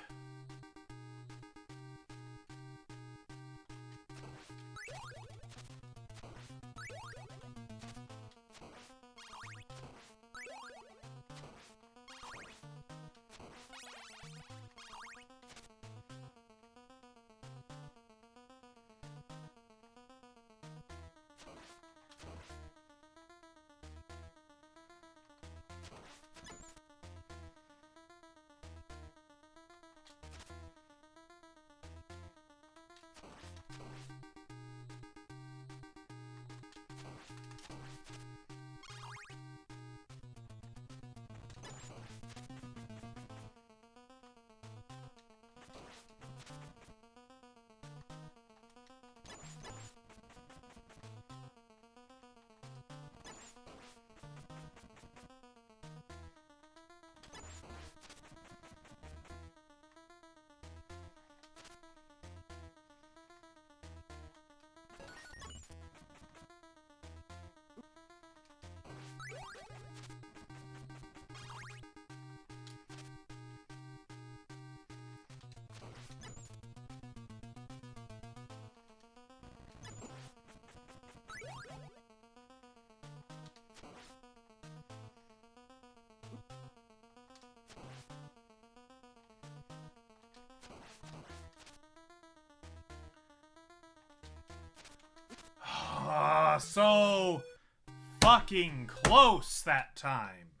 so fucking close that time.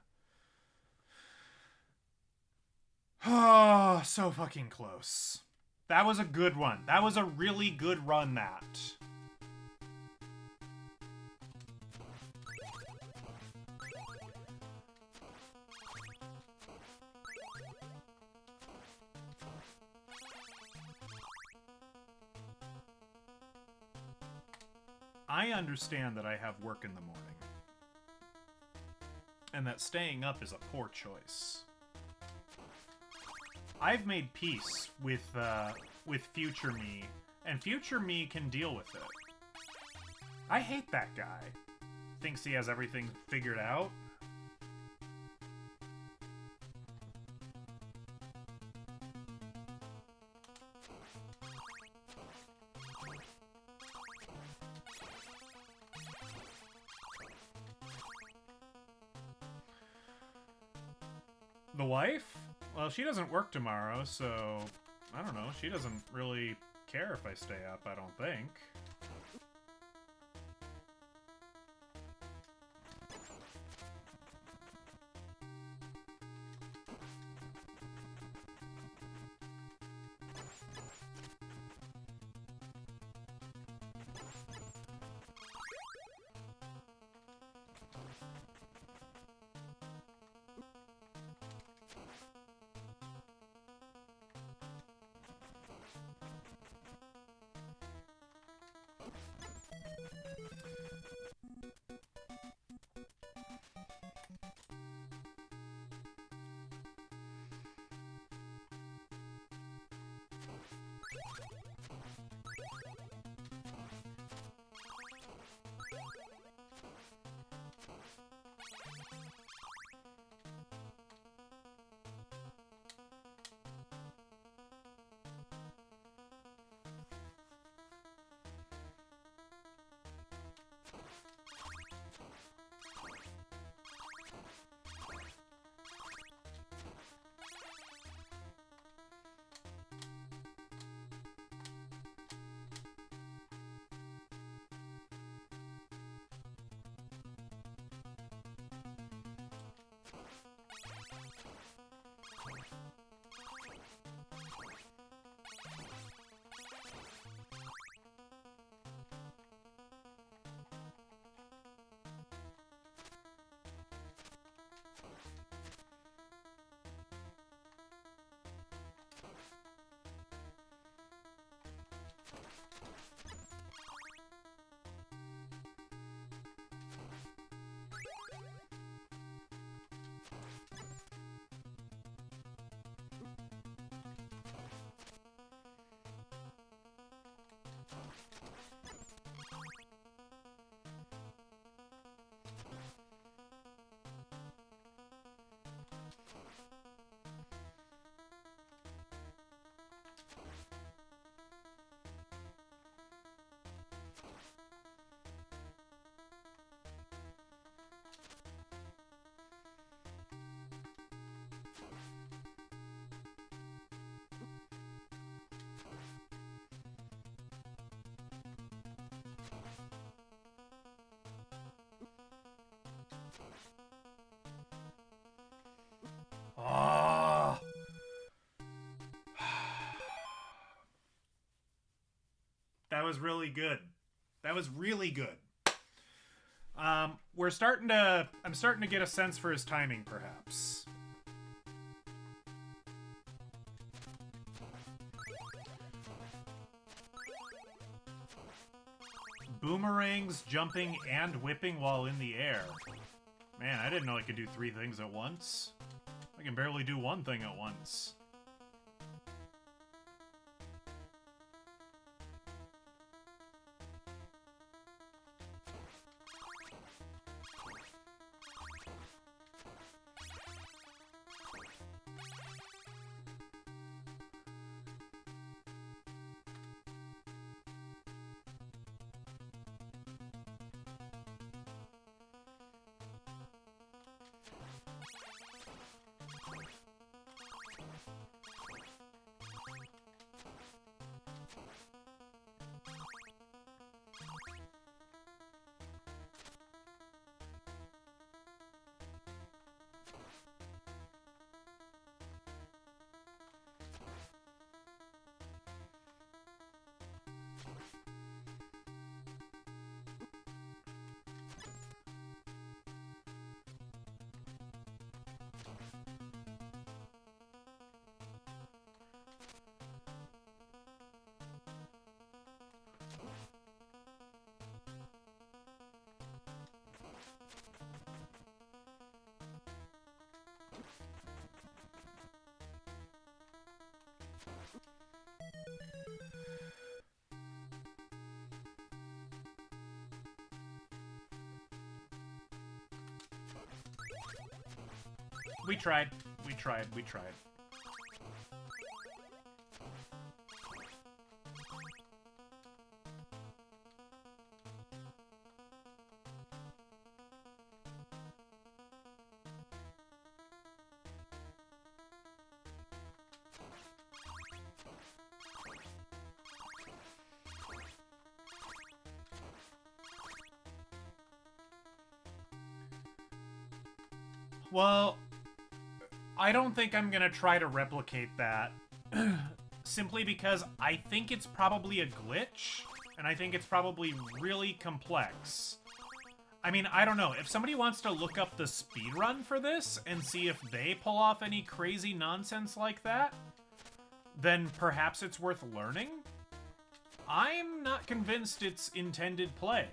Oh, so fucking close. That was a good one. That was a really good run, that. I understand that I have work in the morning. And that staying up is a poor choice. I've made peace with future me, and future me can deal with it. I hate that guy. Thinks he has everything figured out. The wife? Well, she doesn't work tomorrow, so I don't know. She doesn't really care if I stay up, I don't think. Oh. That was really good. That was really good. I'm starting to get a sense for his timing, perhaps. Boomerangs, jumping, and whipping while in the air. Man, I didn't know I could do 3 things at once. I can barely do 1 thing at once. We tried. We tried. We tried. Well, I don't think I'm gonna try to replicate that. Simply because I think it's probably a glitch, and I think it's probably really complex. I mean, I don't know. If somebody wants to look up the speedrun for this and see if they pull off any crazy nonsense like that, then perhaps it's worth learning. I'm not convinced it's intended play.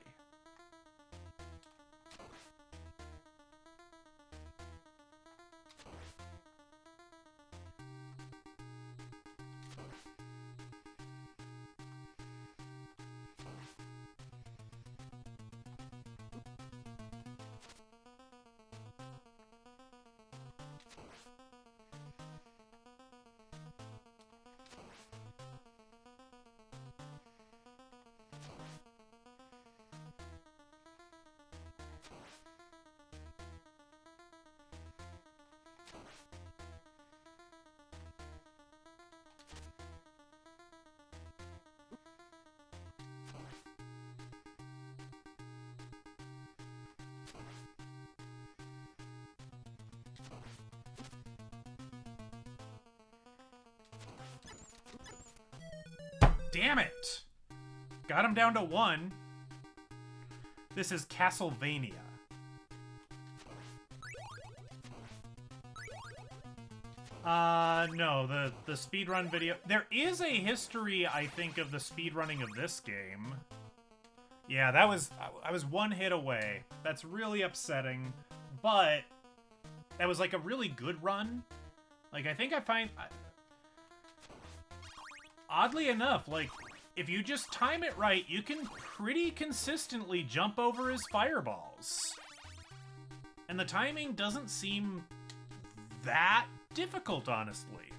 Damn it! Got him down to 1. This is Castlevania. No, the speedrun video. There is a history, I think, of the speedrunning of this game. Yeah, I was 1 hit away. That's really upsetting, but that was like a really good run. Like, I think I find... Oddly enough, like, if you just time it right, you can pretty consistently jump over his fireballs. And the timing doesn't seem that difficult, honestly.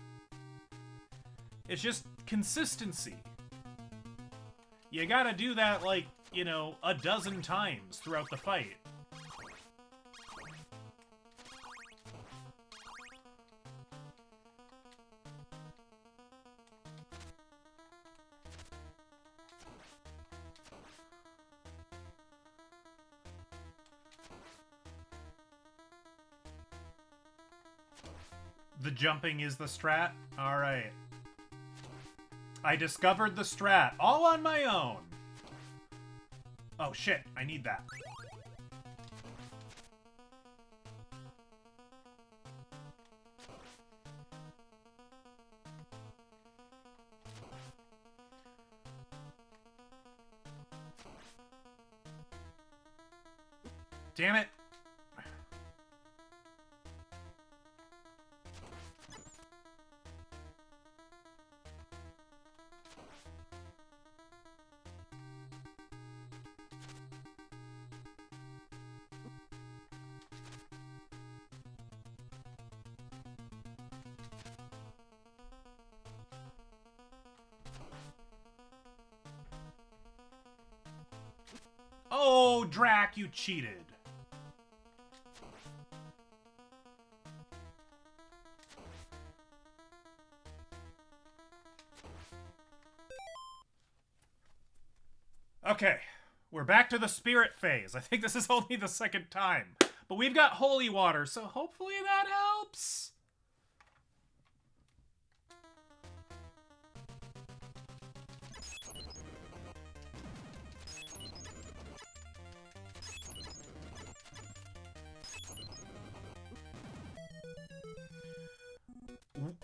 It's just consistency. You gotta do that, like, you know, a dozen times throughout the fight. The jumping is the strat? Alright. I discovered the strat, all on my own. Oh shit, I need that. Damn it. Oh, Drac, you cheated. Okay, we're back to the spirit phase. I think this is only the second time. But we've got holy water, so hopefully that helps.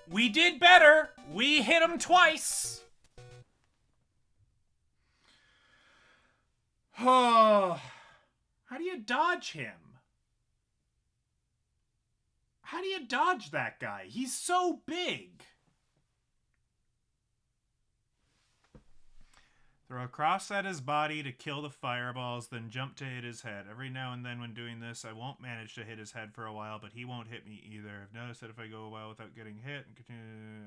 We did better. We hit him twice. Oh, how do you dodge him? How do you dodge that guy? He's so big. Throw a cross at his body to kill the fireballs, then jump to hit his head. Every now and then when doing this, I won't manage to hit his head for a while, but he won't hit me either. I've noticed that if I go a while without getting hit,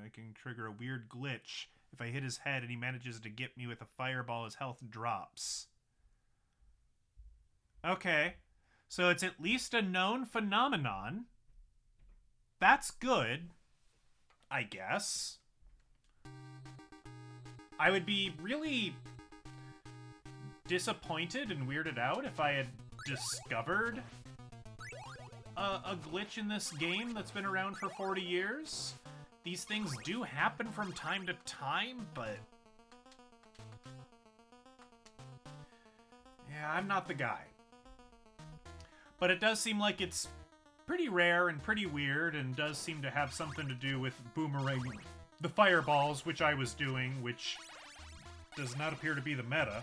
I can trigger a weird glitch. If I hit his head and he manages to get me with a fireball, his health drops. Okay, so it's at least a known phenomenon. That's good, I guess. I would be really disappointed and weirded out if I had discovered a glitch in this game that's been around for 40 years. These things do happen from time to time, but... yeah, I'm not the guy. But it does seem like it's pretty rare and pretty weird, and does seem to have something to do with boomeranging the fireballs, which I was doing, which does not appear to be the meta.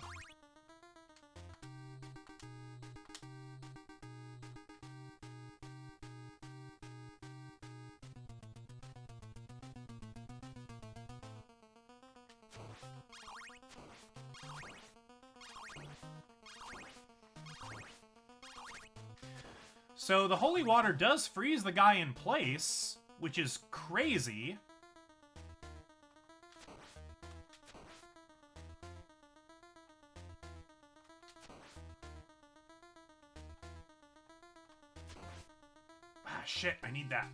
So the holy water does freeze the guy in place, which is crazy. Ah, shit, I need that.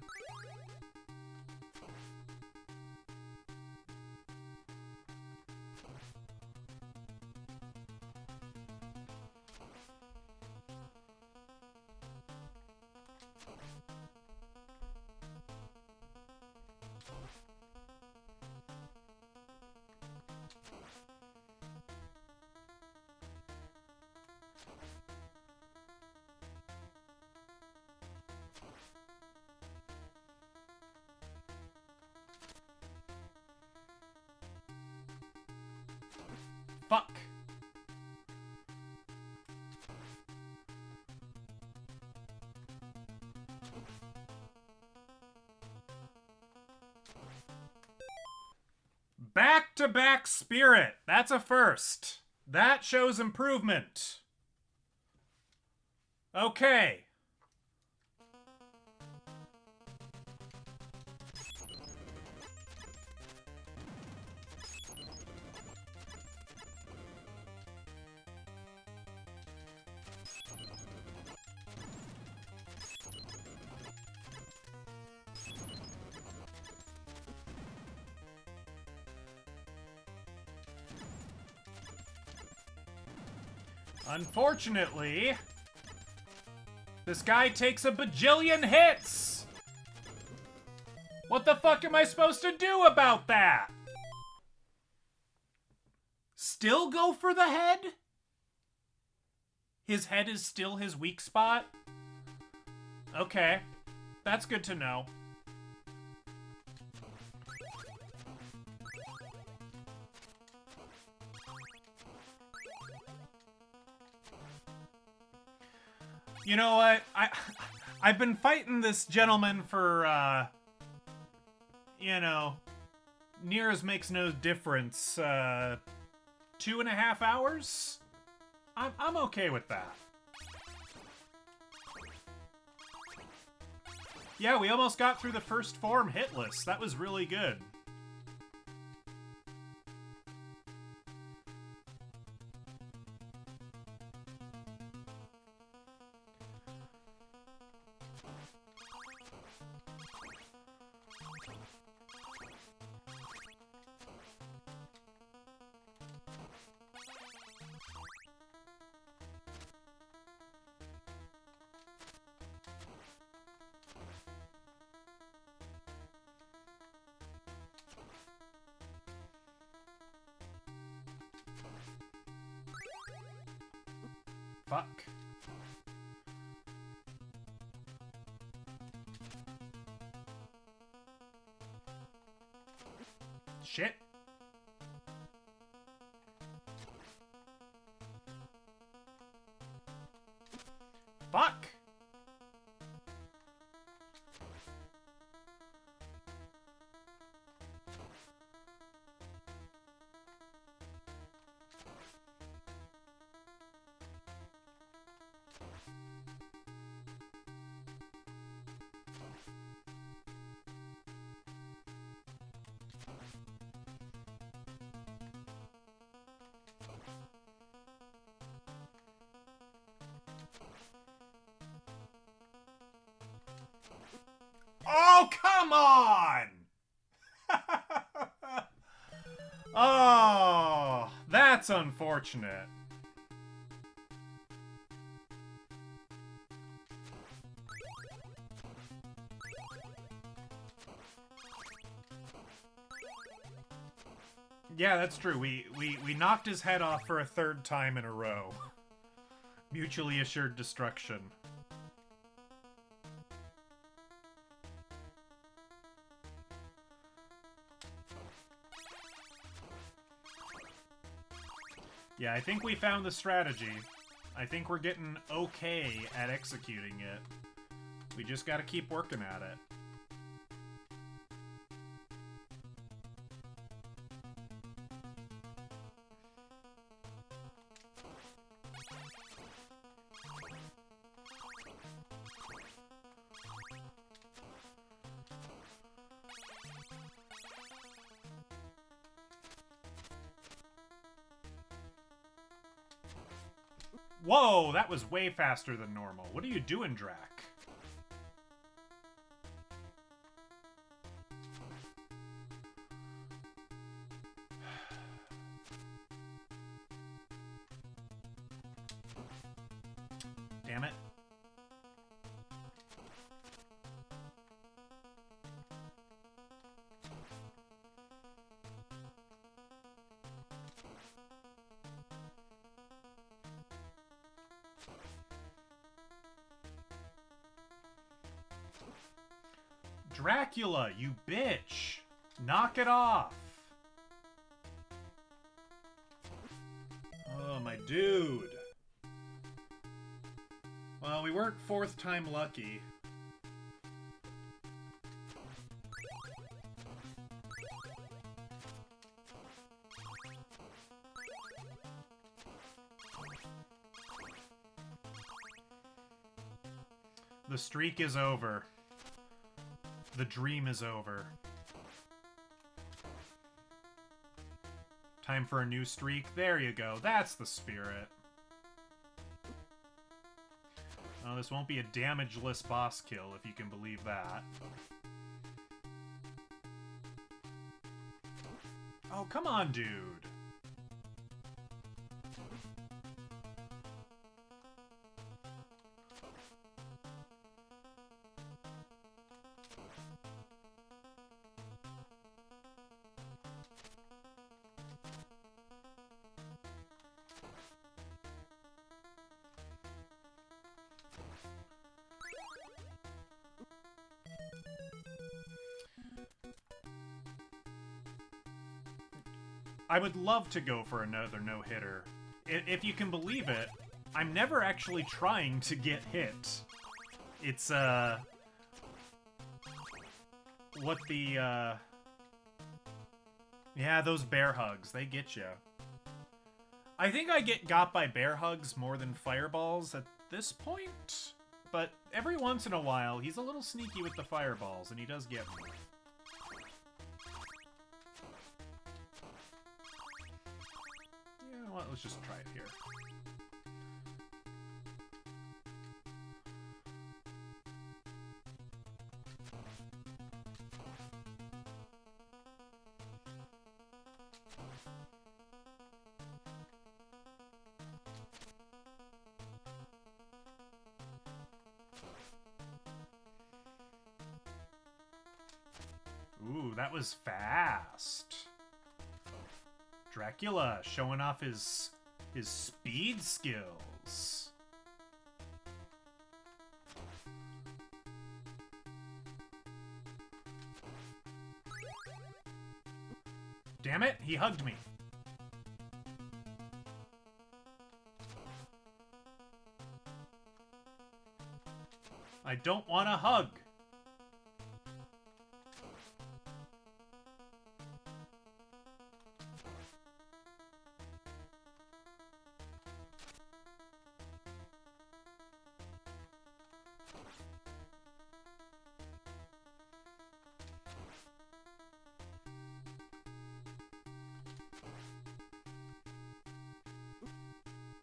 Fuck. Back-to-back spirit. That's a first. That shows improvement. Okay. Unfortunately, this guy takes a bajillion hits! What the fuck am I supposed to do about that? Still go for the head? His head is still his weak spot? Okay, that's good to know. You know what? I've been fighting this gentleman for, you know, near as makes no difference, 2.5 hours? I'm okay with that. Yeah, we almost got through the first form hitless. That was really good. Fuck. Shit. Fuck. Come on! Oh, that's unfortunate. Yeah, that's true. We knocked his head off for a third time in a row. Mutually assured destruction. Yeah, I think we found the strategy. I think we're getting okay at executing it. We just gotta keep working at it. Whoa, that was way faster than normal. What are you doing, Drac? Damn it. Dracula, you bitch! Knock it off! Oh, my dude. Well, we weren't fourth time lucky. The streak is over. The dream is over. Time for a new streak. There you go. That's the spirit. Oh, this won't be a damageless boss kill, if you can believe that. Oh, come on, dude. I would love to go for another no-hitter. If you can believe it, I'm never actually trying to get hit. It's, what the, yeah, those bear hugs, they get you. I think I get got by bear hugs more than fireballs at this point, but every once in a while, he's a little sneaky with the fireballs, and he does get me. Well, let's just try it here. Ooh, that was fast. Dracula showing off his speed skills. Damn it, he hugged me. I don't want a hug.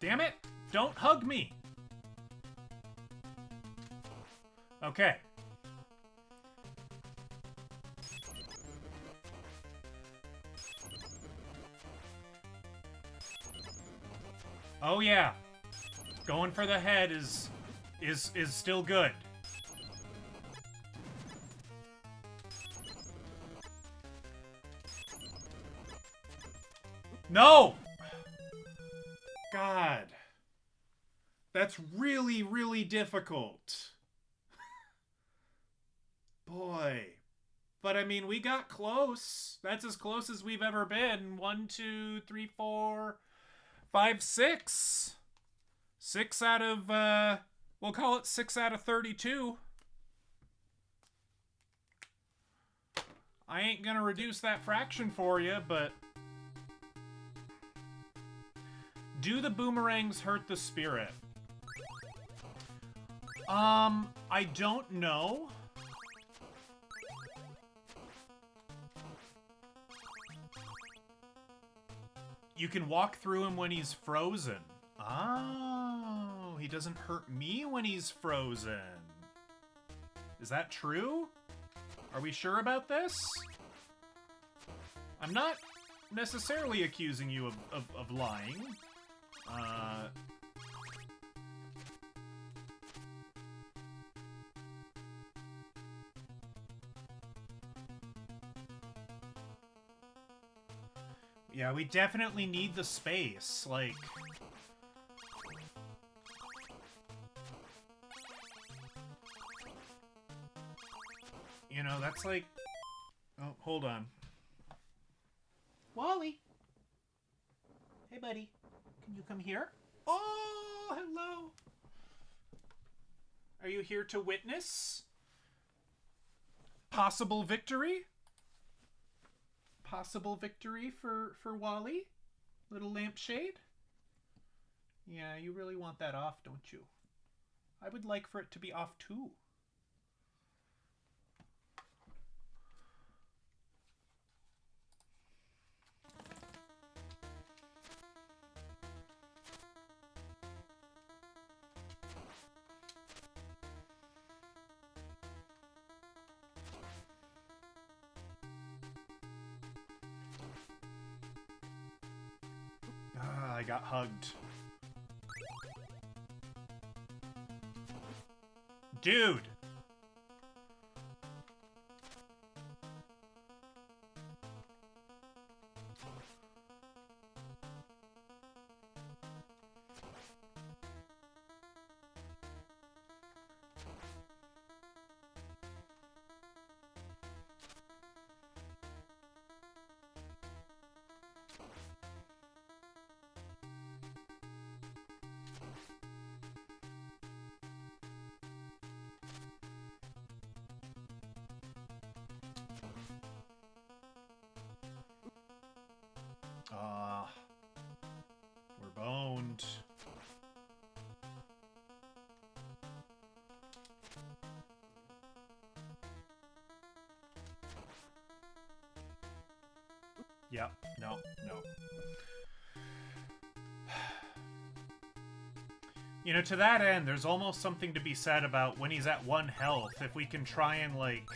Damn it! Don't hug me! Okay. Oh yeah. Going for the head is still good. No! God. That's really, really difficult. Boy. But I mean, we got close. That's as close as we've ever been. 1, 2, 3, 4, 5, 6. 6 out of, we'll call it 6 out of 32. I ain't gonna reduce that fraction for you, but... Do the boomerangs hurt the spirit? I don't know. You can walk through him when he's frozen. Oh, he doesn't hurt me when he's frozen. Is that true? Are we sure about this? I'm not necessarily accusing you of lying. Yeah, we definitely need the space, like... You know, that's like... Oh, hold on. Wally! Hey, buddy. Can you come here? Oh, hello! Are you here to witness possible victory? Possible victory for Wally? Little lampshade? Yeah, you really want that off, don't you? I would like for it to be off too. I got hugged. Dude! We're boned. Yep. No. You know, to that end, there's almost something to be said about when he's at 1 health, if we can try and, like,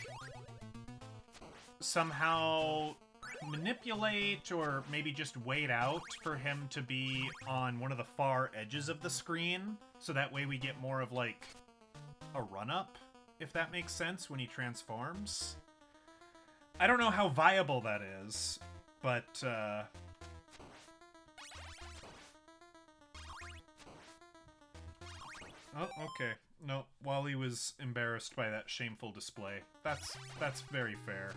somehow manipulate or maybe just wait out for him to be on one of the far edges of the screen, so that way we get more of, like, a run-up, if that makes sense, when he transforms. I don't know how viable that is, but, Oh, okay. No, Wally was embarrassed by that shameful display. That's very fair.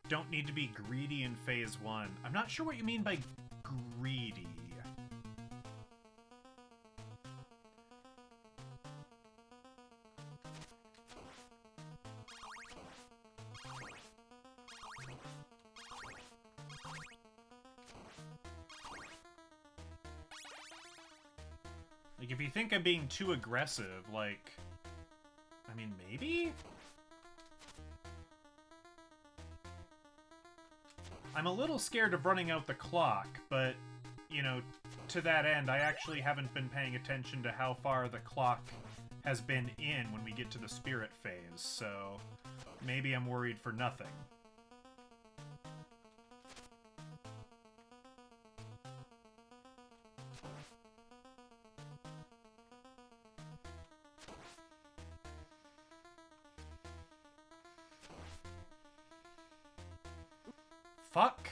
Don't need to be greedy in Phase 1. I'm not sure what you mean by greedy. Like, if you think I'm being too aggressive, like... I mean, maybe? I'm a little scared of running out the clock, but, you know, to that end, I actually haven't been paying attention to how far the clock has been in when we get to the spirit phase, so maybe I'm worried for nothing. fuck?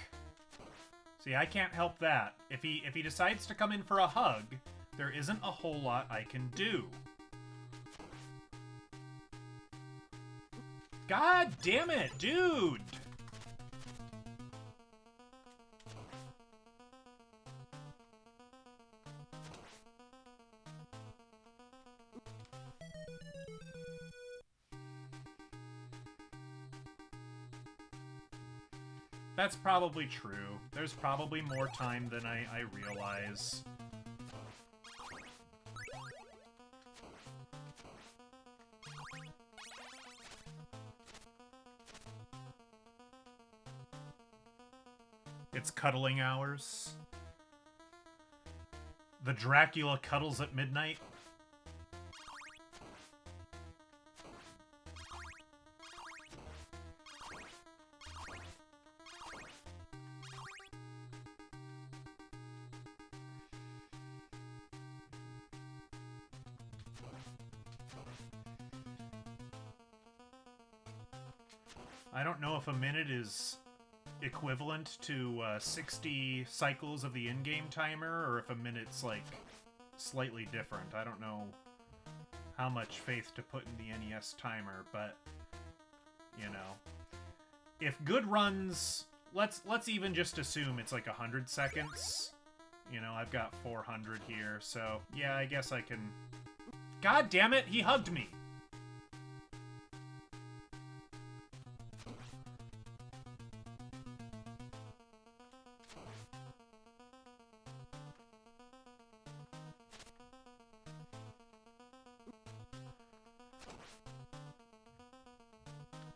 See, I can't help that. If he decides to come in for a hug, there isn't a whole lot I can do. God damn it, dude! That's probably true. There's probably more time than I realize. It's cuddling hours. The Dracula cuddles at midnight. I don't know if a minute is equivalent to 60 cycles of the in-game timer, or if a minute's, like, slightly different. I don't know how much faith to put in the NES timer, but, you know. If good runs, let's even just assume it's like 100 seconds. You know, I've got 400 here, so yeah, I guess I can... God damn it, he hugged me!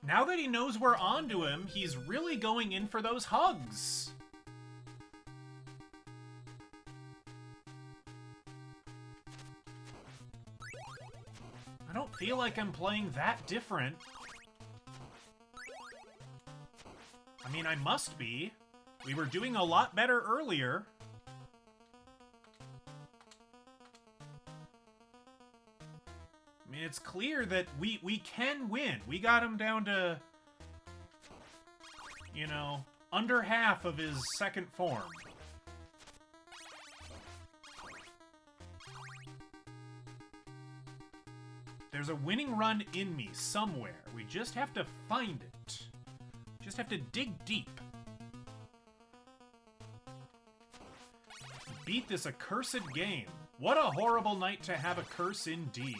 Now that he knows we're onto him, he's really going in for those hugs. I don't feel like I'm playing that different. I mean, I must be. We were doing a lot better earlier. I mean, it's clear that we can win. We got him down to, you know, under half of his second form. There's a winning run in me somewhere. We just have to find it. Just have to dig deep. Beat this accursed game. What a horrible night to have a curse indeed.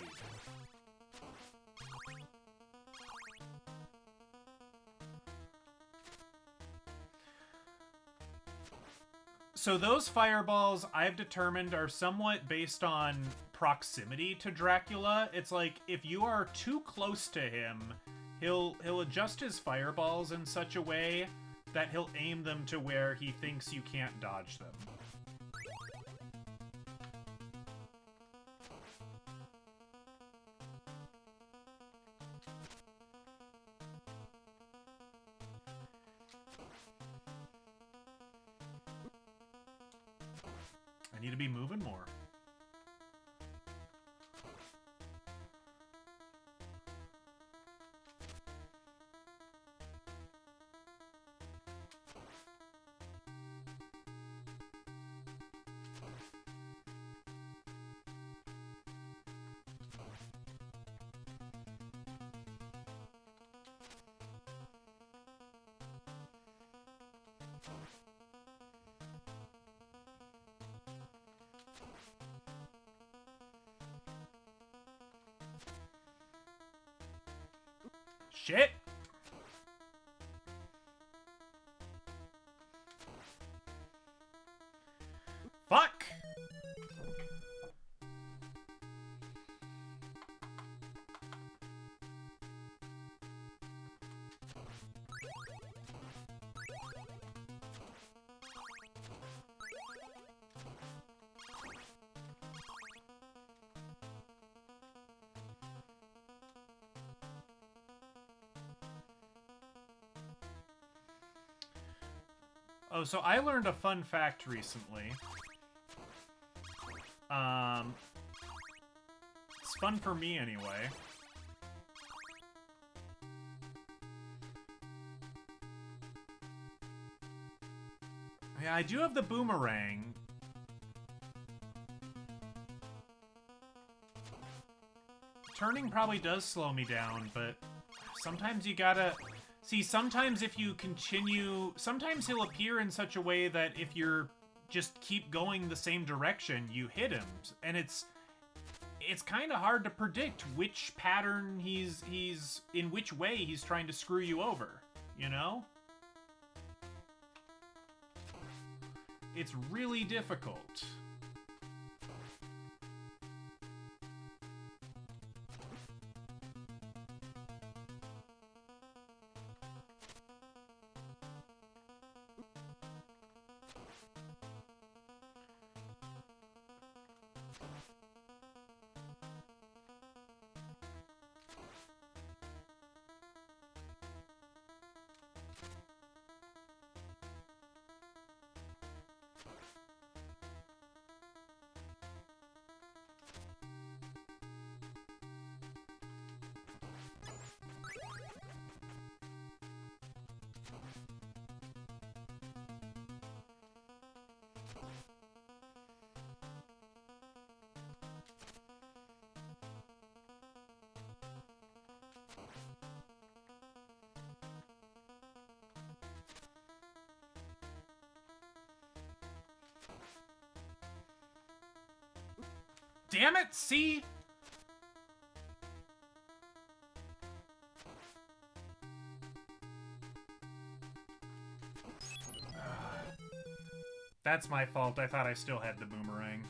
So those fireballs, I've determined, are somewhat based on proximity to Dracula. It's like, if you are too close to him, he'll adjust his fireballs in such a way that he'll aim them to where he thinks you can't dodge them. I need to be moving more. Shit! Fuck! Oh, so I learned a fun fact recently. It's fun for me anyway. Yeah, I do have the boomerang. Turning probably does slow me down, but sometimes you gotta... See, sometimes if you continue... Sometimes he'll appear in such a way that if you're just keep going the same direction, you hit him. And it's kind of hard to predict which pattern he's... In which way he's trying to screw you over, you know? It's really difficult. Damn it, see? That's my fault. I thought I still had the boomerang.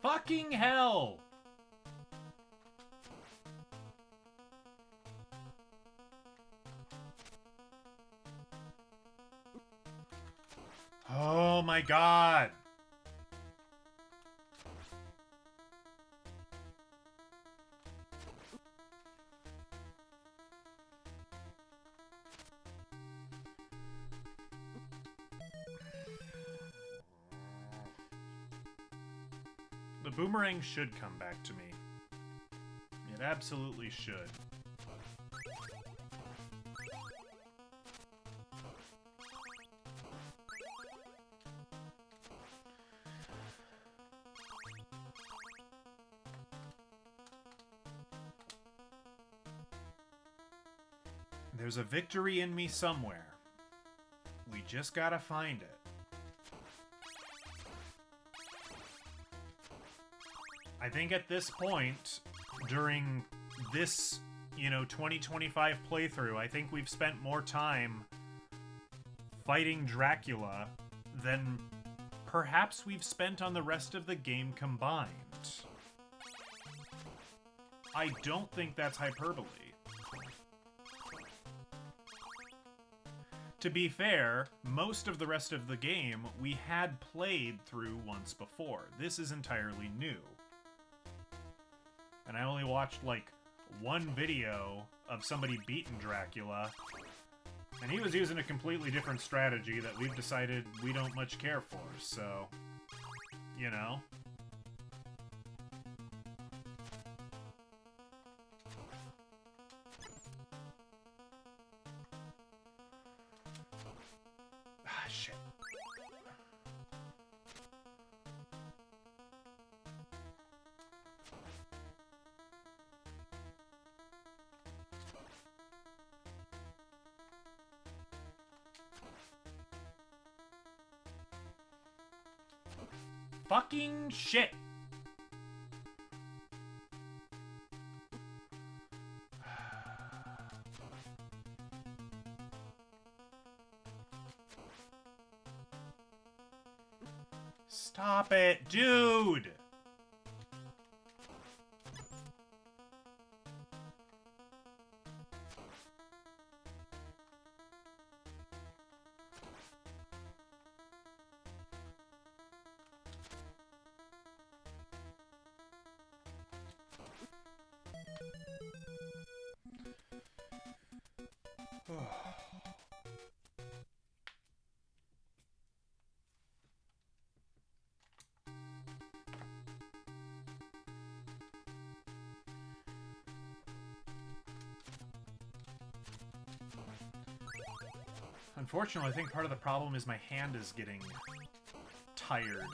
Fucking hell! Oh my god! The boomerang should come back to me. It absolutely should. There's a victory in me somewhere. We just gotta find it. I think at this point, during this, 2025 playthrough, I think we've spent more time fighting Dracula than perhaps we've spent on the rest of the game combined. I don't think that's hyperbole. To be fair, most of the rest of the game we had played through once before. This is entirely new. And I only watched, like, one video of somebody beating Dracula, and he was using a completely different strategy that we've decided we don't much care for, so, you know. Ah, shit. Fucking shit. Stop it, dude! Unfortunately, I think part of the problem is my hand is getting tired.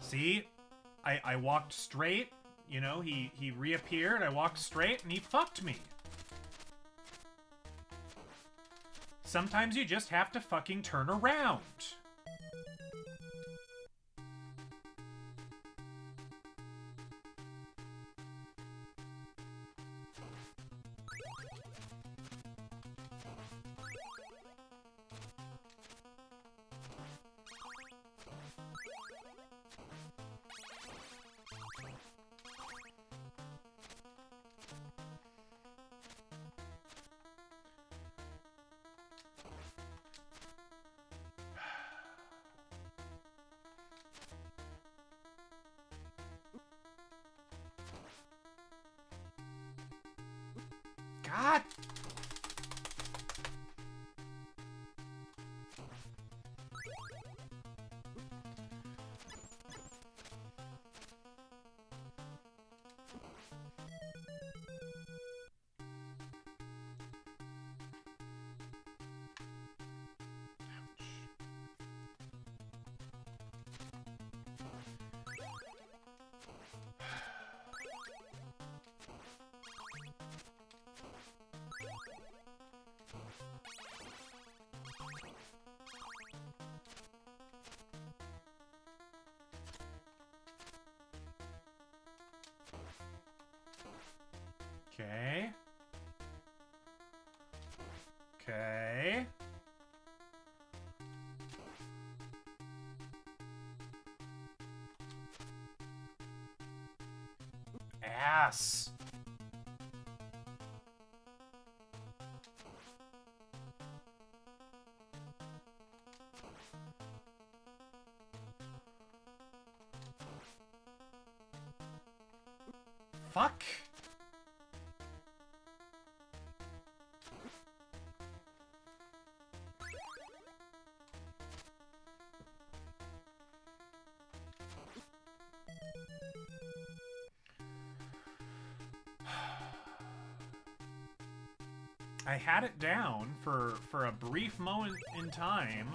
See? I walked straight, you know, he reappeared, I walked straight, and he fucked me. Sometimes you just have to fucking turn around. God! Okay. Okay. Ass. Fuck. I had it down for a brief moment in time.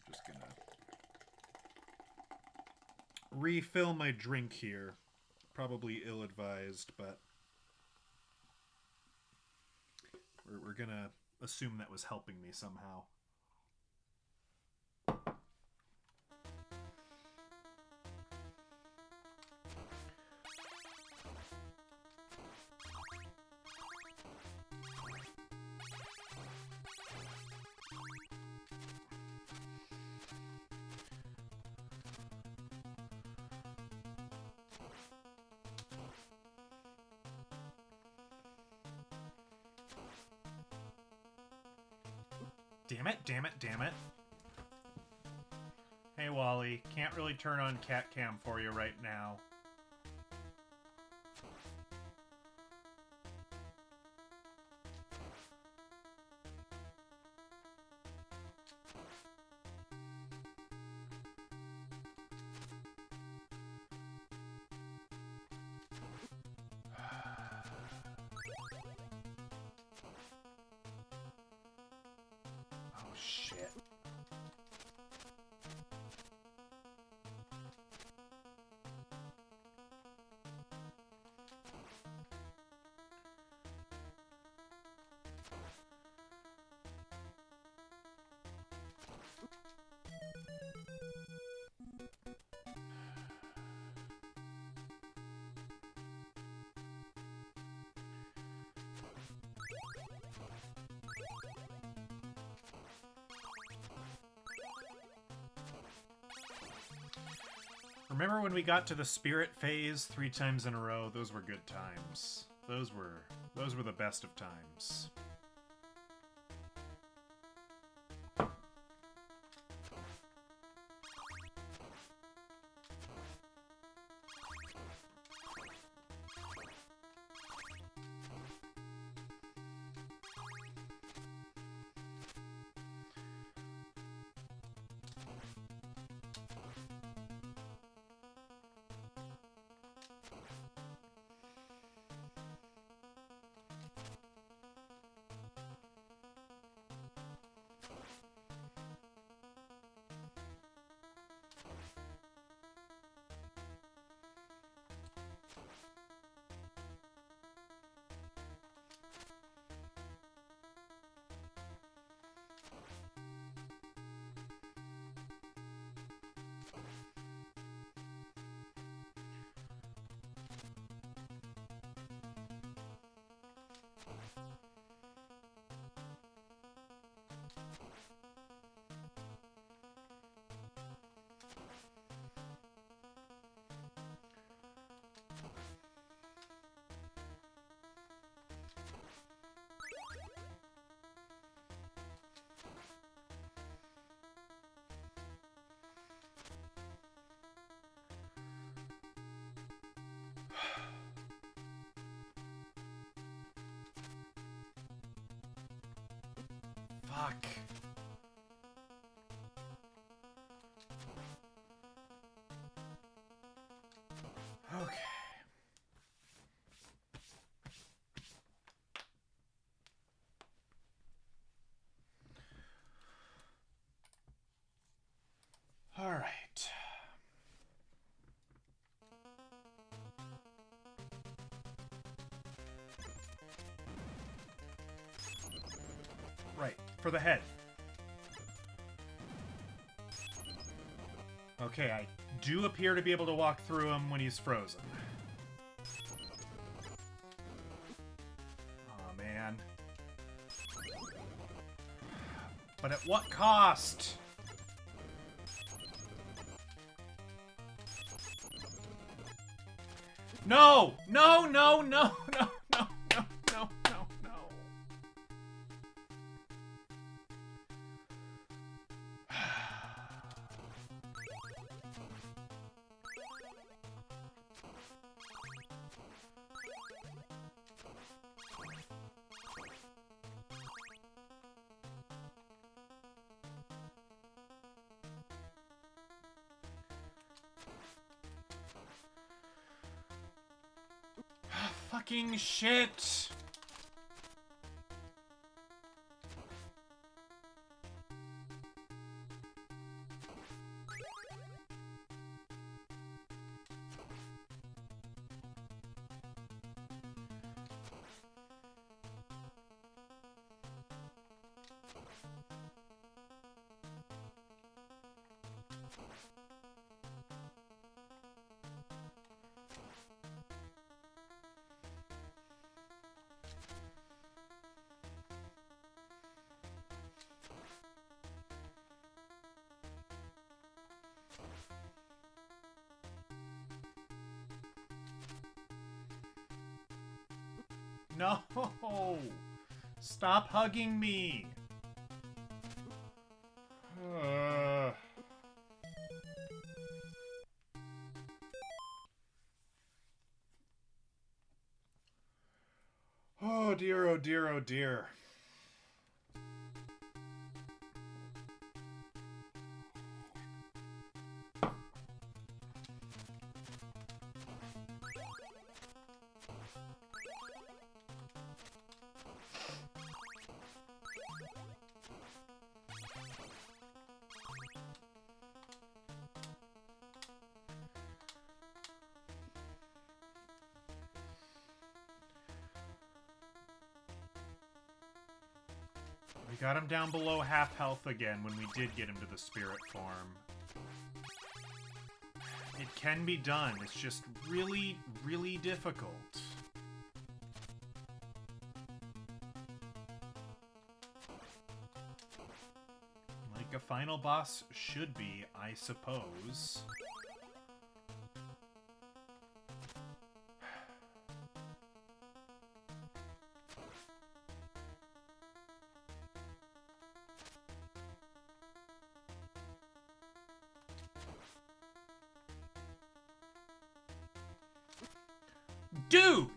Just gonna refill my drink here. Probably ill-advised, but we're gonna assume that was helping me somehow. Damn it, damn it, damn it. Hey, Wally. Can't really turn on cat cam for you right now. Oh, shit. Remember when we got to the spirit phase 3 times in a row? Those were good times. Those were the best of times. Fuck. Okay. All right. Right, for the head. Okay, I do appear to be able to walk through him when he's frozen. Oh, man. But at what cost? No! No, no, no, no, no, no, no, no, no. Fucking shit! No! Stop hugging me! Oh dear, oh dear, oh dear. We got him down below half health again when we did get him to the spirit form. It can be done. It's just really, really difficult. Like a final boss should be, I suppose. Dude!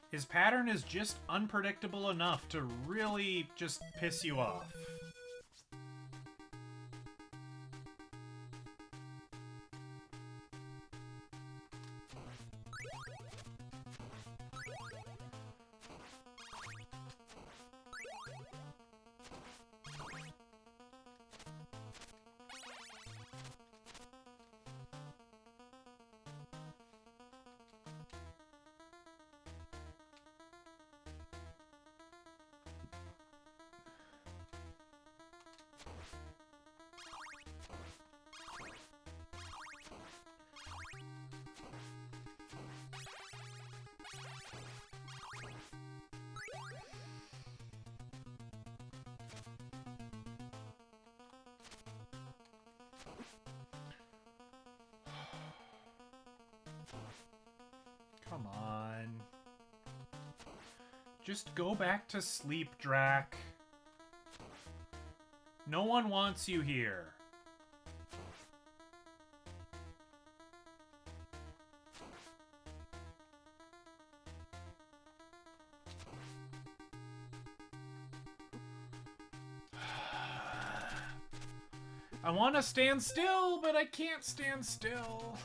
His pattern is just unpredictable enough to really just piss you off. Come on. Just go back to sleep, Drac. No one wants you here. I want to stand still, but I can't stand still.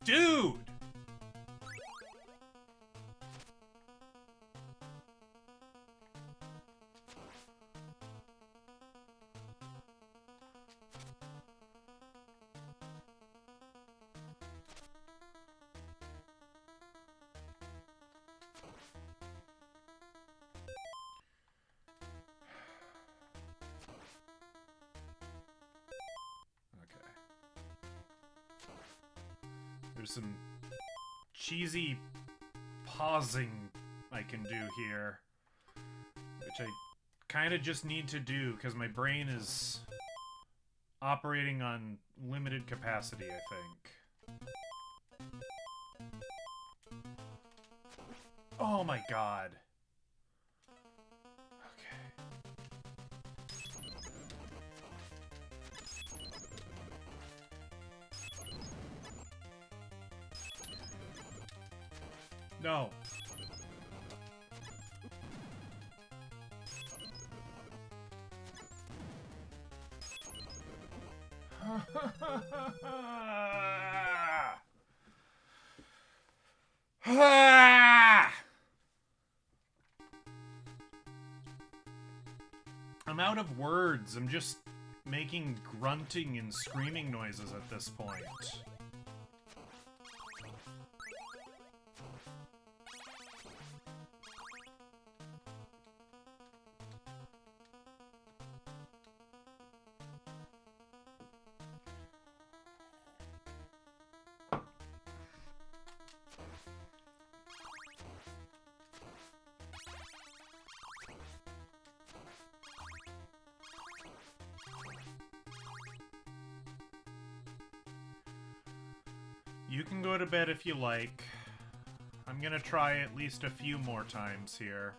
Dude! There's some cheesy pausing I can do here, which I kind of just need to do because my brain is operating on limited capacity, I think. Oh my god. No. I'm out of words. I'm just making grunting and screaming noises at this point. You can go to bed if you like. I'm gonna try at least a few more times here.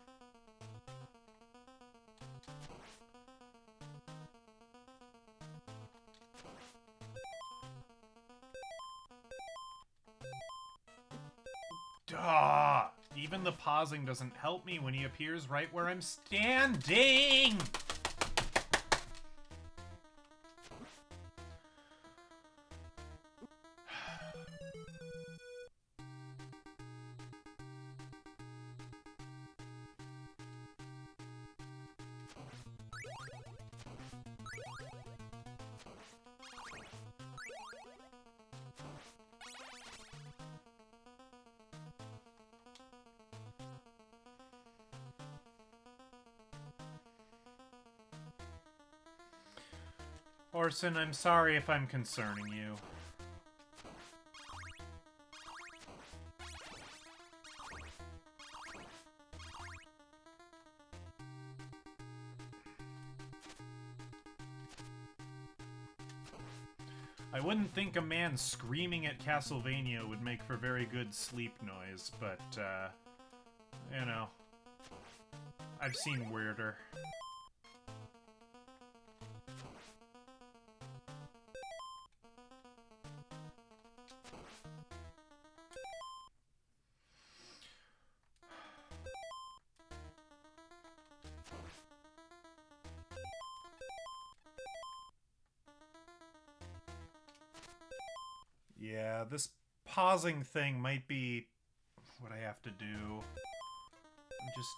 Duh! Even the pausing doesn't help me when he appears right where I'm standing! Orson, I'm sorry if I'm concerning you. I wouldn't think a man screaming at Castlevania would make for very good sleep noise, but, you know, I've seen weirder. Yeah, this pausing thing might be what I have to do. I'm just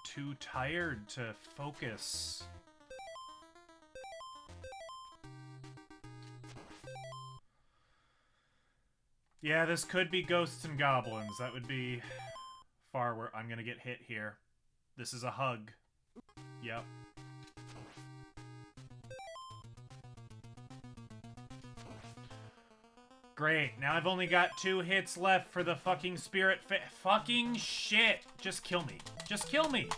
too tired to focus. Yeah, this could be ghosts and goblins. That would be far where I'm gonna get hit here. This is a hug. Yep. Great, now I've only got 2 hits left for the fucking spirit fucking shit! Just kill me. Just kill me!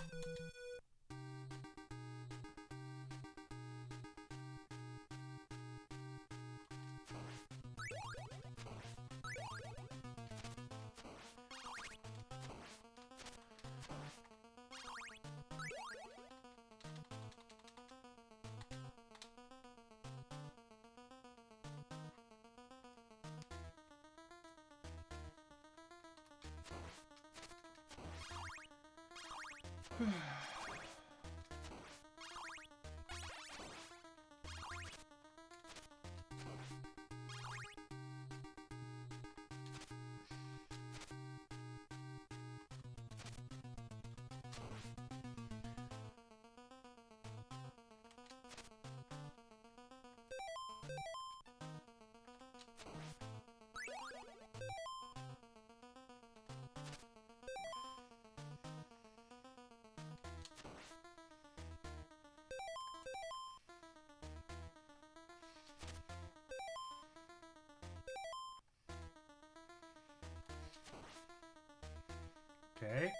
Okay.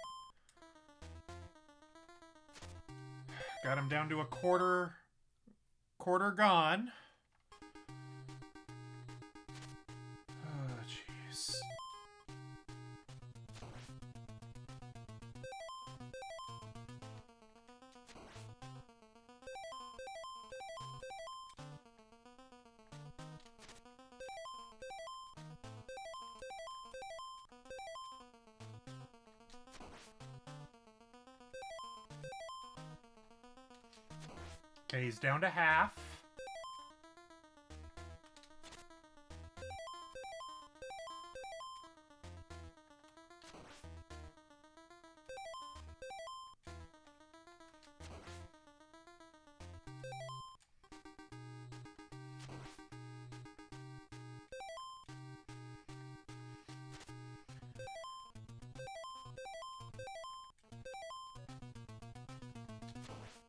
Got him down to a quarter gone. Oh, jeez. Okay, he's down to half.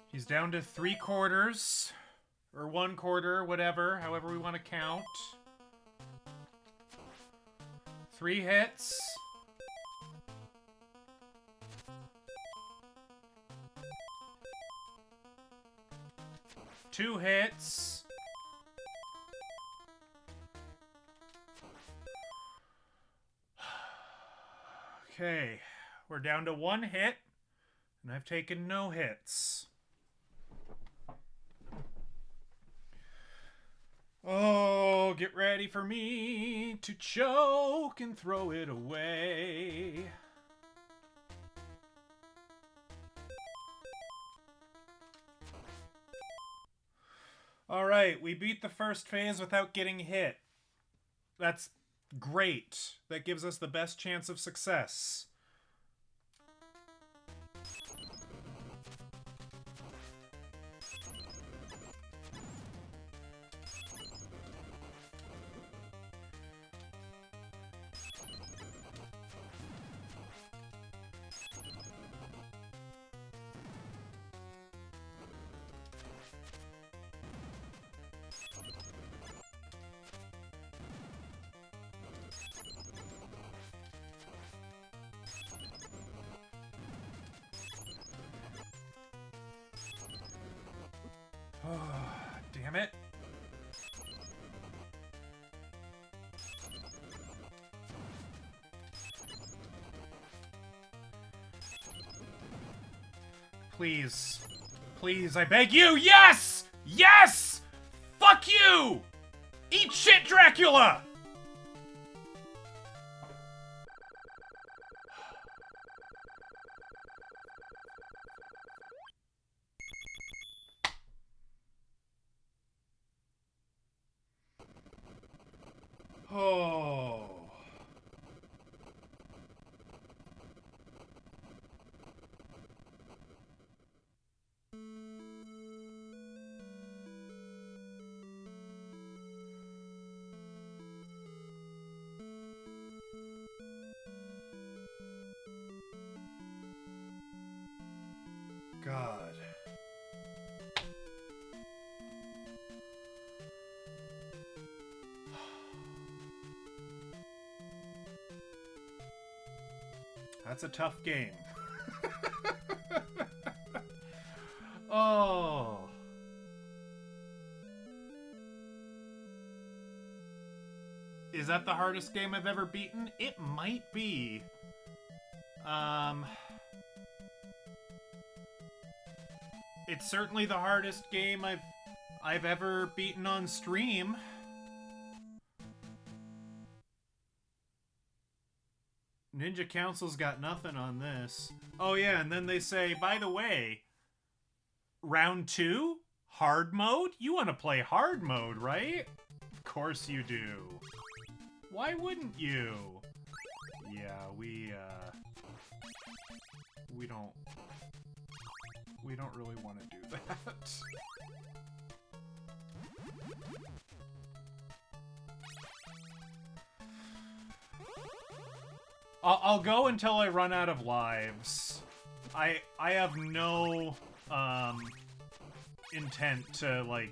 He's down to 3/4, or 1/4, whatever, however we want to count. 3 hits. Two hits. Okay, we're down to 1 hit, and I've taken no hits. Oh, get ready for me to choke and throw it away. Alright, we beat the first phase without getting hit. That's great. That gives us the best chance of success. Damn it. Please. Please, I beg you. Yes! Yes! Fuck you! Eat shit, Dracula! Oh. God. That's a tough game. Oh. Is that the hardest game I've ever beaten? It might be. It's certainly the hardest game I've ever beaten on stream. Ninja Council's got nothing on this. Oh yeah, and then they say, by the way, round 2? Hard mode? You want to play hard mode, right? Of course you do. Why wouldn't you? Yeah, we don't really want to do that. I'll go until I run out of lives. I have no intent to, like,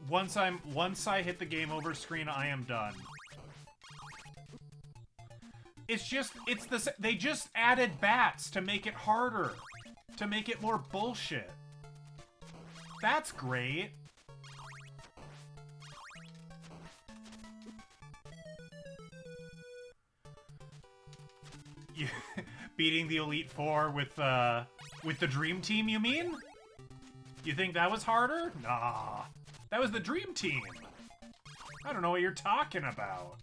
once I hit the game over screen, I am done. They just added bats to make it harder, to make it more bullshit. That's great. Beating the Elite Four with the Dream Team, you mean? You think that was harder? Nah. That was the Dream Team. I don't know what you're talking about.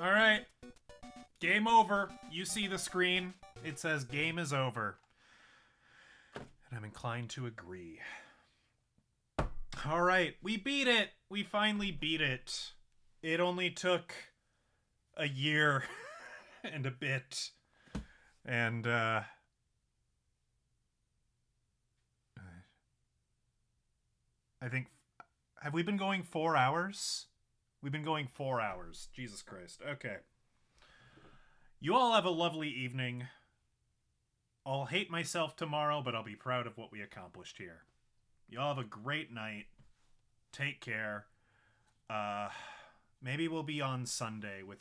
All right. Game over. You see the screen. It says game is over. And I'm inclined to agree. All right. We beat it. We finally beat it. It only took a year and a bit. And, I think... Have we been going 4 hours? We've been going 4 hours. Jesus Christ. Okay. You all have a lovely evening. I'll hate myself tomorrow, but I'll be proud of what we accomplished here. You all have a great night. Take care. Maybe we'll be on Sunday with